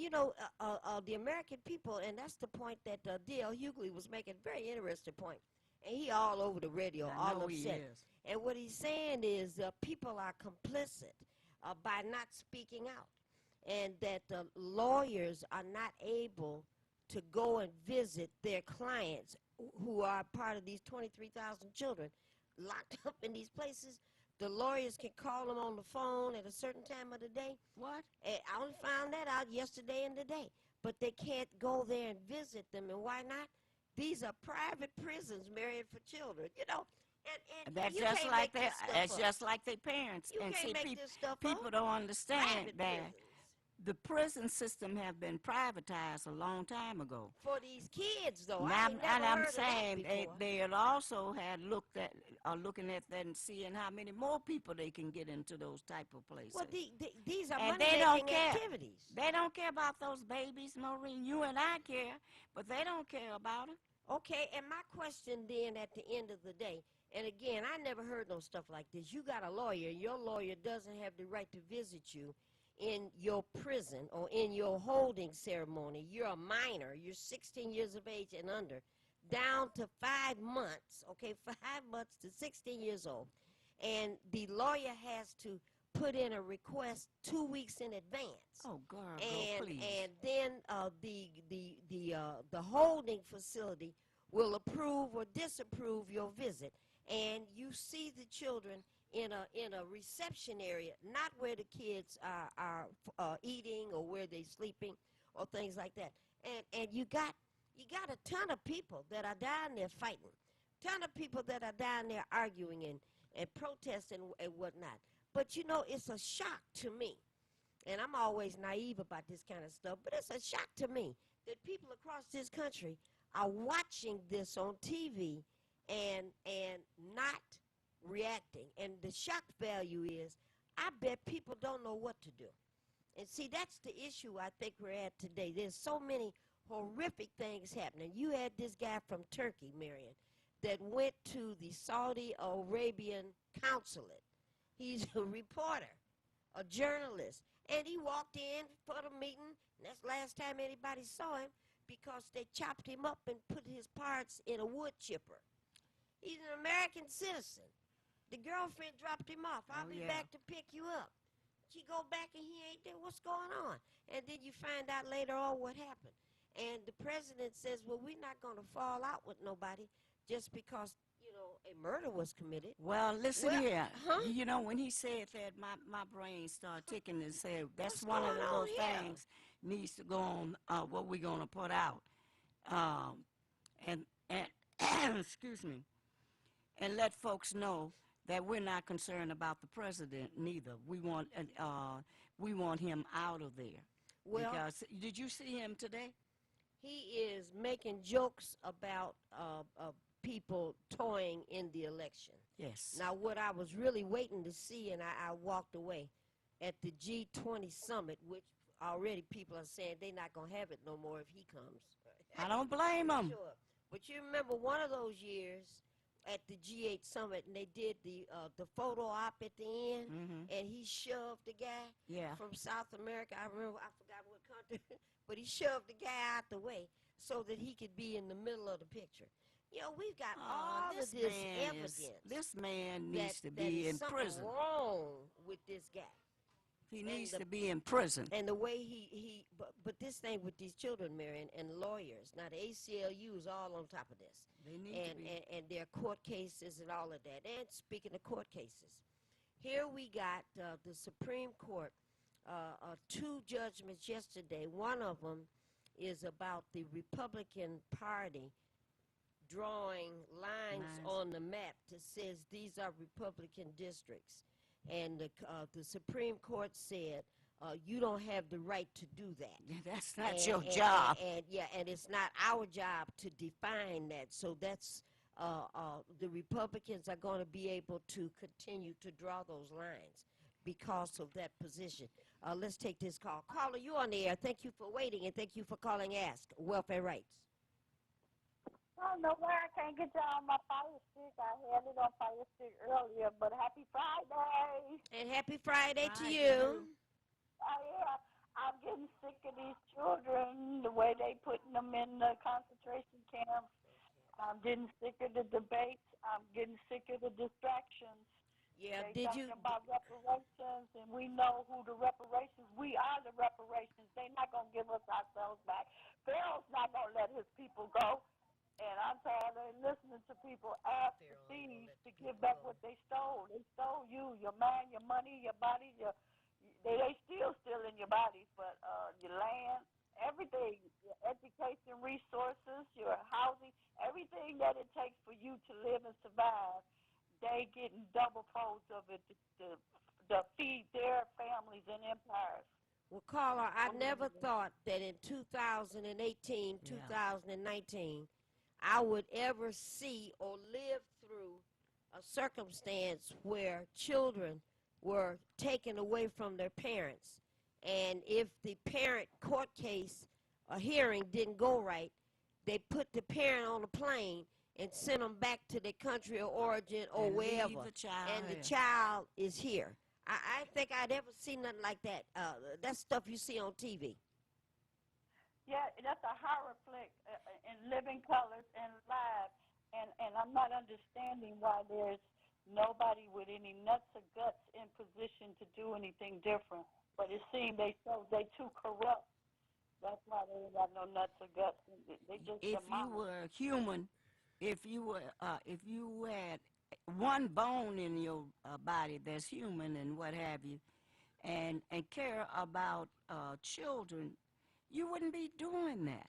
the American people, and that's the point that D.L. Hughley was making, a very interesting point. And he all over the radio, I all know he upset. is. And what he's saying is people are complicit by not speaking out, and that the lawyers are not able to go and visit their clients who are part of these 23,000 children locked up in these places. The lawyers can call them on the phone at a certain time of the day. What? And I only found that out yesterday and today. But they can't go there and visit them. And why not? These are private prisons, married for children. And That's you just can't like make their. this stuff That's up. just like their parents. You and can't see, make this stuff people up. don't understand Private that prisons. the prison system have been privatized a long time ago. For these kids, though. And I ain't never I'm heard saying of that before. they had also had looking at that and seeing how many more people they can get into those type of places. Well, these are And they don't money-making care. activities. They don't care about those babies, Maureen. You and I care, but they don't care about them. Okay, and my question then at the end of the day, and again, I never heard no stuff like this. You got a lawyer, your lawyer doesn't have the right to visit you in your prison or in your holding ceremony. You're a minor, you're 16 years of age and under, down to 5 months, okay, 5 months to 16 years old. And the lawyer has to put in a request 2 weeks in advance. Oh, girl, please. And then the holding facility will approve or disapprove your visit. And you see the children in a reception area, not where the kids are eating or where they're sleeping or things like that. And you got a ton of people that are down there fighting, ton of people that are down there arguing and protesting and whatnot. But it's a shock to me, and I'm always naive about this kind of stuff, but it's a shock to me that people across this country are watching this on TV and not reacting. And the shock value is, I bet people don't know what to do. And see, that's the issue I think we're at today. There's so many horrific things happening. You had this guy from Turkey, Marion, that went to the Saudi Arabian consulate. He's a reporter, a journalist, and he walked in for the meeting. And that's the last time anybody saw him because they chopped him up and put his parts in a wood chipper. He's an American citizen. The girlfriend dropped him off. I'll be back to pick you up. She go back and he ain't there. What's going on? And then you find out later on what happened. And the president says, well, we're not going to fall out with nobody just because, a murder was committed. Well, listen Well, here. huh? You know, when he said that, my brain started ticking and said, that's What's one of going on those here? things needs to go on what we're going to put out. And excuse me, and let folks know that we're not concerned about the president neither. We want him out of there. Well, because did you see him today? he is making jokes about people toying in the election. Yes. Now, what I was really waiting to see, and I walked away, at the G20 summit, which already people are saying they're not going to have it no more if he comes. I don't blame him. Sure. But you remember one of those years at the G8 summit, and they did the photo op at the end, and he shoved the guy from South America. I forgot what country, but he shoved the guy out the way so that he could be in the middle of the picture. You know, we've got all of this evidence. This man that- needs to that be is in something prison. wrong with this guy. He needs to be in prison. And the way but this thing with these children, Marion, and lawyers. Now, the ACLU is all on top of this. They need and, to be. And their court cases and all of that. And speaking of court cases, here we got the Supreme Court, two judgments yesterday. One of them is about the Republican Party drawing lines on the map that says these are Republican districts. And the Supreme Court said, you don't have the right to do that. That's not your job. And it's not our job to define that. So that's, the Republicans are going to be able to continue to draw those lines because of that position. Let's take this call. Caller, you on the air. Thank you for waiting, and thank you for calling Ask Welfare Rights. I don't know why I can't get you on my fire stick. I had it on fire stick earlier, but happy Friday. And happy Friday to you. Yeah, I'm getting sick of these children, the way they putting them in the concentration camps. I'm getting sick of the debates. I'm getting sick of the distractions. Yeah, they talking about reparations, and we know who the reparations. We are the reparations. They're not going to give us ourselves back. Pharaoh's not going to let his people go. And I'm tired of listening to people ask the thieves to give back what they stole. They stole you, your mind, your money, your body. They still stealing your bodies, but your land, everything, your education, resources, your housing, everything that it takes for you to live and survive, they getting double folds of it to feed their families and empires. Well, caller, I never thought that in 2018, 2019, I would ever see or live through a circumstance where children were taken away from their parents. And if the parent court case or hearing didn't go right, they put the parent on a plane and sent them back to their country of origin or wherever. And the child is here. I think I'd ever seen nothing like that. That's stuff you see on TV. Yeah, that's a horror flick in living colors and live. And I'm not understanding why there's nobody with any nuts or guts in position to do anything different. But it seems they too corrupt. That's why they ain't got no nuts or guts. They just If you were human, if you had one bone in your body that's human and what have you, and care about children, you wouldn't be doing that.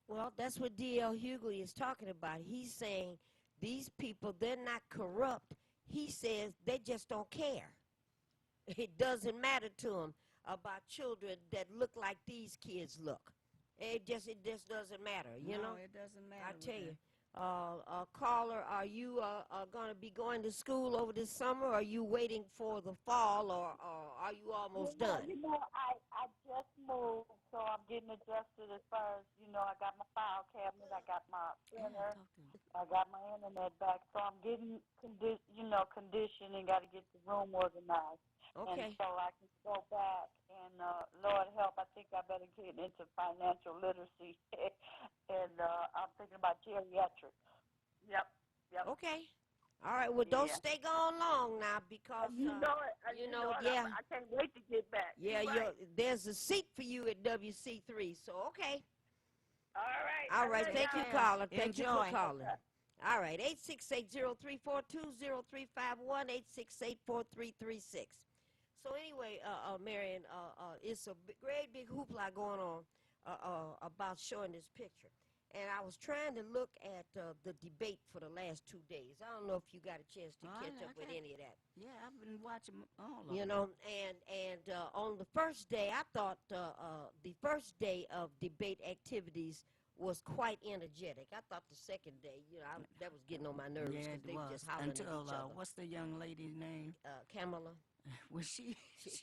Well, that's what D.L. Hughley is talking about. He's saying these people, they're not corrupt. He says they just don't care. It doesn't matter to them about children that look like these kids look. It just doesn't matter, you know? it doesn't matter. I tell you. Caller, are you going to be going to school over this summer, or are you waiting for the fall, or are you almost done? You know, I just moved, so I'm getting adjusted as far as, I got my file cabinet, I got my printer, I got my internet back, so I'm getting, conditioned and got to get the room organized. Okay. And so I can go back, and Lord help, I think I better get into financial literacy, and I'm thinking about geriatrics. Yep. Okay. All right. Well, don't stay gone long now, because yeah. I can't wait to get back. Yeah, right. There's a seat for you at WC3. So okay. All right. All right. Thank you, caller. Thank you for calling. All right, 868-034-20351, 868-4336. So anyway, Marion, it's a great big hoopla going on about showing this picture. And I was trying to look at the debate for the last 2 days. I don't know if you got a chance to catch up with any of that. Yeah, I've been watching all of You them. know, and on the first day, I thought the first day of debate activities was quite energetic. I thought the second day, that was getting on my nerves Yeah, because it they were was. just hollering Until, at each other. what's the young lady's name? Kamala. Was she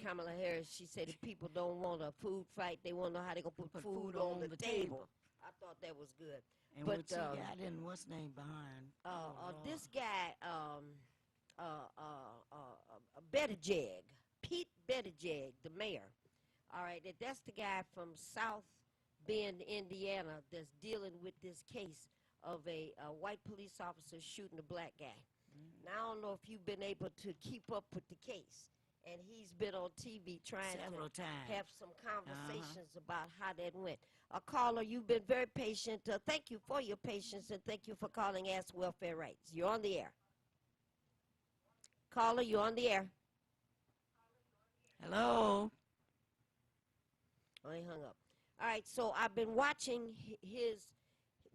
Kamala Harris, she said if people don't want a food fight, they want to know how they're going to put food on the table. I thought that was good. And but what she got in, what's name behind? This guy, Buttigieg, Pete Buttigieg, the mayor. All right, that's the guy from South Bend, Indiana, that's dealing with this case of a white police officer shooting a black guy. Now, I don't know if you've been able to keep up with the case. And he's been on TV trying Several to times. have some conversations about how that went. Caller, you've been very patient. Thank you for your patience, and thank you for calling Ask Welfare Rights. You're on the air. Caller, you're on the air. Hello? Oh, he hung up. All right, so I've been watching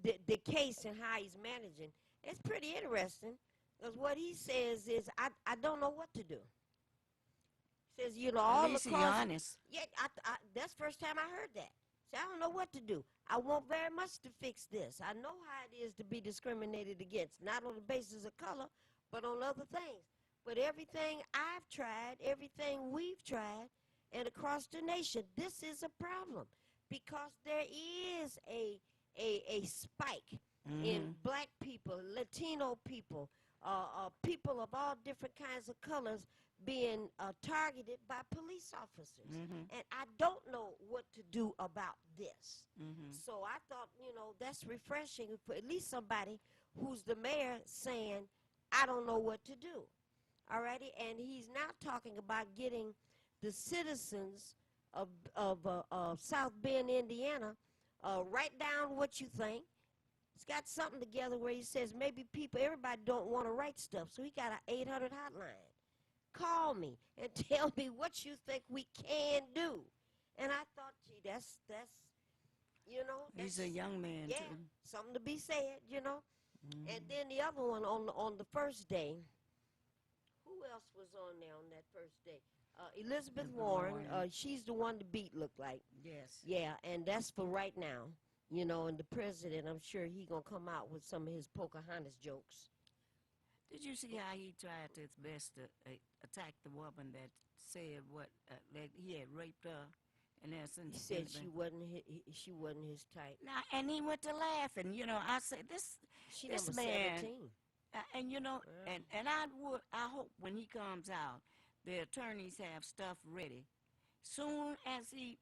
the case and how he's managing. It's pretty interesting because what he says is, I don't know what to do. Says, all At least the he honest. Yeah, that's the first time I heard that. See, I don't know what to do. I want very much to fix this. I know how it is to be discriminated against, not on the basis of color, but on other things. But everything I've tried, everything we've tried, and across the nation, this is a problem because there is a spike in black people, Latino people, people of all different kinds of colors being targeted by police officers. And I don't know what to do about this. So I thought, that's refreshing for at least somebody who's the mayor saying, I don't know what to do. All righty? And he's now talking about getting the citizens of South Bend, Indiana, write down what you think. He's got something together where he says maybe everybody don't want to write stuff. So he got an 800 hotline. Call me and tell me what you think we can do. And I thought, gee, that's He's a young man, yeah, too. something to be said, And then the other one on the first day, who else was on there on that first day? Elizabeth Warren. She's the one to beat, look like. Yes. Yeah, and that's for right now. And the president, I'm sure he going to come out with some of his Pocahontas jokes. Did you see how he tried to his best to attack the woman that said that he had raped her? And he said she wasn't his type. Now, and he went to laughing. I said, this number man, 17. And I hope when he comes out, the attorneys have stuff ready. Soon as he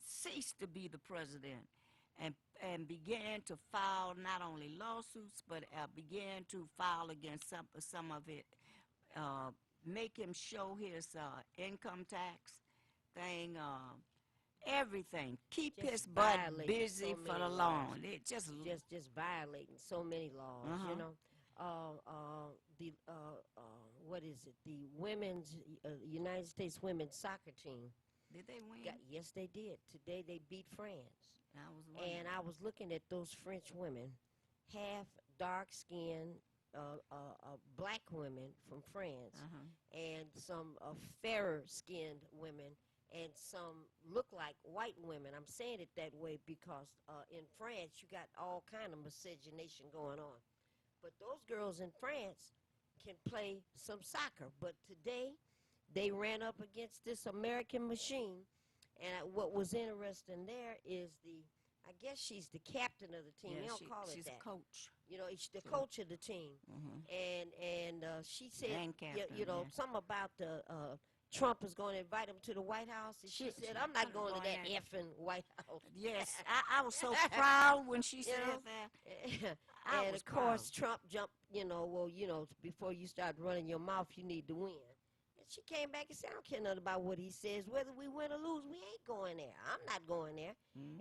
ceased to be the president and began to file not only lawsuits, but began to file against some of it, make him show his income tax thing, everything. Keep Just his butt violating busy so for the many long. laws. It just violating so many laws, what is it? The women's United States women's soccer team. Did they win? Yes, they did. Today they beat France. And I was looking at those French women, half dark-skinned black women from France, and some fairer-skinned women, and some look like white women. I'm saying it that way because in France you got all kind of miscegenation going on. But those girls in France can play some soccer. But today they ran up against this American machine. And what was interesting there is I guess she's the captain of the team. Yeah, They don't call it she's that. a coach. She's the coach of the team. And she said, And captain, yeah. something about Trump is going to invite him to the White House. And she said, I'm not going to that effing White House. Yes, I was so proud when she said that. And of course, Trump jumped, before you start running your mouth, you need to win. And she came back and said, I don't care nothing about what he says. Whether we win or lose, we ain't going there. I'm not going there.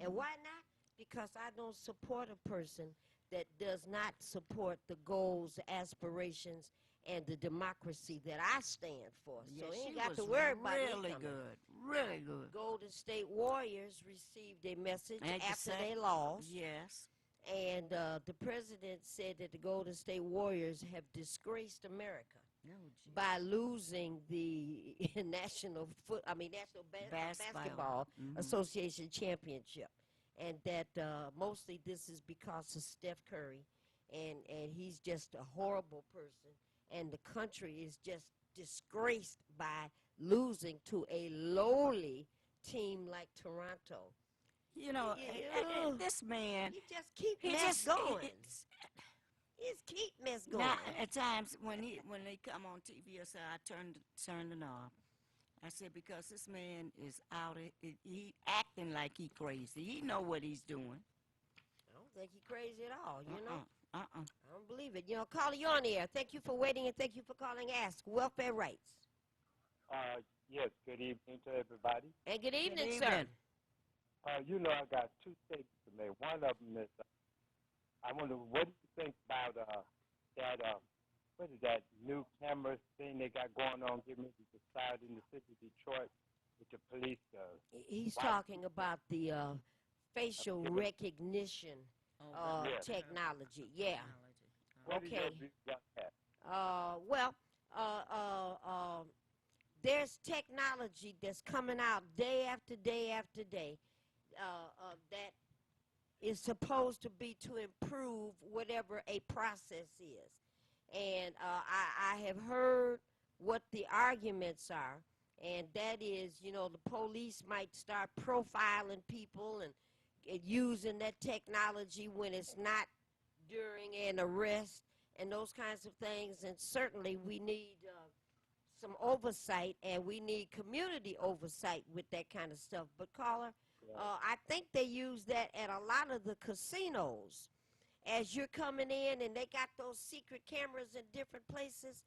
And why not? Because I don't support a person that does not support the goals, aspirations, and the democracy that I stand for. Yeah, So he she ain't got was to worry about me really coming. good, really good. Golden State Warriors received a message And you after said- they lost. Yes. And the president said that the Golden State Warriors have disgraced America by losing the National Basketball Mhm. Association championship, and that mostly this is because of Steph Curry, and he's just a horrible person, and the country is just disgraced by losing to a lowly team like Toronto. You know, this man, he just keep he mess just going. He just keep mess going. Now, at times when they come on TV, I say I turn the knob. I said because this man is out. He acting like he crazy. He know what he's doing. I don't think he's crazy at all, you know? Uh-uh. I don't believe it. You know, caller, you're on the air. Thank you for waiting, and thank you for calling Ask Welfare Rights. Yes, good evening to everybody. And good evening, Good sir. evening. You know, I got two statements to make. One of them is, I wonder, what do you think about that, what is that new camera thing they got going on, giving me the side in the city of Detroit with the police? He's talking about the facial recognition technology. Yeah. What is your Okay. view about that? There's technology that's coming out day after day after day that is supposed to be to improve whatever a process is. And I have heard what the arguments are, and that is, you know, the police might start profiling people and using that technology when it's not during an arrest and those kinds of things. And certainly we need some oversight, and we need community oversight with that kind of stuff. But caller, I think they use that at a lot of the casinos. As you're coming in, and they got those secret cameras in different places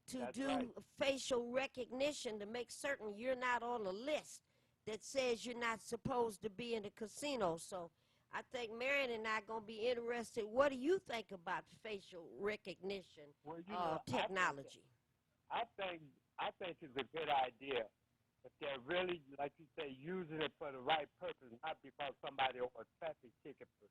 to do facial recognition to make certain you're not on a list that says you're not supposed to be in the casino. So I think Marion and I are going to be interested. What do you think about facial recognition technology? I think it's a good idea if they're really, like you say, using it for the right purpose, not because somebody on a traffic ticket for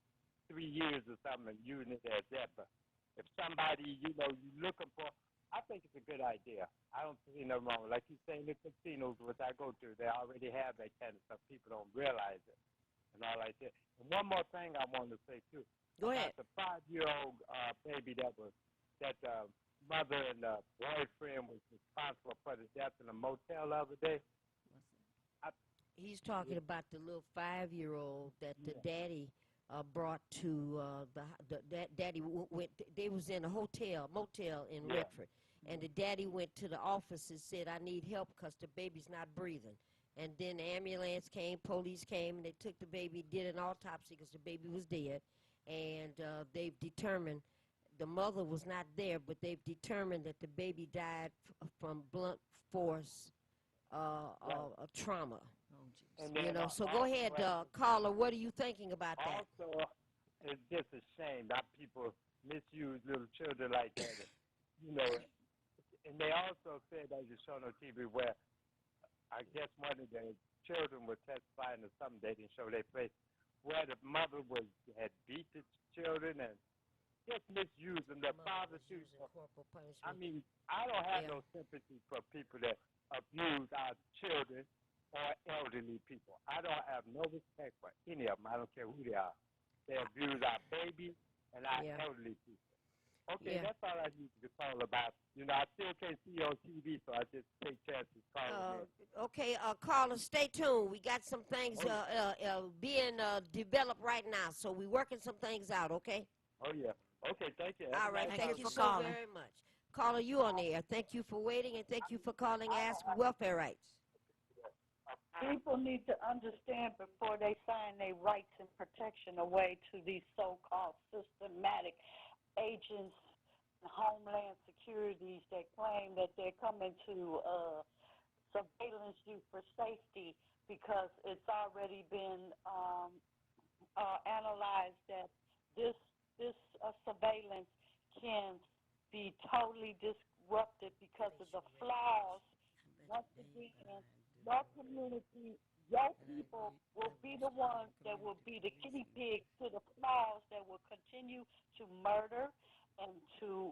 3 years or something and using it as that. But if somebody, you know, you're looking for, I think it's a good idea. I don't see no wrong. Like you say, in the casinos, which I go to, they already have that kind of stuff. People don't realize it and all like that. And one more thing I wanted to say, too. Go ahead. The 5-year-old baby that mother and the boyfriend was responsible for the death in a motel the other day. He's talking about the little 5-year-old that the daddy brought to daddy went. They was in a motel in Redford, and the daddy went to the office and said, "I need help because the baby's not breathing." And then the ambulance came, police came, and they took the baby, did an autopsy because the baby was dead, and they've determined the mother was not there, but they've determined that the baby died from blunt force trauma. You know, so go ahead, caller. What are you thinking about that? Also, it's just a shame that people misuse little children like that. You know, and they also said that you show on TV where I guess one of the children was testifying or something. They didn't show their face, where the mother had beat the children and just misusing the father too. I mean, I don't have no sympathy for people that abuse our children or elderly people. I don't have no respect for any of them. I don't care who they are. They abuse our babies and our elderly people. Okay, that's all I need to call about. You know, I still can't see you on TV, so I just take chances calling. Okay, caller, stay tuned. We got some things being developed right now, so we're working some things out, okay? Oh, yeah. Okay, thank you. All right, thank you so very much. Caller, you on the air. Thank you for waiting, and thank you for calling Ask Welfare Rights. People need to understand before they sign their rights and protection away to these so-called systematic agents and Homeland Securities that claim that they're coming to surveillance you for safety because it's already been analyzed that this surveillance can be totally disrupted because of the flaws. Once again, your community, your people will be the ones that will be the guinea pigs to the flaws that will continue to murder and to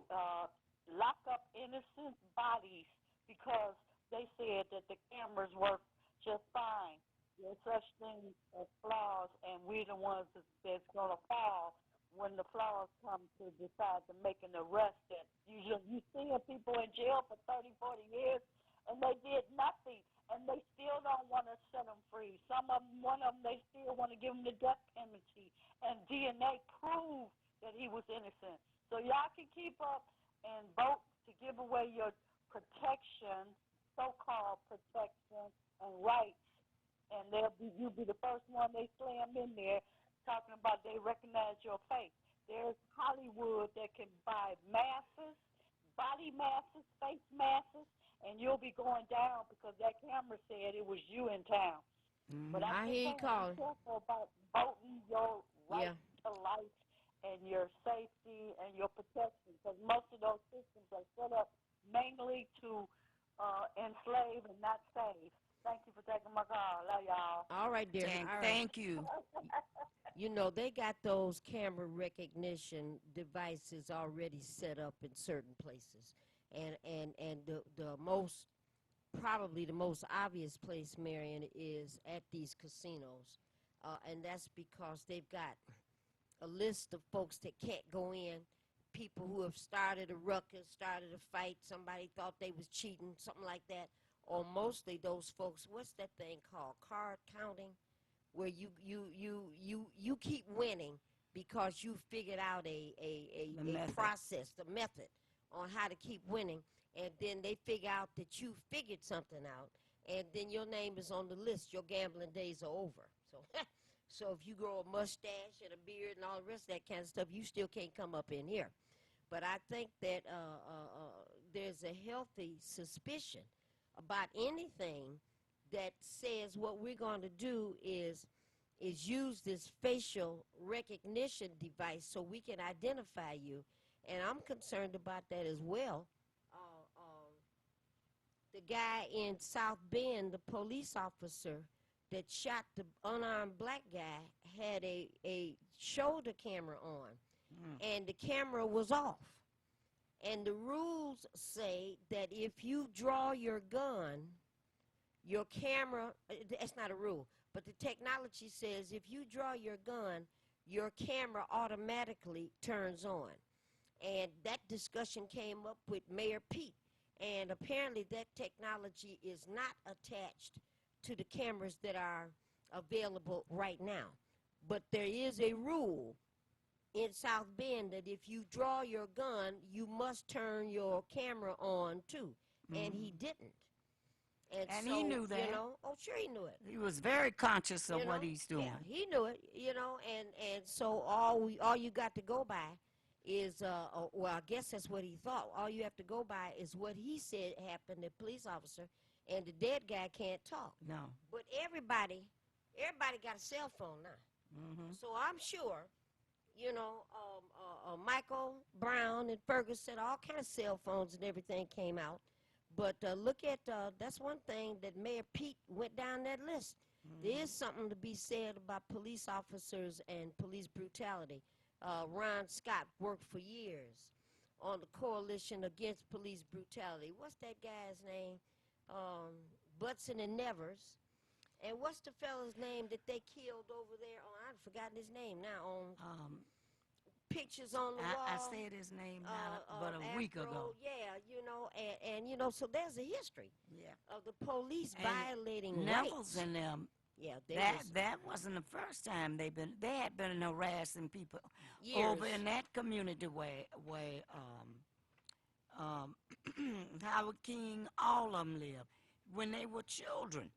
lock up innocent bodies because they said that the cameras work just fine. There's such things as flaws, and we're the ones that's going to fall when the flaws come to decide to make an arrest. That you see people in jail for 30, 40 years, and they did nothing, and they still don't want to set them free. Some of them, one of them, they still want to give them the death penalty, and DNA proved that he was innocent. So y'all can keep up and vote to give away your protection, so-called protection and rights, and you'll be the first one they slam in there talking about they recognize your face. There's Hollywood that can buy masses, body masses, face masses, and you'll be going down because that camera said it was you in town. But I I'm hear you just saying, be calling. careful about voting your right Yeah. to life and your safety and your protection, because most of those systems are set up mainly to enslave and not save. Thank you for taking my call. Love y'all. All right, dear. All right. Thank you. You know, they got those camera recognition devices already set up in certain places. And the most, probably the most obvious place, Marion, is at these casinos. And that's because they've got a list of folks that can't go in, people who have started a ruckus, started a fight, somebody thought they was cheating, something like that. Or mostly those folks, what's that thing called, card counting, where you keep winning because you figured out a process, the method on how to keep winning, and then they figure out that you figured something out, and then your name is on the list. Your gambling days are over. So so if you grow a mustache and a beard and all the rest of that kind of stuff, you still can't come up in here. But I think that there's a healthy suspicion about anything that says what we're going to do is use this facial recognition device so we can identify you. And I'm concerned about that as well. The guy in South Bend, the police officer that shot the unarmed black guy, had a shoulder camera on, and the camera was off. And the rules say that if you draw your gun, your camera, that's not a rule, but the technology says if you draw your gun, your camera automatically turns on. And that discussion came up with Mayor Pete. And apparently that technology is not attached to the cameras that are available right now. But there is a rule in South Bend that if you draw your gun, you must turn your camera on too. And he didn't. And so, he knew that. You know, oh, sure he knew it. He was very conscious of what he's doing. Yeah, he knew it, you know, and so all you got to go by is, well, I guess that's what he thought. All you have to go by is what he said happened, the police officer, and the dead guy can't talk. No. But everybody got a cell phone now. So I'm sure, you know, Michael Brown and Ferguson, all kind of cell phones and everything came out. But look at, that's one thing that Mayor Pete went down that list. There is something to be said about police officers and police brutality. Ron Scott worked for years on the Coalition Against Police Brutality. What's that guy's name? Butson and Nevers. And what's the fella's name that they killed over there? Oh, I've forgotten his name now. On pictures on the wall. I said his name but a week ago. Yeah, you know, and you know, so there's a history of the police And violating Neville's rights. and them. Yeah, That wasn't the first time they had been harassing people Years. over in that community where Howard King, all of them lived when they were children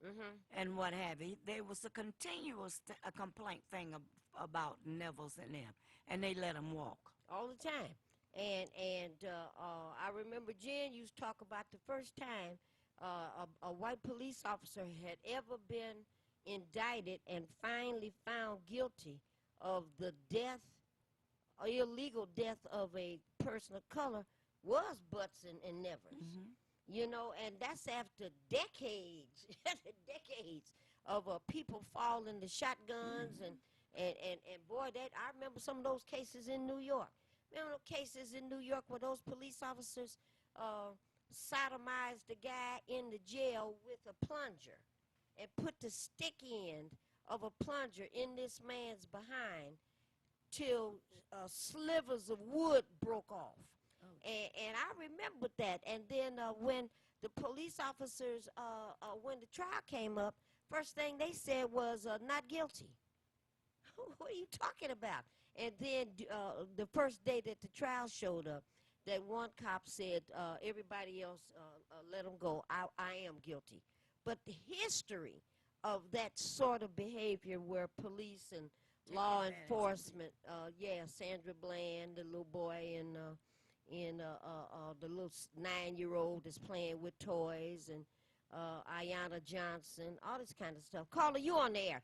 and what have you. There was a continuous complaint thing about Neville's and them, and they let them walk all the time. And I remember Jen used to talk about the first time a white police officer had ever been indicted and finally found guilty of the death illegal death of a person of color was Butts and Nevers. You know, and that's after decades, decades of people falling to shotguns and boy, that I remember some of those cases in New York. Remember those cases in New York where those police officers sodomized the guy in the jail with a plunger and put the stick end of a plunger in this man's behind till slivers of wood broke off. And I remembered that. And then when the police officers, when the trial came up, first thing they said was not guilty. What are you talking about? And then the first day that the trial showed up, that one cop said, everybody else let him go. I am guilty. But the history of that sort of behavior where police and law enforcement, Sandra Bland, the little boy, and the little 9-year-old that's playing with toys, and Ayanna Johnson, all this kind of stuff. Caller, you on the air.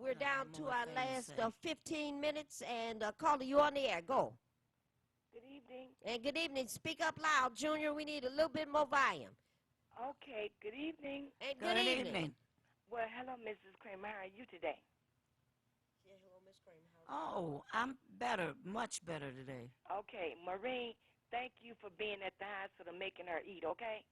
We're down to our last 15 minutes, and caller, you on the air. Go. Good evening. And good evening. Speak up loud, Junior. We need a little bit more volume. Okay, good evening. And good evening. Well, hello, Mrs. Kramer. How are you today? Yeah, hello, Miss Kramer. Oh, I'm better, much better today. Okay, Maureen, thank you for being at the hospital making her eat, okay?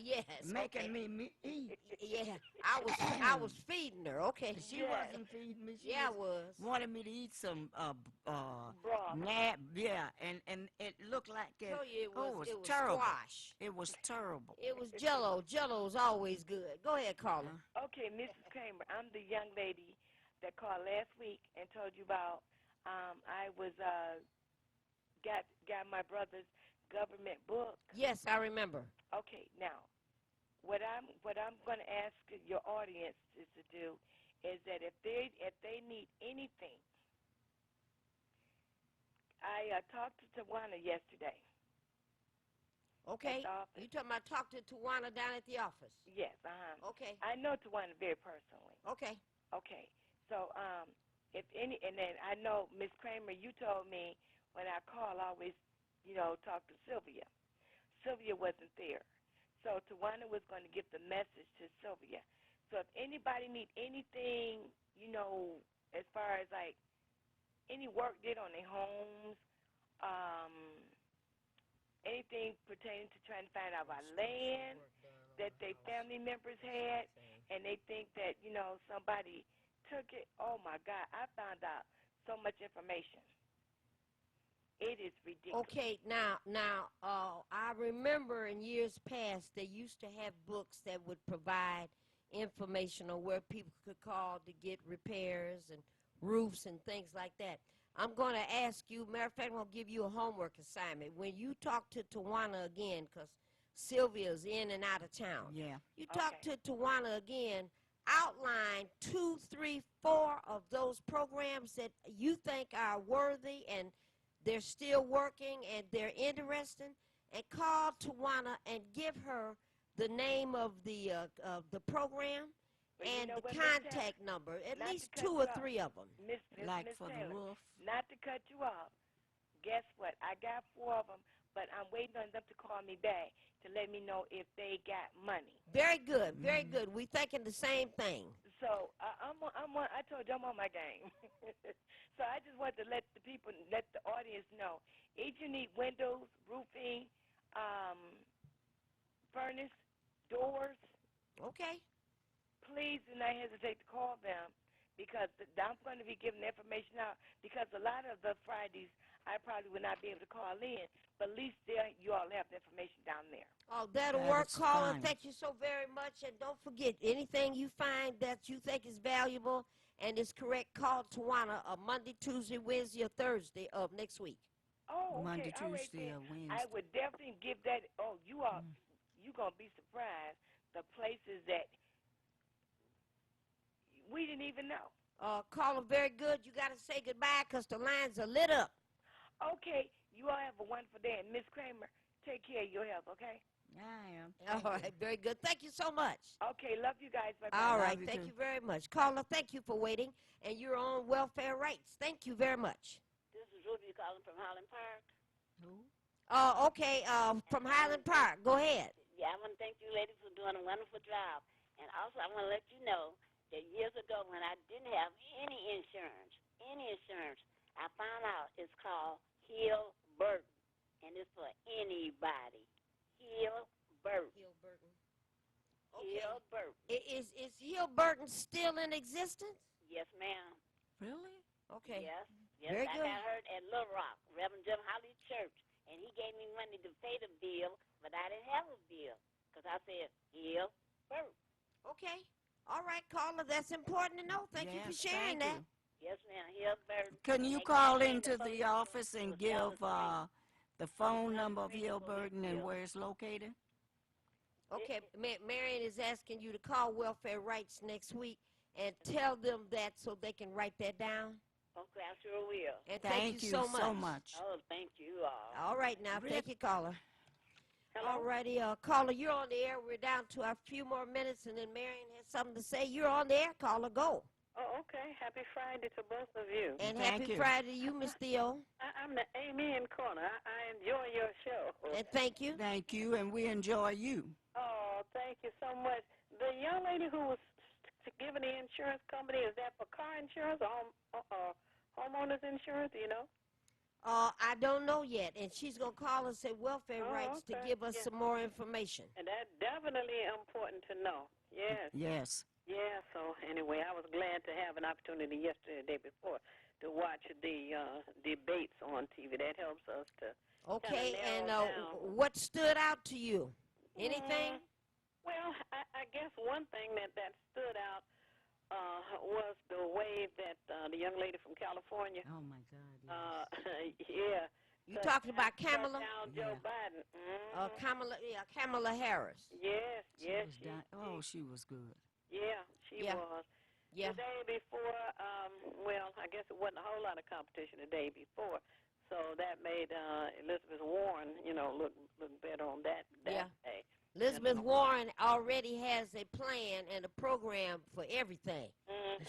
Yes. Making me eat. Yeah, I was feeding her. Okay. She wasn't feeding me. She I was. Wanted me to eat some broth. And it looked like it. It was terrible. squash. It was terrible. It was Jello. Jello's always good. Go ahead, caller. Okay, Mrs. Kramer, I'm the young lady that called last week and told you about I was got my brother's government book. Yes, I remember. Okay, now what I'm going to ask your audience is to do is that if they need anything, I talked to Tawana yesterday. Okay. You talking about talk to Tawana down at the office? Yes. Okay. I know Tawana very personally. Okay. Okay. So if any, and then I know Miss Kramer, you told me when I call, I always, talk to Sylvia. Sylvia wasn't there. So Tawana was going to give the message to Sylvia. So if anybody need anything, as far as like any work did on their homes, anything pertaining to trying to find out about land that their family members had, and they think that, somebody took it, oh my God, I found out so much information. It is ridiculous. Okay, now, I remember in years past they used to have books that would provide information on where people could call to get repairs and roofs and things like that. I'm going to ask you, matter of fact, I'm going to give you a homework assignment. When you talk to Tawana again, because Sylvia's in and out of town. Yeah. You talk to Tawana again, outline 2, 3, 4 of those programs that you think are worthy and they're still working and they're interesting, and call Tawana and give her the name of the program and the contact number, at least 2 or 3 of them. Like Miss for the Taylor, roof. Not to cut you off. Guess what? I got 4 of them, but I'm waiting on them to call me back to let me know if they got money. Very good, very good. We thinking the same thing. So I told you I'm on my game. So I just want to let the audience know. If you need windows, roofing, furnace, doors. Okay. Please do not hesitate to call them, because I'm going to be giving the information out, because a lot of the Fridays I probably would not be able to call in, but at least there you all have the information down there. Oh, that'll work, caller. Thank you so very much. And don't forget, anything you find that you think is valuable and is correct, call Tawana Monday, Tuesday, Wednesday, or Thursday of next week. Oh, okay. Monday, All right, Tuesday, then. or Wednesday. I would definitely give that. Oh, you are. You're going to be surprised the places that we didn't even know. Caller, very good. You got to say goodbye because the lines are lit up. Okay. You all have a wonderful day. And Miss Kramer, take care of your health, okay? I am. All right, very good. Thank you so much. Okay, love you guys. Bye-bye. All right, thank you very much. Caller, thank you for waiting. And you're on welfare rights. Thank you very much. This is Sylvia calling from Highland Park. Okay, from Highland Park. Go ahead. Yeah, I want to thank you ladies for doing a wonderful job. And also, I want to let you know that years ago when I didn't have any insurance, I found out it's called Hill Burton, and it's for anybody. Hill Burton. Hill Burton. Hill Burton. Is Hill Burton still in existence? Yes, ma'am. Really? Okay. Yes. Very I good. got hurt at Little Rock, Reverend Jim Holly Church, and he gave me money to pay the bill, but I didn't have a bill because I said Hill Burton. Okay. All right, caller. That's important to know. Thank you for sharing that. Yes, ma'am. Hill Burton. Can you call into the office and give the phone number of Hill Burton and where it's located? Okay, Marion is asking you to call Welfare Rights next week and tell them that so they can write that down. Okay, I sure will. And thank you so much. Oh, thank you all. All right, now, thank you, caller. All righty, caller, you're on the air. We're down to a few more minutes, and then Marion has something to say. You're on the air. Caller, go. Oh, okay. Happy Friday to both of you. And happy Friday to you, Miss Theo. I'm the Amen Corner. I enjoy your show. And thank you. Thank you, and we enjoy you. Oh, thank you so much. The young lady who was given the insurance company, is that for car insurance or homeowners insurance, do you know? I don't know yet, and she's going to call us at Welfare Rights to give us some more information. And that's definitely important to know. Yes. Yes. Yeah, so anyway, I was glad to have an opportunity yesterday, the day before, to watch the debates on TV. That helps us to Okay, kinda and narrow down. what stood out to you? Anything? Well, I guess one thing that stood out was the way that the young lady from California. Oh my God! Yeah. You talking about Kamala? Down Joe Biden. Kamala Harris. Yes, yes. She was good. Yeah, she was. Yeah. The day before, well, I guess it wasn't a whole lot of competition the day before, so that made Elizabeth Warren, look better on that day. Elizabeth Warren already has a plan and a program for everything.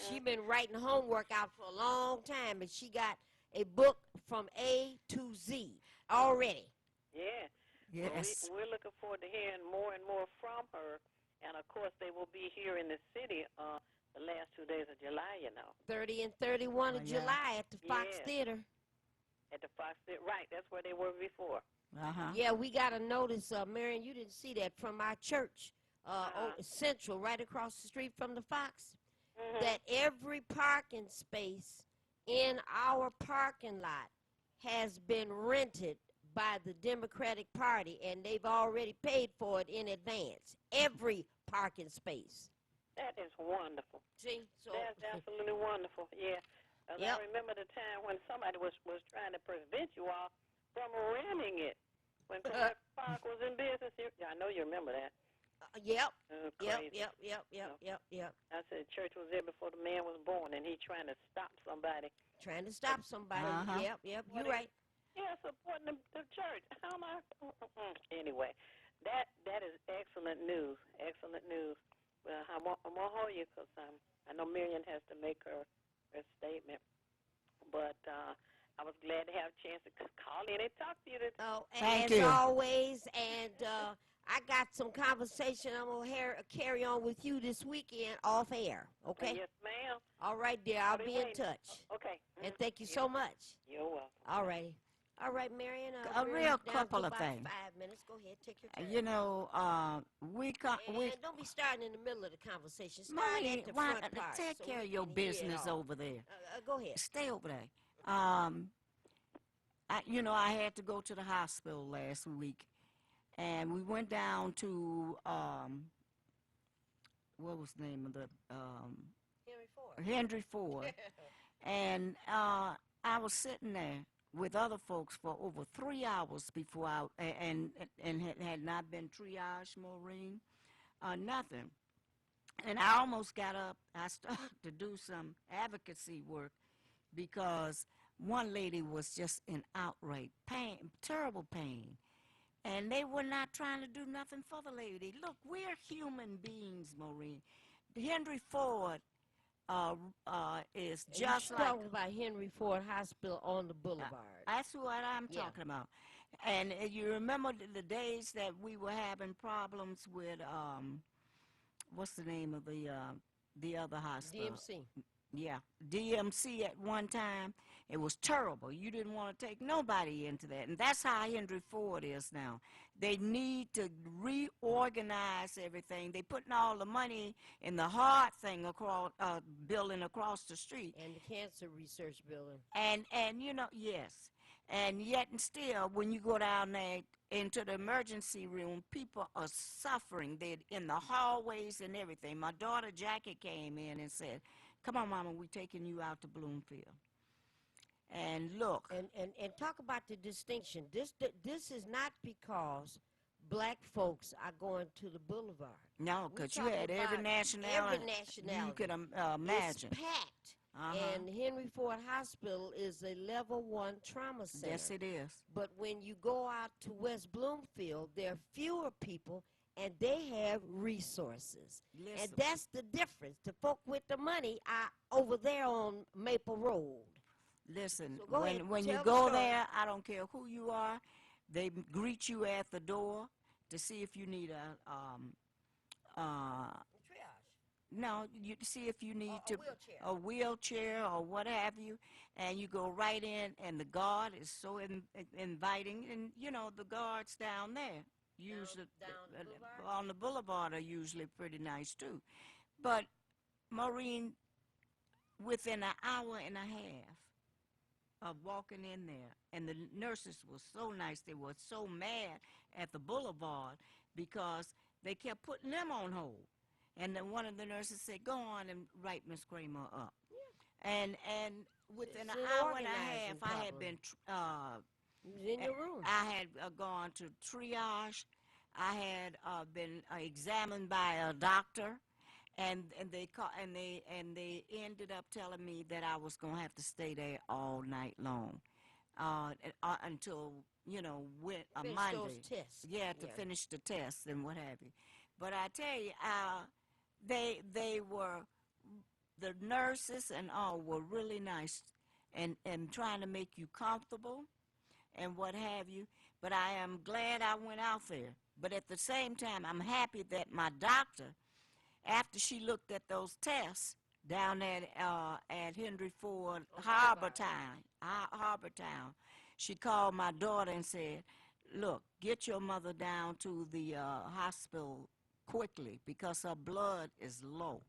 She's been writing homework out for a long time, and she got a book from A to Z already. Yeah. Yes. We're looking forward to hearing more and more from her, and of course they will be here in the city the last 2 days of July, 30 and 31 of July at the Fox Theater. At the Fox Theater, right? That's where they were before. Yeah, we got a notice, Marion, you didn't see that, from our church, Central, right across the street from the Fox, that every parking space in our parking lot has been rented by the Democratic Party, and they've already paid for it in advance. Every parking space. That is wonderful. See? So that's absolutely wonderful, yeah. I remember the time when somebody was trying to prevent you all from renting it when Clark Park was in business. I know you remember that. Yep. Crazy. Yep. I said church was there before the man was born, and he trying to stop somebody. Trying to stop somebody. Yep. You're right. Yeah, supporting the church. How am I? Anyway, that is excellent news. Excellent news. Well, I'm gonna hold you because I know Marion has to make her statement, but I was glad to have a chance to call in and talk to you. Thank you. As always, and I got some conversation I'm going to carry on with you this weekend off air, okay? Yes, ma'am. All right, dear. I'll be in touch. Okay. And thank you so much. You're welcome. All righty. All right, Marion. A we're real down to couple of about things. 5 minutes. Go ahead. Take your time. We And don't be starting in the middle of the conversation. Start Mommy, at the front part. take so care we of your can hear it business all. over there. Go ahead. Stay over there. I had to go to the hospital last week, and we went down to what was the name of the Henry Ford, and I was sitting there with other folks for over 3 hours before and had not been triaged, Maureen, nothing. And I almost got up. I started to do some advocacy work because one lady was just in outright pain, terrible pain. And they were not trying to do nothing for the lady. Look, we're human beings, Maureen. Henry Ford is And just you're like. talking about Henry Ford Hospital on the boulevard. That's what I'm Yeah. talking about. And you remember the days that we were having problems with what's the name of the other hospital? DMC. Yeah, DMC at one time. It was terrible. You didn't want to take nobody into that. And that's how Henry Ford is now. They need to reorganize everything. They putting all the money in the heart thing across building across the street. And the cancer research building. And you know, yes. And yet and still, when you go down there into the emergency room, people are suffering. They're in the hallways and everything. My daughter Jackie came in and said, "Come on, Mama, we're taking you out to Bloomfield." And look. And talk about the distinction. This is not because black folks are going to the boulevard. No, We're because you talking had every about nationality. Every nationality. You could imagine. It's packed. And Henry Ford Hospital is a level 1 trauma center. Yes, it is. But when you go out to West Bloomfield, there are fewer people, and they have resources. Listen. And that's the difference. The folk with the money are over there on Maple Road. Listen, So go ahead, when you tell the go story. there, I don't care who you are, they greet you at the door to see if you need no, you see if you need a wheelchair or what have you, and you go right in, and the guard is so inviting, and you know the guards down there usually on the boulevard are usually pretty nice too, but Maureen, within an hour and a half of walking in there, and the nurses were so nice, they were so mad at the boulevard because they kept putting them on hold. And then one of the nurses said, "Go on and write Miss Kramer up." Yeah. And within an hour and a half, I had been in your room. I had gone to triage. I had been examined by a doctor, and they ended up telling me that I was gonna have to stay there all night long, until Finish Monday. those tests. Yeah, to finish the tests and what have you. But I tell you, they were, the nurses and all were really nice and trying to make you comfortable and what have you. But I am glad I went out there. But at the same time, I'm happy that my doctor, after she looked at those tests down at Henry Ford Harbor Town, she called my daughter and said, "Look, get your mother down to the hospital quickly because her blood is low."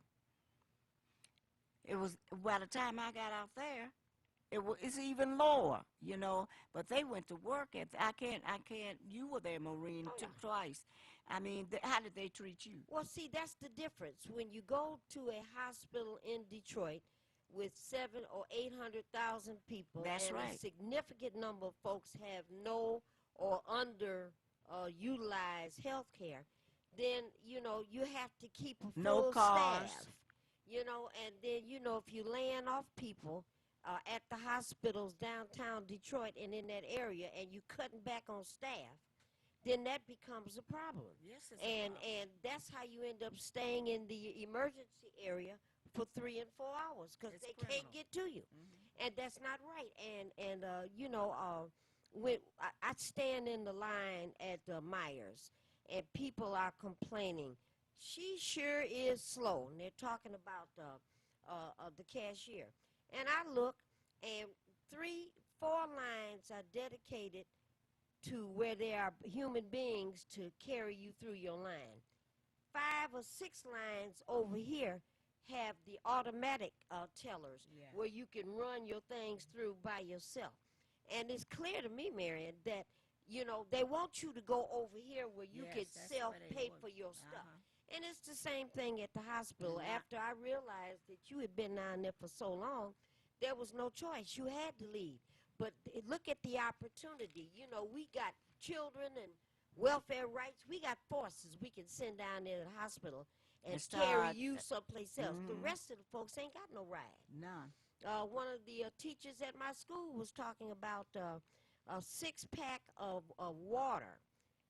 It was, by the time I got out there, it's even lower, but they went to work at, I can't, you were there, Maureen, twice. I mean, how did they treat you? Well, see, that's the difference. When you go to a hospital in Detroit with 700,000 or 800,000 people, That's and right. a significant number of folks have no or under utilized health care, then, you have to keep a No full cars. staff. And then, if you're laying off people at the hospitals downtown Detroit and in that area, and you cutting back on staff, then that becomes a problem. Yes, it's and that's how you end up staying in the emergency area for 3 and 4 hours because they can't get to you, and that's not right. And when I stand in the line at Myers, and people are complaining, she sure is slow, and they're talking about the cashier, and I look, and 3-4 lines are dedicated to where there are human beings to carry you through your line. 5 or 6 lines over here have the automatic tellers where you can run your things through by yourself. And it's clear to me, Marion, that, they want you to go over here where you can self-pay for your stuff. And it's the same thing at the hospital. After I realized that you had been down there for so long, there was no choice. You had to leave. But look at the opportunity. We got children and welfare rights. We got forces we can send down there to the hospital and carry you someplace else. The rest of the folks ain't got no ride. None. One of the teachers at my school was talking about a 6-pack of water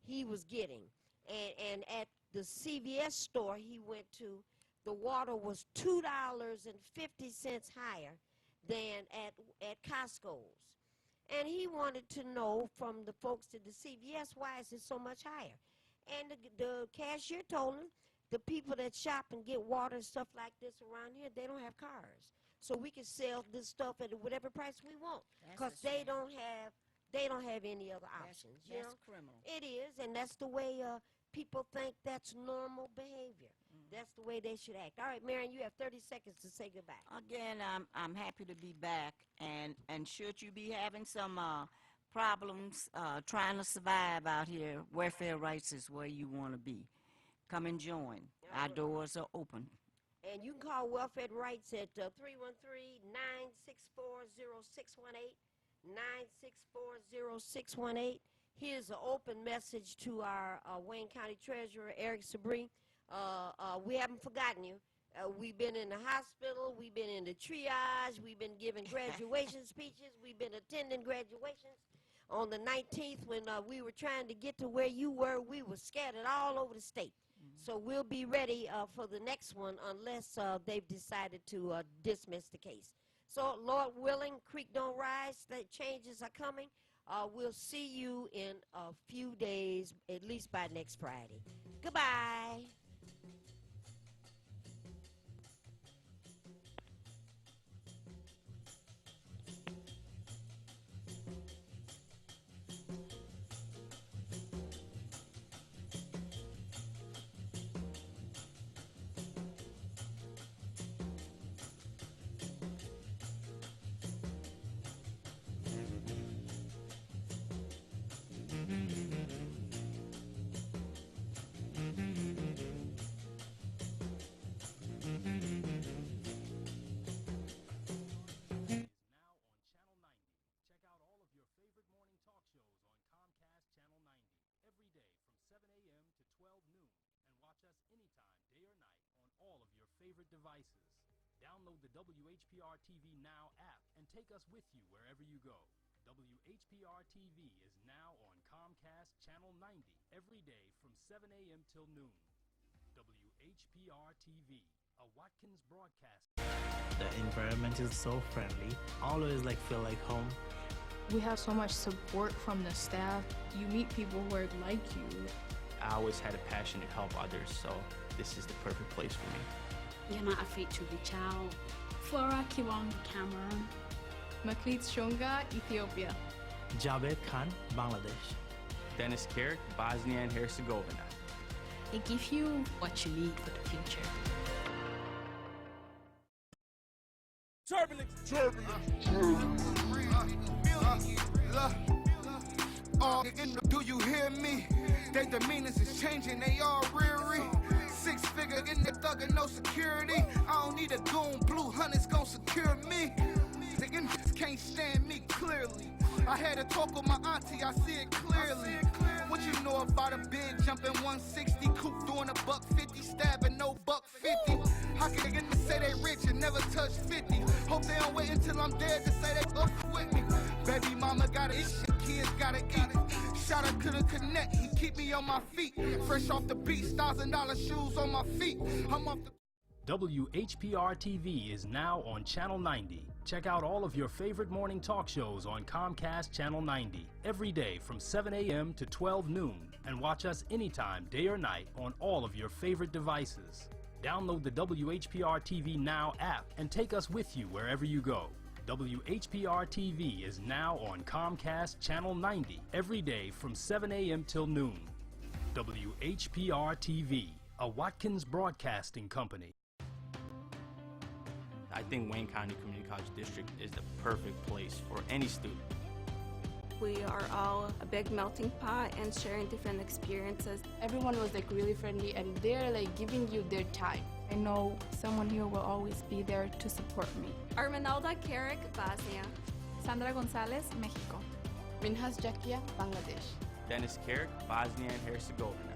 he was getting. And at the CVS store he went to, the water was $2.50 higher than at Costco's. And he wanted to know from the folks at the CVS, why is it so much higher? And the cashier told him the people that shop and get water and stuff like this around here, they don't have cars. So we can sell this stuff at whatever price we want, because they don't have any other options. You That's know? criminal. It is, and that's the way people think that's normal behavior. That's the way they should act. All right, Marion, you have 30 seconds to say goodbye. Again, I'm happy to be back, and should you be having some problems trying to survive out here, welfare rights is where you want to be. Come and join. Our doors are open. And you can call Welfare Rights at 313-964-0618, 964-0618. Here's an open message to our Wayne County Treasurer, Eric Sabri. We haven't forgotten you. We've been in the hospital. We've been in the triage. We've been giving graduation speeches. We've been attending graduations. On the 19th, when we were trying to get to where you were, we were scattered all over the state. So we'll be ready for the next one unless they've decided to dismiss the case. So, Lord willing, creek don't rise. The changes are coming. We'll see you in a few days, at least by next Friday. Goodbye. Favorite devices. Download the WHPR TV Now app and take us with you wherever you go. WHPR TV is now on Comcast Channel 90 every day from 7 a.m. till noon. WHPR TV, a Watkins broadcast. The environment is so friendly. Always feel like home. We have so much support from the staff. You meet people who are like you. I always had a passion to help others, so this is the perfect place for me. Yanaafi Chubichao, Flora Kiwang, Cameroon, Maklit Shonga, Ethiopia, Javed Khan, Bangladesh, Dennis Carrick, Bosnia and Herzegovina. They give you what you need for the future. Do you hear me? They demeanors is changing, they all reary. 6-figure in the thug and no security. I don't need a goon, blue hunters gon' secure me. Niggas can't stand me clearly. I had a talk with my auntie, I see it clearly. What you know about a big jumping 160 coupe doing $150 stabbing no $150? How can niggas say they rich and never touch 50? Hope they don't wait until I'm dead to say they up with me. Baby mama got it, kids gotta eat. Shout out to the connect, he keep me on my feet. Fresh off the beat, $1,000 shoes on my feet. I'm off the WHPR TV is now on Channel 90. Check out all of your favorite morning talk shows on Comcast Channel 90 every day from 7 a.m. to 12 noon, and watch us anytime, day or night, on all of your favorite devices. Download the WHPR TV Now app and take us with you wherever you go. WHPR TV is now on Comcast Channel 90 every day from 7 a.m. till noon. WHPR TV, a Watkins Broadcasting Company. I think Wayne County Community College District is the perfect place for any student. We are all a big melting pot and sharing different experiences. Everyone was really friendly, and they're giving you their time. I know someone here will always be there to support me. Armenalda Carrick, Bosnia. Sandra Gonzalez, Mexico. Minhas Jakia, Bangladesh. Dennis Carrick, Bosnia and Herzegovina.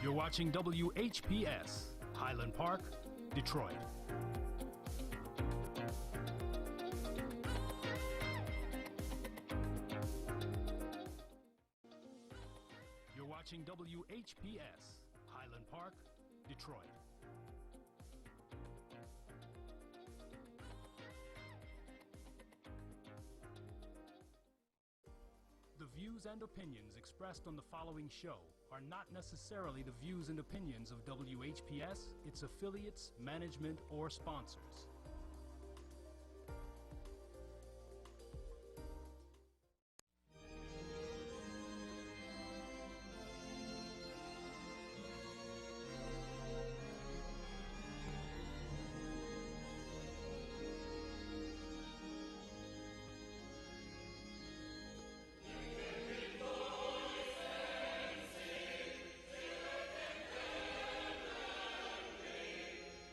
You're watching WHPS, Highland Park, Detroit. watching WHPS, Highland Park, Detroit. The views and opinions expressed on the following show are not necessarily the views and opinions of WHPS, its affiliates, management, or sponsors.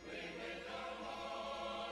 We will come home.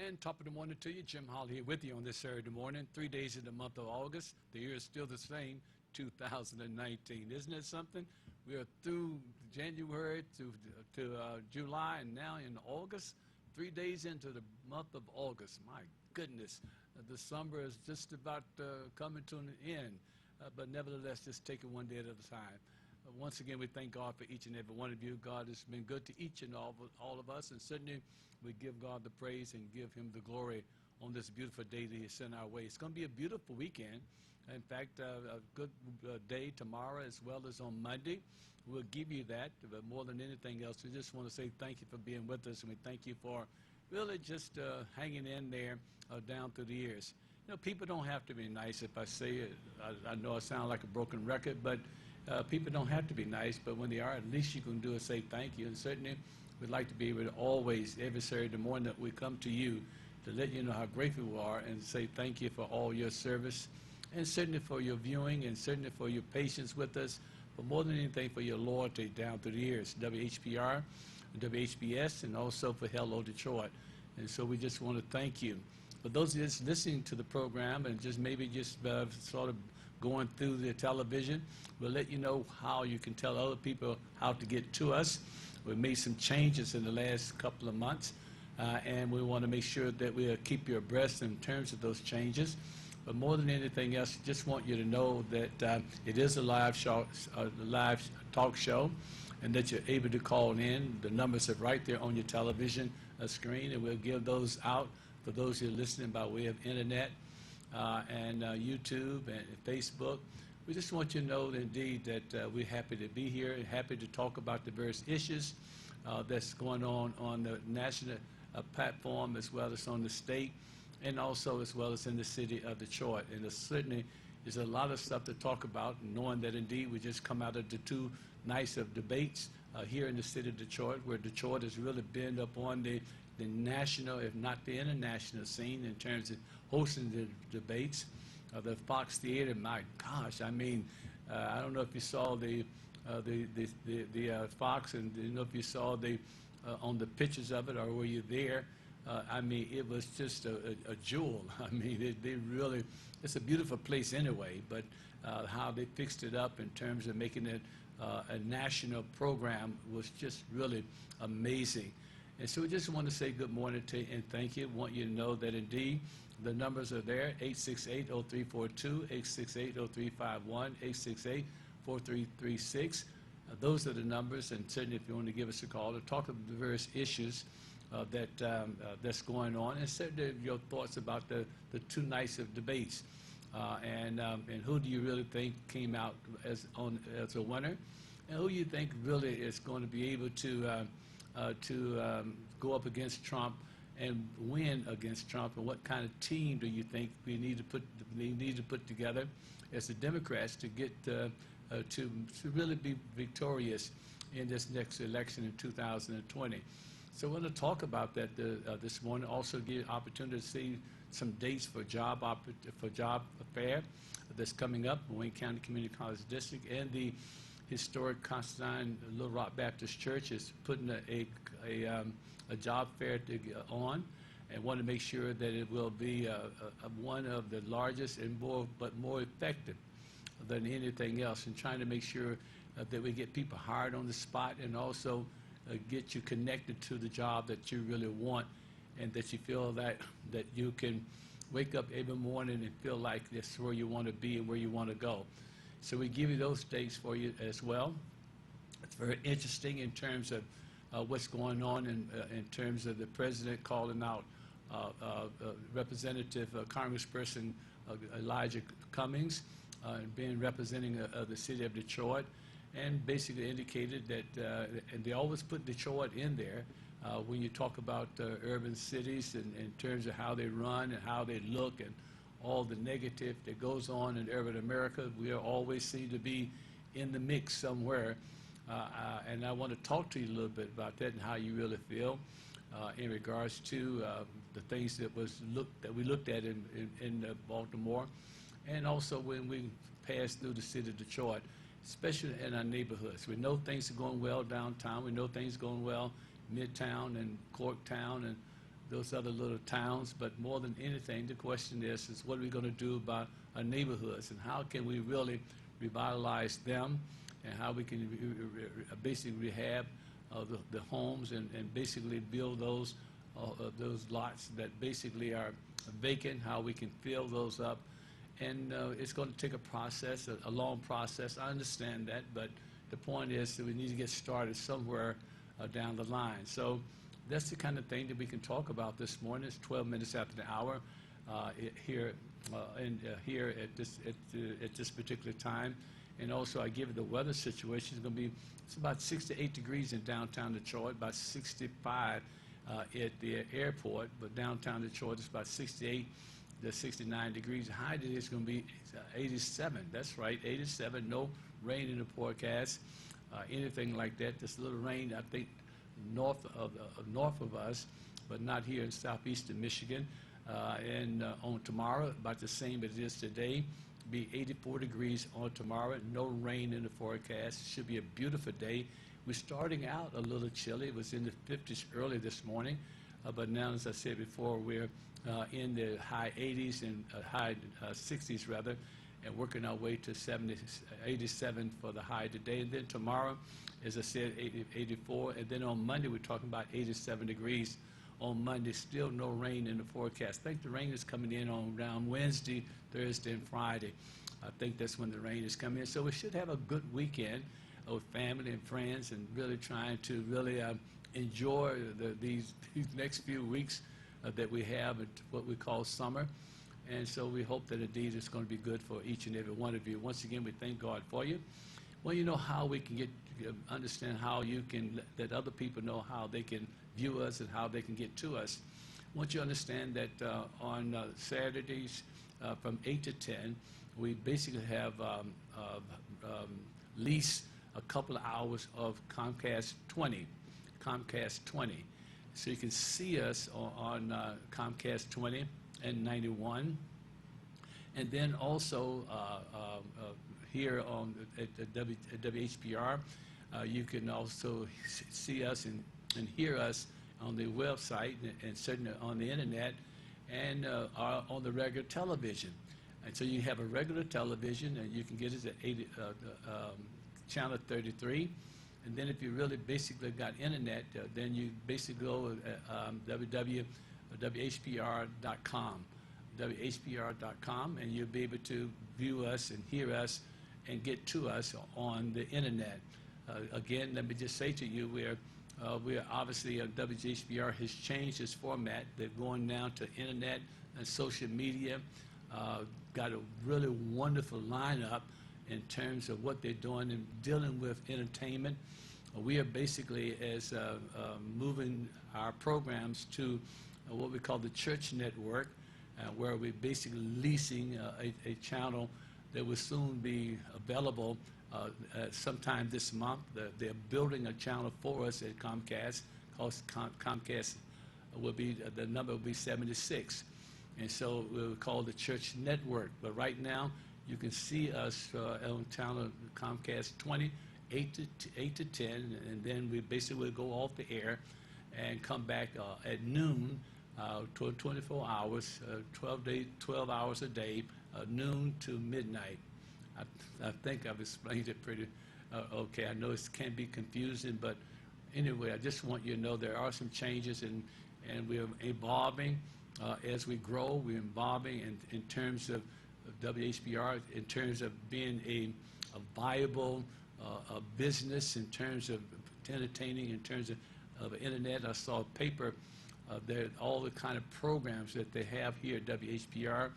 And top of the morning to you, Jim Holly here with you on this Saturday morning, 3 days in the month of August. The year is still the same, 2019. Isn't it something? We are through January to July and now in August, 3 days into the month of August. My goodness, the summer is just about coming to an end, but nevertheless, just take it one day at a time. Once again, we thank God for each and every one of you. God has been good to each and all of us, and certainly we give God the praise and give him the glory on this beautiful day that he sent our way. It's going to be a beautiful weekend. In fact, a good day tomorrow as well as on Monday. We'll give you that, but more than anything else, we just want to say thank you for being with us, and we thank you for really just hanging in there down through the years. You know, people don't have to be nice. If I say it, I know I sound like a broken record, but people don't have to be nice, but when they are, at least you can do is say thank you. And certainly, we'd like to be able to always, every Saturday morning that we come to you, to let you know how grateful we are and say thank you for all your service, and certainly for your viewing, and certainly for your patience with us, but more than anything for your loyalty down through the years, WHPR, WHBS, and also for Hello Detroit. And so we just want to thank you. For those just listening to the program and just maybe just sort of going through the television, we'll let you know how you can tell other people how to get to us. We've made some changes in the last couple of months, and we want to make sure that we'll keep you abreast in terms of those changes. But more than anything else, just want you to know that it is a live talk show, and that you're able to call in. The numbers are right there on your television screen, and we'll give those out for those who are listening by way of internet and YouTube and Facebook. We just want you to know, indeed, that we're happy to be here and happy to talk about the various issues that's going on the national platform, as well as on the state, and also as well as in the city of Detroit. And there certainly is a lot of stuff to talk about, knowing that indeed we just come out of the 2 nights of debates here in the city of Detroit, where Detroit has really been up on the national, if not the international scene in terms of hosting the debates. The Fox Theater, my gosh, I mean, I don't know if you saw the Fox, and I don't know if you saw on the pictures of it, or were you there? I mean, it was just a jewel. I mean, they really, it's a beautiful place anyway, but how they fixed it up in terms of making it a national program was just really amazing. And so we just want to say good morning to you and thank you. Want you to know that indeed the numbers are there, 868-0342, 868-0351, 868-4336. Those are the numbers, and certainly if you want to give us a call to talk about the various issues that's going on, and certainly your thoughts about the 2 nights of debates, and who do you really think came out as a winner, and who you think really is going to be able to go up against Trump and win against Trump, and what kind of team do you think we need to put together as the Democrats to get to really be victorious in this next election in 2020. So we're going to talk about that this morning. Also give you an opportunity to see some dates for job fair that's coming up in Wayne County Community College District, and the historic Constantine Little Rock Baptist Church is putting a job fair on, and want to make sure that it will be one of the largest and more effective than anything else, and trying to make sure that we get people hired on the spot, and also get you connected to the job that you really want, and that you feel that you can wake up every morning and feel like this is where you want to be and where you want to go. So we give you those dates for you as well. It's very interesting in terms of what's going on in terms of the president calling out Representative Congressperson Elijah Cummings, representing the city of Detroit, and basically indicated that, and they always put Detroit in there when you talk about urban cities, and in terms of how they run and how they look, and all the negative that goes on in urban America. We always seem to be in the mix somewhere, and I want to talk to you a little bit about that and how you really feel in regards to the things that we looked at in Baltimore, and also when we passed through the city of Detroit, especially in our neighborhoods. We know things are going well downtown. We know things are going well Midtown and Corktown and those other little towns. But more than anything, the question is what are we going to do about our neighborhoods, and how can we really revitalize them, and how we can basically rehab the homes and basically build those lots that basically are vacant, how we can fill those up. And it's going to take a process, a long process. I understand that, but the point is that we need to get started somewhere down the line. So that's the kind of thing that we can talk about this morning. It's 12 minutes after the hour here at this particular time. And also, I give you the weather situation. It's about 68 degrees in downtown Detroit, about 65 at the airport. But downtown Detroit is about 68 to 69 degrees. The high today is going to be 87. That's right, 87. No rain in the forecast, anything like that. Just a little rain, I think, north of us, but not here in southeastern Michigan. And on tomorrow, about the same as it is today. Be 84 degrees on tomorrow. No rain in the forecast. It should be a beautiful day. We're starting out a little chilly. It was in the 50s early this morning, but now, as I said before, we're in the high 80s and high 60s rather, and working our way to 87 for the high today. And then tomorrow, as I said, 84. And then on Monday, we're talking about 87 degrees. On Monday, still no rain in the forecast. I think the rain is coming in on around Wednesday, Thursday, and Friday. I think that's when the rain is coming in. So we should have a good weekend with family and friends, and really trying to really enjoy these next few weeks that we have at what we call summer. And so we hope that indeed it's going to be good for each and every one of you. Once again, we thank God for you. Well, you know how we can understand how you can let other people know how they can view us and how they can get to us. I want you to understand that on Saturdays from 8 to 10, we basically have leased a couple of hours of Comcast 20. So you can see us on Comcast 20 and 91. And then also here at WHPR, you can also see us and hear us on the website and certainly on the internet and on the regular television. And so you have a regular television, and you can get us at channel 33. And then if you really basically got internet, then you basically go www.WHPR.com. WHPR.com, and you'll be able to view us and hear us and get to us on the internet. Again, let me just say to you, we're obviously, WHPR has changed its format. They're going now to internet and social media. Got a really wonderful lineup in terms of what they're doing and dealing with entertainment. We are basically moving our programs to what we call the Church Network, where we're basically leasing a channel that will soon be available sometime this month. They're building a channel for us at Comcast. Comcast will be, the number will be 76. And so we'll call the Church Network. But right now, you can see us on channel Comcast 20, 8 to 10, and then we basically will go off the air and come back at noon, 24 hours, 12 hours a day, noon to midnight. I think I've explained it pretty okay. I know it can be confusing, but anyway, I just want you to know there are some changes, and we're evolving as we grow. We're evolving in terms of WHPR, in terms of being a viable business, in terms of entertaining, in terms of internet. I saw a paper all the kind of programs that they have here at WHPR,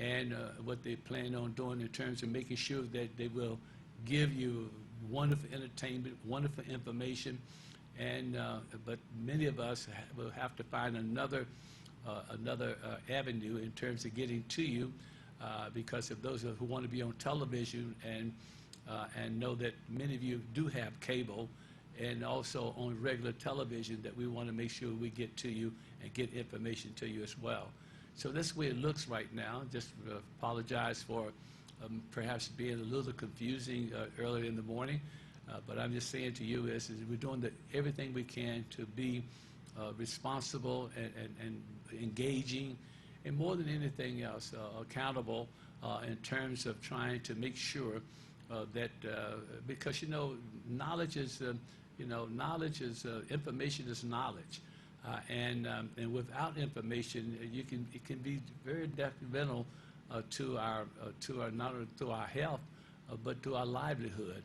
and what they plan on doing in terms of making sure that they will give you wonderful entertainment, wonderful information, and but many of us will have to find another avenue in terms of getting to you, because of those who want to be on television and know that many of you do have cable, and also on regular television, that we want to make sure we get to you and get information to you as well. So that's the way it looks right now. Just apologize for perhaps being a little confusing early in the morning, but I'm just saying to you is we're doing everything we can to be responsible and engaging, and more than anything else, accountable in terms of trying to make sure that, because knowledge is, information is knowledge, and without information, it can be very detrimental to our not only to our health, but to our livelihood.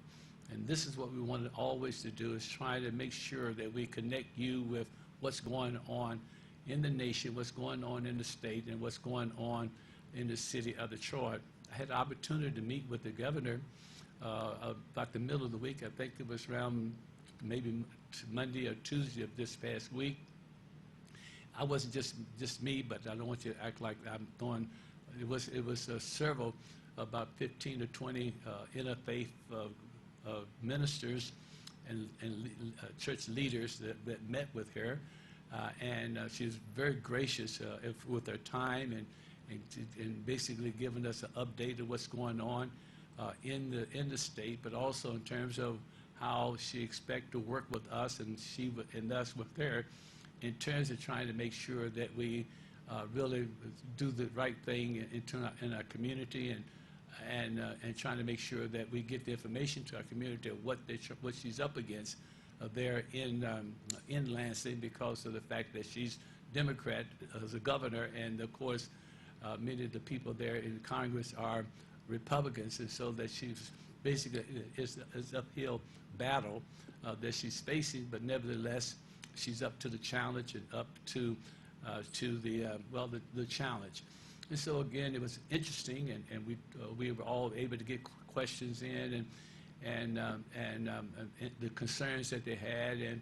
And this is what we wanted always to do, is try to make sure that we connect you with what's going on in the nation, what's going on in the state, and what's going on in the city of Detroit. I had the opportunity to meet with the governor about the middle of the week. I think it was around maybe Monday or Tuesday of this past week. I wasn't just me, but I don't want you to act like I'm going. It was several, about 15 to 20 interfaith ministers and church leaders that met with her, and she was very gracious with her time and basically giving us an update of what's going on in the state, but also in terms of how she expects to work with us and us with her, in terms of trying to make sure that we really do the right thing in our community, and trying to make sure that we get the information to our community of what she's up against there in Lansing, because of the fact that she's Democrat as a governor, and of course many of the people there in Congress are Republicans, and so that she's basically is uphill battle that she's facing, but nevertheless she's up to the challenge and up to the challenge. And so again, it was interesting, and we were all able to get questions in, and the concerns that they had,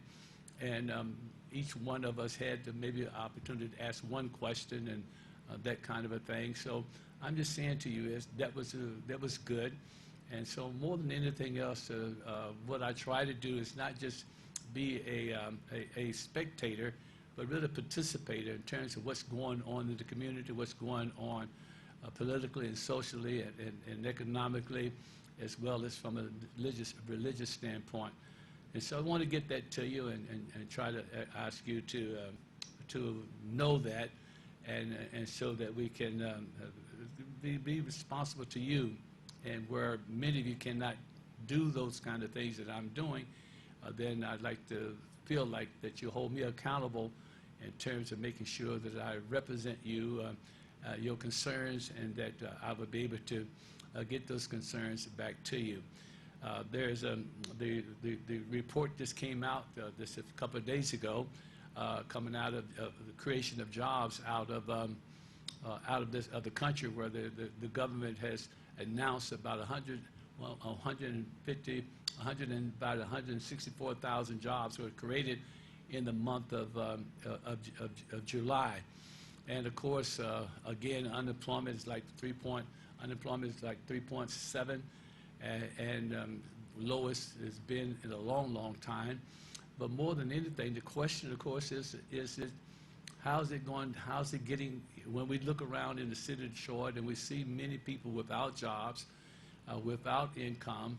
and each one of us had maybe an opportunity to ask one question, and that kind of a thing. So I'm just saying to you is that was good. And so more than anything else, what I try to do is not just be a spectator, but really a participator in terms of what's going on in the community, what's going on politically and socially and economically, as well as from a religious standpoint. And so I want to get that to you and try to ask you to know that, and so that we can be responsible to you. And where many of you cannot do those kind of things that I'm doing, then I'd like to feel like that you hold me accountable in terms of making sure that I represent you, your concerns, and that I will be able to get those concerns back to you. There's the report just came out this a couple of days ago, coming out of the creation of jobs out of the country, where the government has announced about 164,000 jobs were created in the month of July. And of course, again, unemployment is like 3.7, and lowest it's been in a long, long time. But more than anything, the question, of course, is how's it going? How's it getting? When we look around in the city of Detroit and we see many people without jobs, without income,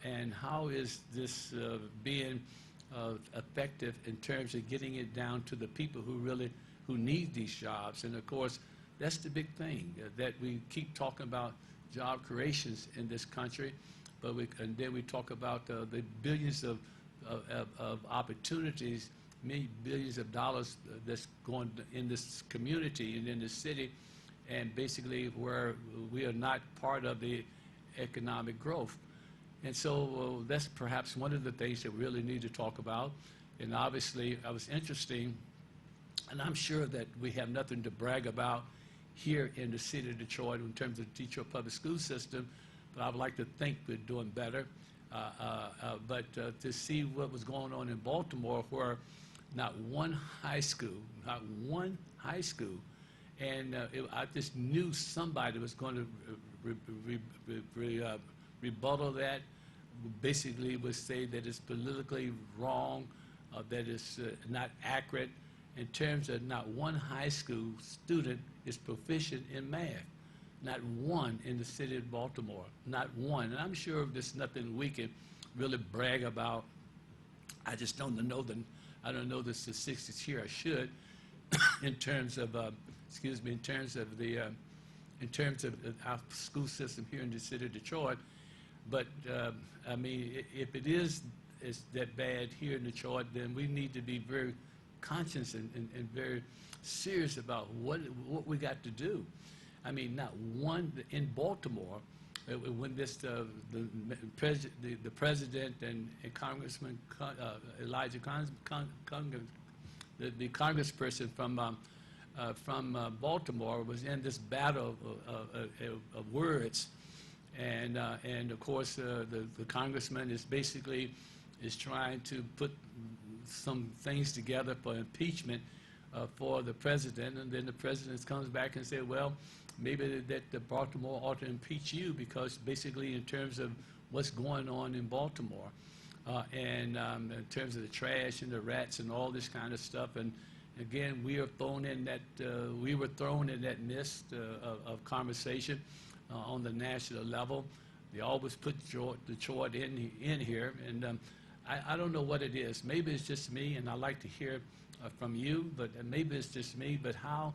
and how is this being effective in terms of getting it down to the people who need these jobs? And of course, that's the big thing, that we keep talking about job creations in this country, but then we talk about the billions of opportunities, many billions of dollars that's going in this community and in the city, and basically where we are not part of the economic growth. And so that's perhaps one of the things that we really need to talk about. And obviously, I was interesting, and I'm sure that we have nothing to brag about here in the city of Detroit in terms of the Detroit public school system, but I would like to think we're doing better. But to see what was going on in Baltimore, where not one high school, and I just knew somebody was going to rebuttal that, basically would say that it's politically wrong, that it's not accurate, in terms of not one high school student is proficient in math. Not one in the city of Baltimore, not one. And I'm sure there's nothing we can really brag about. I just don't know I don't know the statistics here. I should, in terms of, excuse me, in terms of our school system here in the city of Detroit. But I mean, if it is that bad here in Detroit, then we need to be very conscious and very serious about what we got to do. I mean, not one in Baltimore, when the president and Congressman Elijah the congressperson from Baltimore was in this battle of words, and of course the congressman is basically trying to put some things together for impeachment for the president, and then the president comes back and says, well, maybe that the Baltimore ought to impeach you, because basically in terms of what's going on in Baltimore, and in terms of the trash and the rats and all this kind of stuff. And again, we were thrown in that mist of conversation on the national level. They always put Detroit in here, and I don't know what it is. Maybe it's just me, and I like to hear from you, but maybe it's just me. But how?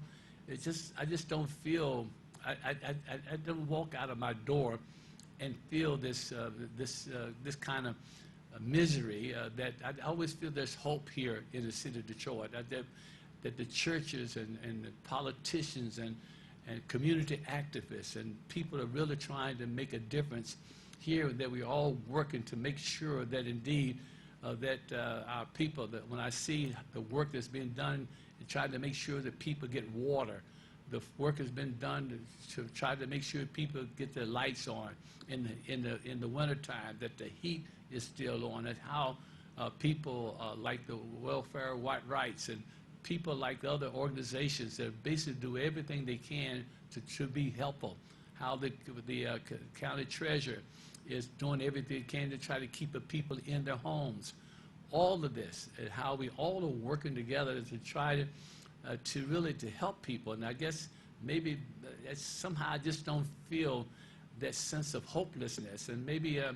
I just don't feel. I don't walk out of my door and feel this kind of misery. That I always feel there's hope here in the city of Detroit. That the churches and the politicians and community activists and people are really trying to make a difference here, that we're all working to make sure that indeed that our people, that when I see the work that's being done and try to make sure that people get water, the work has been done to try to make sure people get their lights on in the wintertime, that the heat is still on, and how people like the Welfare White Rights and people like other organizations that basically do everything they can to be helpful, how the county treasurer is doing everything they can to try to keep the people in their homes. All of this, and how we all are working together to try to really help people. And I guess maybe somehow I just don't feel that sense of hopelessness. And maybe I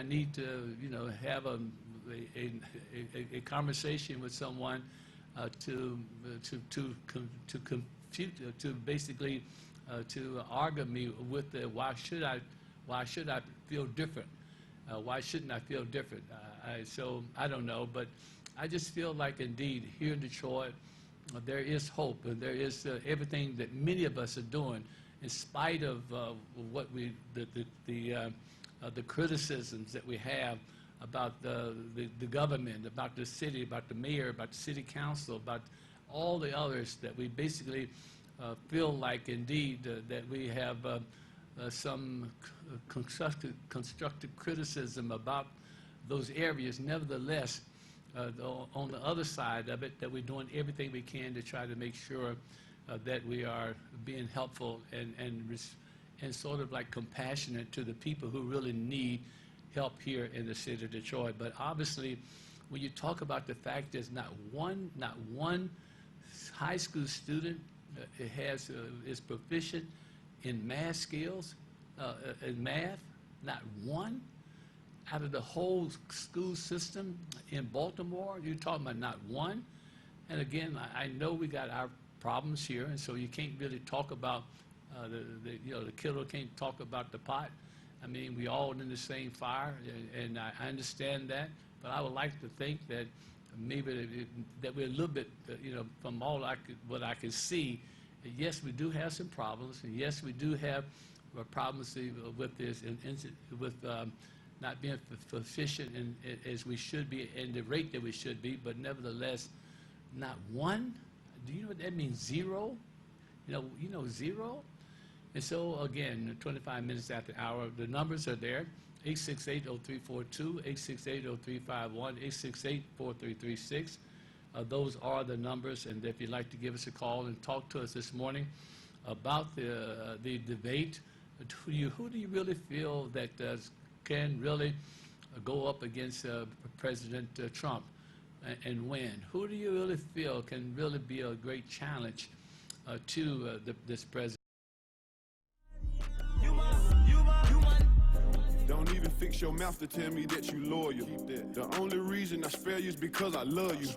need to have a conversation with someone to basically to argue me with the why should I feel different? Why shouldn't I feel different? So I don't know, but I just feel like indeed here in Detroit there is hope, and there is everything that many of us are doing, in spite of what the criticisms that we have about the government, about the city, about the mayor, about the city council, about all the others, that we basically feel like indeed that we have some constructive criticism about those areas. Nevertheless, on the other side of it, that we're doing everything we can to try to make sure that we are being helpful and sort of like compassionate to the people who really need help here in the city of Detroit. But obviously, when you talk about the fact there's not one high school student is proficient in math skills, in math, not one. Out of the whole school system in Baltimore, you're talking about not one. And again, I know we got our problems here, and so you can't really talk about the killer can't talk about the pot. I mean, we all in the same fire, and I understand that. But I would like to think that maybe that we're a little bit, from all what I can see, yes, we do have some problems, and yes, we do have problems with this, with not being proficient as we should be, and the rate that we should be. But nevertheless, not one. Do you know what that means? Zero. You know zero. And so again, 25 minutes after the hour, the numbers are there. 868-0342, 868-0351, 868-4336. Those are the numbers, and if you'd like to give us a call and talk to us this morning about the debate, who do you really feel that can really go up against President Trump and win? Who do you really feel can really be a great challenge to this president? Don't even fix your mouth to tell me that you loyal. The only reason I spare you is because I love you.